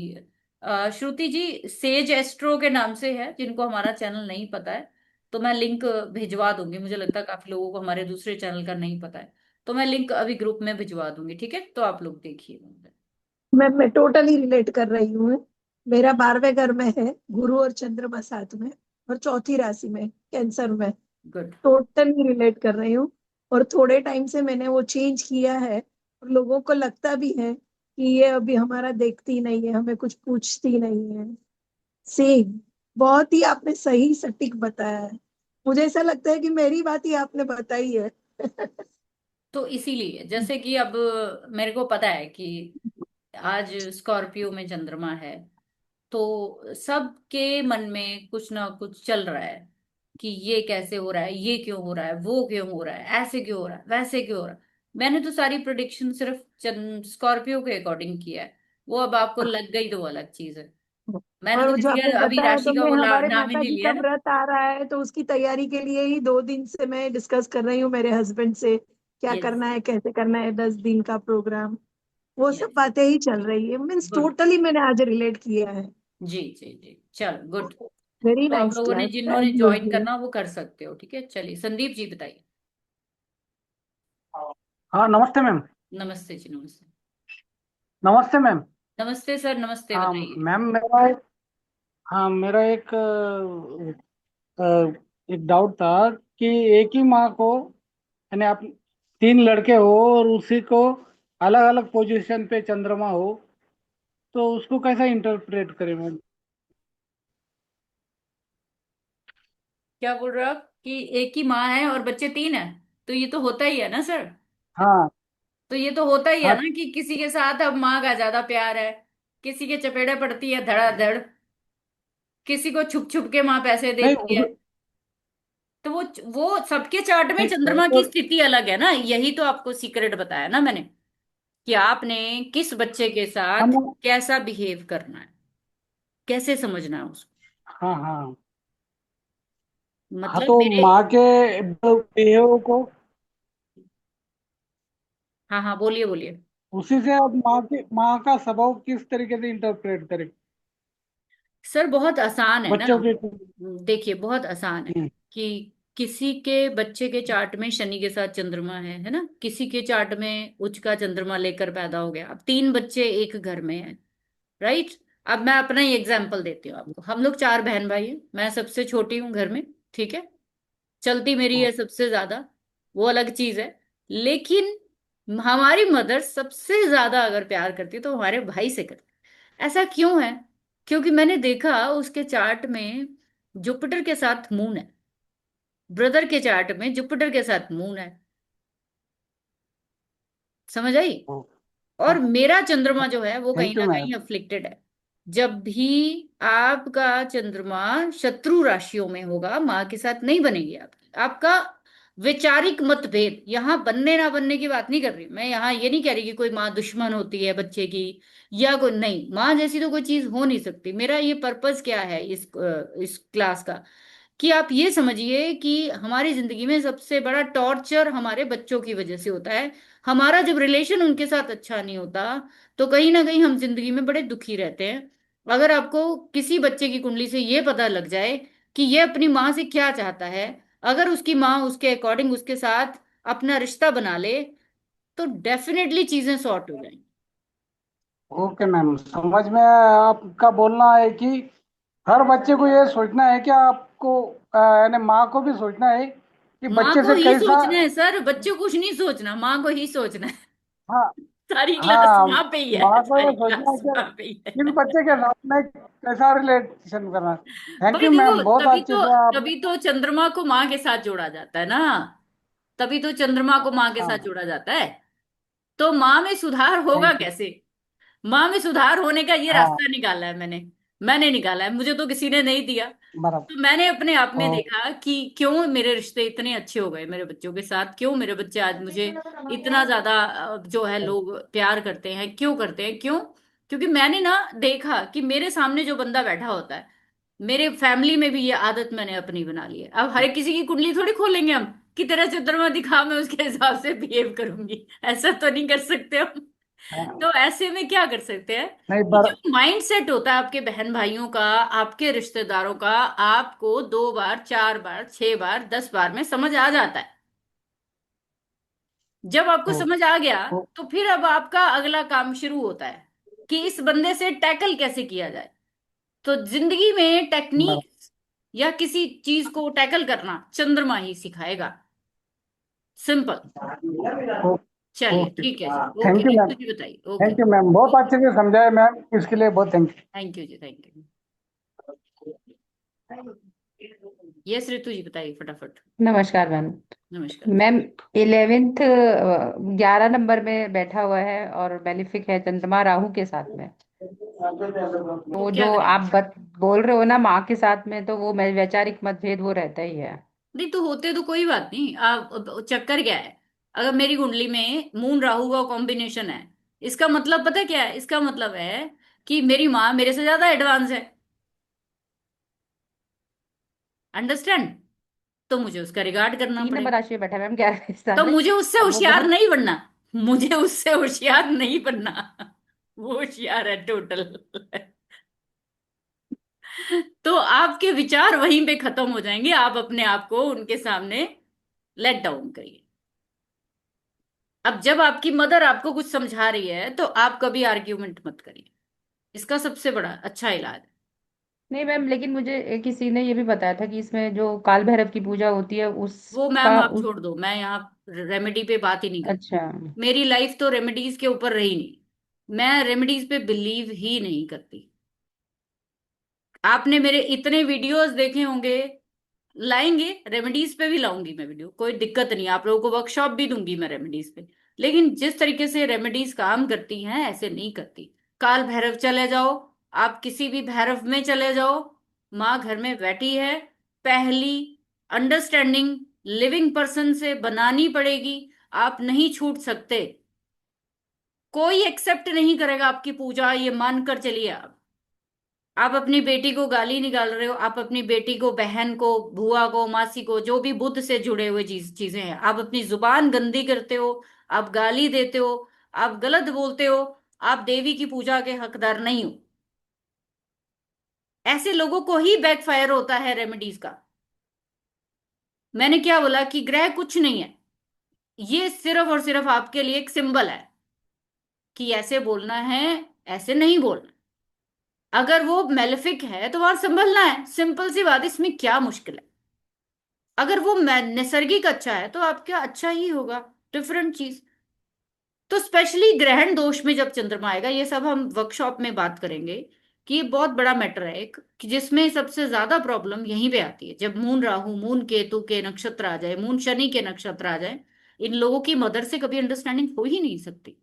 श्रुति जी सेज एस्ट्रो के नाम से है, जिनको हमारा चैनल नहीं पता है तो मैं लिंक भिजवा दूंगी। मुझे लगता है काफी लोगों को हमारे दूसरे चैनल का नहीं पता है, तो मैं लिंक अभी ग्रुप में भिजवा दूंगी, ठीक है? तो आप लोग देखिए। मैं टोटली रिलेट कर रही हूँ। मेरा 12वें घर में है गुरु और चंद्रमा साथ में, और चौथी राशि में कैंसर में। गुड। टोटली रिलेट कर रही हूँ। और थोड़े टाइम से मैंने वो चेंज किया है, और लोगों को लगता भी है कि ये अभी हमारा देखती नहीं है, हमें कुछ पूछती नहीं है। सेम। बहुत ही आपने सही सटीक बताया है। मुझे ऐसा लगता है कि मेरी बात ही आपने बताई है। तो इसीलिए जैसे कि अब मेरे को पता है कि आज स्कॉर्पियो में चंद्रमा है, तो सबके मन में कुछ ना कुछ चल रहा है कि ये कैसे हो रहा है, ये क्यों हो रहा है, वो क्यों हो रहा है, ऐसे क्यों हो रहा है, वैसे क्यों हो रहा है। मैंने तो सारी प्रोडिक्शन सिर्फ स्कॉर्पियो के अकॉर्डिंग किया है। वो अब आपको लग गई तो वो अलग चीज है। मैंने तो और जो किसी आपने का अभी बताया राशि का तुमने, वो हमारे नाम ही माता नहीं जी का लिया ना। व्रत आ रहा है, तो उसकी तैयारी के लिए ही 2 दिन से मैं डिस्कस कर रही हूँ मेरे हस्बैंड से, क्या यस। करना है, कैसे करना है, 10 दिन का प्रोग्राम। वो सब यस। बातें ही चल रही है, मीन्स गुड। टोटली मैंने आज रिलेट किया है। जी जी जी, चलो गुड। वेरी तो आप नाइस लोगों ने क्लास, जिन्होंने एज ज्वाइन यूजुअल। करना वो कर सकते हो, ठीक है? चलिए संदीप जी बताइए। हाँ नमस्ते मैम। नमस्ते जी, नमस्ते। नमस्ते मैम। नमस्ते सर, नमस्ते, हाँ बताइए। मैम, मेरा एक डाउट था कि एक ही माँ को, यानी आप 3 लड़के हो और उसी को अलग अलग पोजीशन पे चंद्रमा हो, तो उसको कैसा इंटरप्रेट करें मैम? क्या बोल रहे हो आप कि एक ही माँ है और बच्चे 3 हैं? तो ये तो होता ही है ना सर। हाँ। तो ये तो होता ही है हाँ। ना कि किसी के साथ अब माँ का ज्यादा प्यार है, किसी के चपेड़े पड़ती है धड़ाधड़, किसी को छुप छुप के माँ पैसे नहीं देती है। तो वो सबके चार्ट में नहीं, चंद्रमा की स्थिति अलग है ना, यही तो आपको सीक्रेट बताया ना मैंने, कि आपने किस बच्चे के साथ हम। कैसा बिहेव करना है, कैसे समझना है उसको। हाँ हाँ। हाँ मतलब तो मेरे, माँ के बिहेव को, हाँ हाँ बोलिए बोलिए। उसी से अब माँ का स्वभाव किस तरीके से इंटरप्रेट करें सर बहुत आसान है ना। बच्चों के? देखिए बहुत आसान है हम्म। कि किसी के बच्चे के चार्ट में शनि के साथ चंद्रमा है ना, किसी के चार्ट में उच्च का चंद्रमा लेकर पैदा हो गया। अब 3 बच्चे एक घर में हैं, राइट? अब मैं अपना ही एग्जाम्पल देती हूँ आपको। हम लोग 4 बहन भाई हैं, मैं सबसे छोटी हूँ घर में, ठीक है? चलती मेरी है सबसे ज्यादा, वो अलग चीज है। लेकिन हमारी मदर सबसे ज्यादा अगर प्यार करती है तो हमारे भाई से करती है। ऐसा क्यों है? क्योंकि मैंने देखा उसके चार्ट में जुपिटर के साथ मून है, ब्रदर के चार्ट में जुपिटर के साथ मून है। समझ आई? और मेरा चंद्रमा जो है वो कहीं थैंक यू ना मैम। कहीं अफ्लिक्टेड है। जब भी आपका चंद्रमा शत्रु राशियों में होगा, माँ के साथ नहीं बनेगी आपकी, आपका वैचारिक मतभेद, यहाँ बनने ना बनने की बात नहीं कर रही मैं, यहाँ ये नहीं कह रही कि कोई माँ दुश्मन होती है बच्चे की, या कोई नहीं, माँ जैसी तो कोई चीज हो नहीं सकती। मेरा ये पर्पस क्या है इस क्लास का, कि आप ये समझिए कि हमारी जिंदगी में सबसे बड़ा टॉर्चर हमारे बच्चों की वजह से होता है। हमारा जब रिलेशन उनके साथ अच्छा नहीं होता, तो कहीं ना कहीं हम जिंदगी में बड़े दुखी रहते हैं। अगर आपको किसी बच्चे की कुंडली से ये पता लग जाए कि ये अपनी माँ से क्या चाहता है, अगर उसकी माँ उसके अकॉर्डिंग उसके साथ अपना रिश्ता बना ले, तो डेफिनेटली चीजें सॉर्ट हो जाएंगी। ओके मैम, समझ में आया। आपका बोलना है कि हर बच्चे को ये सोचना है कि आपको यानी माँ को भी सोचना है कि माँ बच्चे को से ही कैसा। सोचना है सर, बच्चे को कुछ नहीं सोचना, माँ को ही सोचना है। हाँ। सारी क्लास हाँ, वहां पे ही है, माँ को ये सारी सोचना है क्लास कि वहां पे ही है। इस बच्चे के साथ में कैसा रिलेशन करना। थैंक भाई यू देखो, मैम, बहुत तभी अच्छे तो से आपने। तभी तो चंद्रमा को माँ के साथ जोड़ा जाता है ना, तभी तो चंद्रमा को माँ के साथ हाँ, जोड़ा जाता है। तो माँ में सुधार होगा थैंक यू। कैसे? माँ में सुधार होने का ये हाँ, रास्ता निकाला है मैंने निकाला है, मुझे तो किसी ने नहीं दिया। बराबर। तो मैंने अपने आप ओ, में देखा कि क्यों मेरे रिश्ते इतने अच्छे हो गए मेरे बच्चों के साथ, क्यों मेरे बच्चे आज मुझे इतना ज्यादा जो है लोग प्यार करते हैं, क्यों करते हैं, क्यों? क्योंकि मैंने ना देखा कि मेरे सामने जो बंदा बैठा होता है, मेरे फैमिली में भी ये आदत मैंने अपनी बना ली है। अब हर एक किसी की कुंडली थोड़ी खोलेंगे हम कि तेरा चंद्रमा दिखा, मैं उसके हिसाब से बिहेव करूंगी, ऐसा तो नहीं कर सकते हम। हाँ, तो ऐसे में क्या कर सकते हैं नहीं कि जो माइंड सेट होता है आपके बहन भाइयों का, आपके रिश्तेदारों का, आपको 2 बार 4 बार 6 बार 10 बार में समझ आ जाता है। जब आपको ओ, समझ आ गया, ओ, तो फिर अब आपका अगला काम शुरू होता है कि इस बंदे से टैकल कैसे किया जाए। तो जिंदगी में टेक्निक बराबर। या किसी चीज को टैकल करना चंद्रमा ही सिखाएगा। सिंपल। ओ, चलिए ओके, ठीक है जी, okay thank you ma'am. Ritu ji बताइए। ओके, थैंक यू मैम, बहुत अच्छे से समझाए मैम, इसके लिए बहुत थैंक यू। थैंक यू जी, thank you. Yes Ritu ji बताइए फटाफट। नमस्कार मैम। नमस्कार। मैम 11th 11 नंबर में बैठा हुआ है और बेनिफिक है चंद्रमा राहु के साथ में। तो तो क्या जो करें? आप बोल रहे हो ना माँ के साथ में, तो वो वैचारिक मतभेद वो रहता ही है। नहीं तो होते तो कोई बात नहीं, आप चक्कर क्या है? अगर मेरी कुंडली में मून राहु का कॉम्बिनेशन है, इसका मतलब पता है क्या है? इसका मतलब है कि मेरी माँ मेरे से ज्यादा एडवांस है। अंडरस्टैंड? तो मुझे उसका रिगार्ड करना 3 नंबर पड़ेगा। राशि में बैठा है मैम 11वें स्थान तो में। मुझे उससे अब वो होशियार बहुत नहीं बनना, मुझे उससे होशियार नहीं बनना। वो होशियार है टोटल। तो आपके विचार वहीं पे खत्म हो जाएंगे, आप अपने आप को उनके सामने लेट डाउन करिए। अब जब आपकी मदर आपको कुछ समझा रही है, तो आप कभी आर्ग्यूमेंट मत करिए, इसका सबसे बड़ा अच्छा इलाज है। नहीं मैम, लेकिन मुझे किसी ने ये भी बताया था कि इसमें जो काल भैरव की पूजा होती है वो मैम उसका आप छोड़ दो, मैं यहाँ रेमेडी पे बात ही नहीं करती। अच्छा। मेरी लाइफ तो रेमेडीज के ऊपर रही नहीं, मैं रेमेडीज पे बिलीव ही नहीं करती। आपने मेरे इतने वीडियोस देखे होंगे, लाएंगे रेमेडीज पे भी लाऊंगी मैं वीडियो, कोई दिक्कत नहीं, आप लोगों को वर्कशॉप भी दूंगी मैं रेमेडीज पे। लेकिन जिस तरीके से रेमेडीज काम करती हैं ऐसे नहीं करती। काल भैरव चले जाओ, आप किसी भी भैरव में चले जाओ, माँ घर में बैठी है। पहली अंडरस्टैंडिंग लिविंग पर्सन से बनानी पड़ेगी, आप नहीं छूट सकते। कोई एक्सेप्ट नहीं करेगा आपकी पूजा, ये मान कर चलिए आप अपनी बेटी को गाली निकाल रहे हो, आप अपनी बेटी को, बहन को, बुआ को, मासी को, जो भी बुद्ध से जुड़े हुए चीजें हैं, आप अपनी जुबान गंदी करते हो, आप गाली देते हो, आप गलत बोलते हो, आप देवी की पूजा के हकदार नहीं हो। ऐसे लोगों को ही बैकफायर होता है रेमेडीज का। मैंने क्या बोला कि ग्रह कुछ नहीं है, ये सिर्फ और सिर्फ आपके लिए एक सिंबल है कि ऐसे बोलना है, ऐसे नहीं बोलना। अगर वो मेलेफिक है तो वहां संभलना है, सिंपल सी बात, इसमें क्या मुश्किल है? अगर वो नैसर्गिक अच्छा है तो आपका अच्छा ही होगा, डिफरेंट चीज। तो स्पेशली ग्रहण दोष में जब चंद्रमा आएगा, ये सब हम वर्कशॉप में बात करेंगे कि ये बहुत बड़ा मैटर है एक, कि जिसमें सबसे ज्यादा प्रॉब्लम यहीं पे आती है जब मून राहु, मून केतु के नक्षत्र आ जाए, मून शनि के नक्षत्र आ जाए। इन लोगों की मदर से कभी अंडरस्टैंडिंग हो ही नहीं सकती।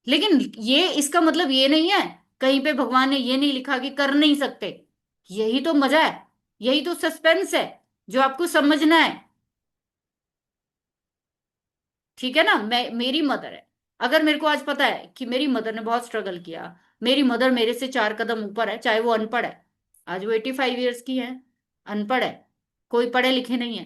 लेकिन ये इसका मतलब ये नहीं है, कहीं पे भगवान ने ये नहीं लिखा कि कर नहीं सकते। यही तो मजा है, यही तो सस्पेंस है जो आपको समझना है। ठीक है ना, मैं मेरी मदर है, अगर मेरे को आज पता है कि मेरी मदर ने बहुत स्ट्रगल किया, मेरी मदर मेरे से 4 कदम ऊपर है, चाहे वो अनपढ़ है, आज वो 85 ईयर्स की है, अनपढ़ है, कोई पढ़े लिखे नहीं है,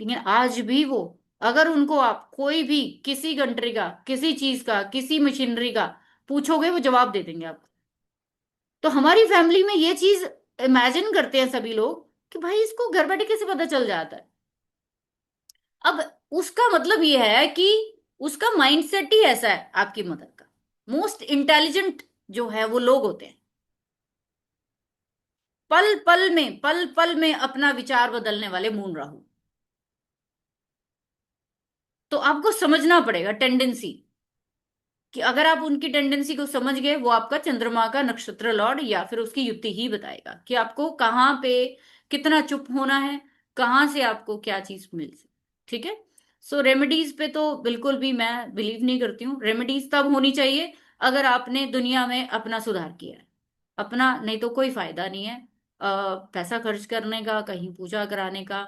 लेकिन आज भी वो, अगर उनको आप कोई भी किसी कंट्री का, किसी चीज का, किसी मशीनरी का पूछोगे, वो जवाब दे देंगे आपको। तो हमारी फैमिली में ये चीज इमेजिन करते हैं सभी लोग कि भाई इसको घर बैठे कैसे पता चल जाता है। अब उसका मतलब ये है कि उसका माइंडसेट ही ऐसा है आपकी मदर का। मोस्ट इंटेलिजेंट जो है वो लोग होते हैं, पल पल में अपना विचार बदलने वाले मून राहु। तो आपको समझना पड़ेगा टेंडेंसी, कि अगर आप उनकी टेंडेंसी को समझ गए, वो आपका चंद्रमा का नक्षत्र लॉर्ड या फिर उसकी युति ही बताएगा कि आपको कहाँ पे कितना चुप होना है, कहाँ से आपको क्या चीज मिल सकती। ठीक है। सो रेमेडीज पे तो बिल्कुल भी मैं बिलीव नहीं करती हूँ। रेमेडीज तब होनी चाहिए अगर आपने दुनिया में अपना सुधार किया है, अपना, नहीं तो कोई फायदा नहीं है पैसा खर्च करने का, कहीं पूजा कराने का।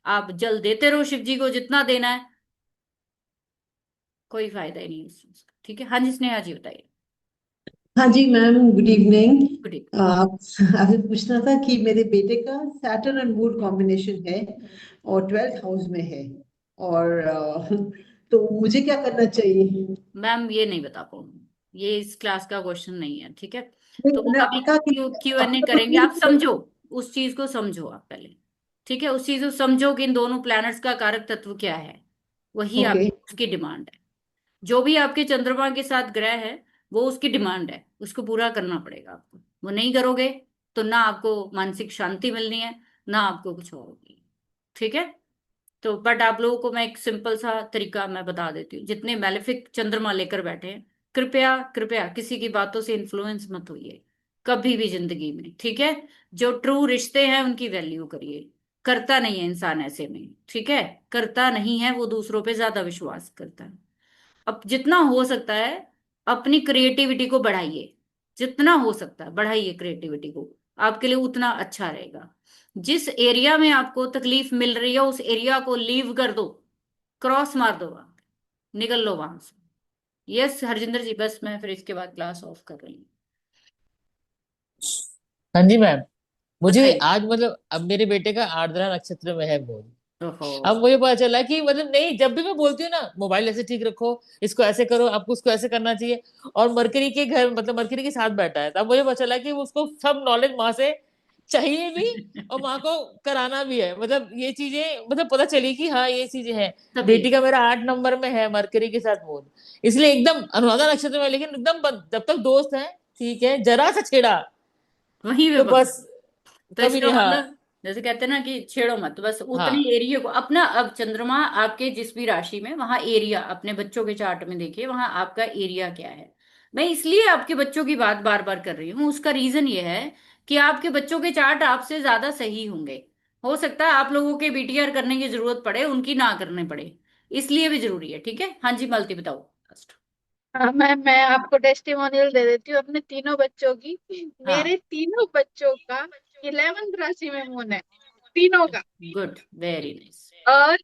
आप जल देते रहो शिव जी को जितना देना है, कोई फायदा ही नहीं है इस चीज का। ठीक है। हाँ जी, स्नेहा जी बताइए। हाँ जी ma'am, good evening. Good evening. आपसे पूछना था कि मेरे बेटे का सैटर्न एंड मून कॉम्बिनेशन है और 12th हाउस में है, और तो मुझे क्या करना चाहिए? मैम ये नहीं बता पाऊंगी, ये इस क्लास का क्वेश्चन नहीं है। ठीक है। नहीं, तो वो मैंने कभी आपने कहा कि क्यू एन ए अपना करेंगे, आप तो समझो, उस चीज को समझो आप पहले। ठीक है, उस चीज को समझो कि इन दोनों प्लैनेट्स का कारक तत्व क्या है, वही आप ओके। उसकी डिमांड है। जो भी आपके चंद्रमा के साथ ग्रह है, वो उसकी डिमांड है, उसको पूरा करना पड़ेगा आपको। वो नहीं करोगे तो ना आपको मानसिक शांति मिलनी है, ना आपको कुछ और होगी। ठीक है। तो बट आप लोगों को मैं एक सिंपल सा तरीका मैं बता देती हूँ। जितने मैलेफिक चंद्रमा लेकर बैठे हैं, कृपया कृपया किसी की बातों से इन्फ्लुएंस मत होइए कभी भी जिंदगी में। ठीक है। जो ट्रू रिश्ते हैं उनकी वैल्यू करिए। करता नहीं है इंसान ऐसे में। ठीक है। करता नहीं है, वो दूसरों पे ज्यादा विश्वास करता है। अब जितना हो सकता है अपनी क्रिएटिविटी को बढ़ाइए, जितना हो सकता है बढ़ाइए क्रिएटिविटी को, आपके लिए उतना अच्छा रहेगा। जिस एरिया में आपको तकलीफ मिल रही है उस एरिया को लीव कर दो, क्रॉस मार दो वहां, निकल लो वहां से। यस हरजिंदर जी, बस मैं फिर इसके बाद क्लास ऑफ कर रही हूँ। हाँ जी मैम। मुझे बताइए। आज मतलब अब मेरे बेटे का आर्द्रा नक्षत्र में है मून। ओहो। अब मुझे पता चला कि मतलब नहीं, जब भी मैं बोलती हूँ ना मोबाइल ऐसे ठीक रखो, इसको ऐसे करो, आपको उसको ऐसे करना चाहिए, और मरकरी के घर मतलब मरकरी के साथ बैठा है, तब मुझे पता चला कि उसको सब नॉलेज माँ से चाहिए भी, और माँ को कराना भी है। मतलब ये चीजें मतलब पता चली कि हाँ ये चीजें हैं। तभी। बेटी का मेरा 8 नंबर में है मरकरी के साथ मून, इसलिए एकदम अनुराधा नक्षत्र में, लेकिन एकदम जब तक दोस्त है ठीक है, जरा सा छेड़ा वहीं पे तो पकड़। बस तो कभी इसका नहीं। हाँ। मतलब जैसे कहते हैं ना कि छेड़ो मत, बस उतने हाँ। एरिया को अपना। अब चंद्रमा आपके जिस भी राशि में, वहां एरिया अपने बच्चों के चार्ट में देखिए, वहां आपका एरिया क्या है। मैं इसलिए आपके बच्चों की बात बार बार कर रही हूँ, उसका रीजन ये है कि आपके बच्चों के चार्ट आपसे ज्यादा सही होंगे। हो सकता है आप लोगों के बीटीआर करने की जरूरत पड़े, उनकी ना करने पड़े, इसलिए भी जरूरी है। ठीक है। हाँ जी, मालती बताओ। हाँ मैं आपको टेस्टिमोनियल दे देती हूँ अपने तीनों बच्चों की। हाँ। मेरे तीनों बच्चों का 11th राशि में मून है, तीनों का। Good, very nice. और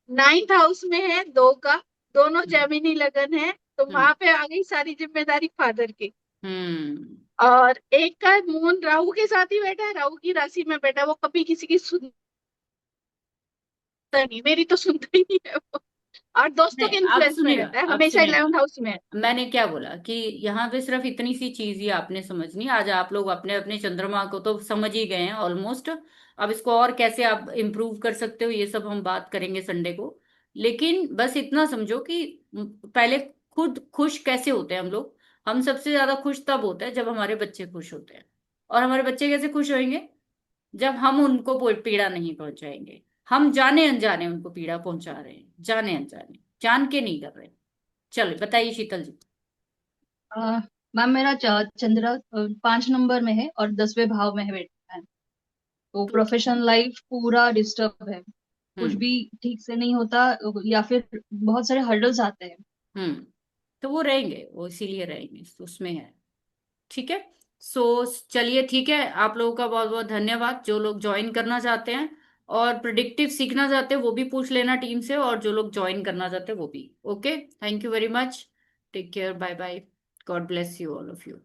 9th हाउस में है दो का, दोनों हम्म। जेमिनी लगन है, तो हम्म। वहां पे आ गई सारी जिम्मेदारी फादर की। हम्म। और एक का मून राहु के साथ ही बैठा है, राहु की राशि में बैठा है, वो कभी किसी की सुनता नहीं, मेरी तो सुनता ही नहीं है वो। और दोस्तों नहीं, के अब इन्फ्लुएंस में सुनेगा, रहता है, अब हमेशा सुनेगा। 11th हाउस में है। मैंने क्या बोला कि यहाँ पे सिर्फ इतनी सी चीज ही आपने समझनी। आज आप लोग अपने अपने चंद्रमा को तो समझ ही गए हैं ऑलमोस्ट। अब इसको और कैसे आप इम्प्रूव कर सकते हो, ये सब हम बात करेंगे संडे को। लेकिन बस इतना समझो कि पहले खुद खुश कैसे होते हैं हम लोग। हम सबसे ज्यादा खुश तब होते हैं जब हमारे बच्चे खुश होते हैं। और हमारे बच्चे कैसे खुश होंगे? जब हम उनको पीड़ा नहीं पहुंचाएंगे। हम जाने अनजाने उनको पीड़ा पहुंचा रहे हैं, जाने अनजाने, जान के नहीं कर रहे। चलो बताइए शीतल जी। अ, मैम मेरा चंद्र 5 नंबर में है और 10वें भाव में है बैठा है। तो तो प्रोफेशनल लाइफ पूरा डिस्टर्ब है, कुछ हम्म। भी ठीक से नहीं होता, या फिर बहुत सारे हर्डल्स आते हैं। हम्म। तो वो रहेंगे, वो इसीलिए रहेंगे, तो उसमें है। ठीक है। सो चलिए, ठीक है, आप लोगों का बहुत बहुत धन्यवाद जो लोग ज्वाइन करना चाहते हैं। और प्रिडिक्टिव सीखना चाहते हैं वो भी पूछ लेना टीम से, और जो लोग ज्वाइन करना चाहते हैं वो भी। Okay, thank you very much, take care, bye bye, God bless you all of you.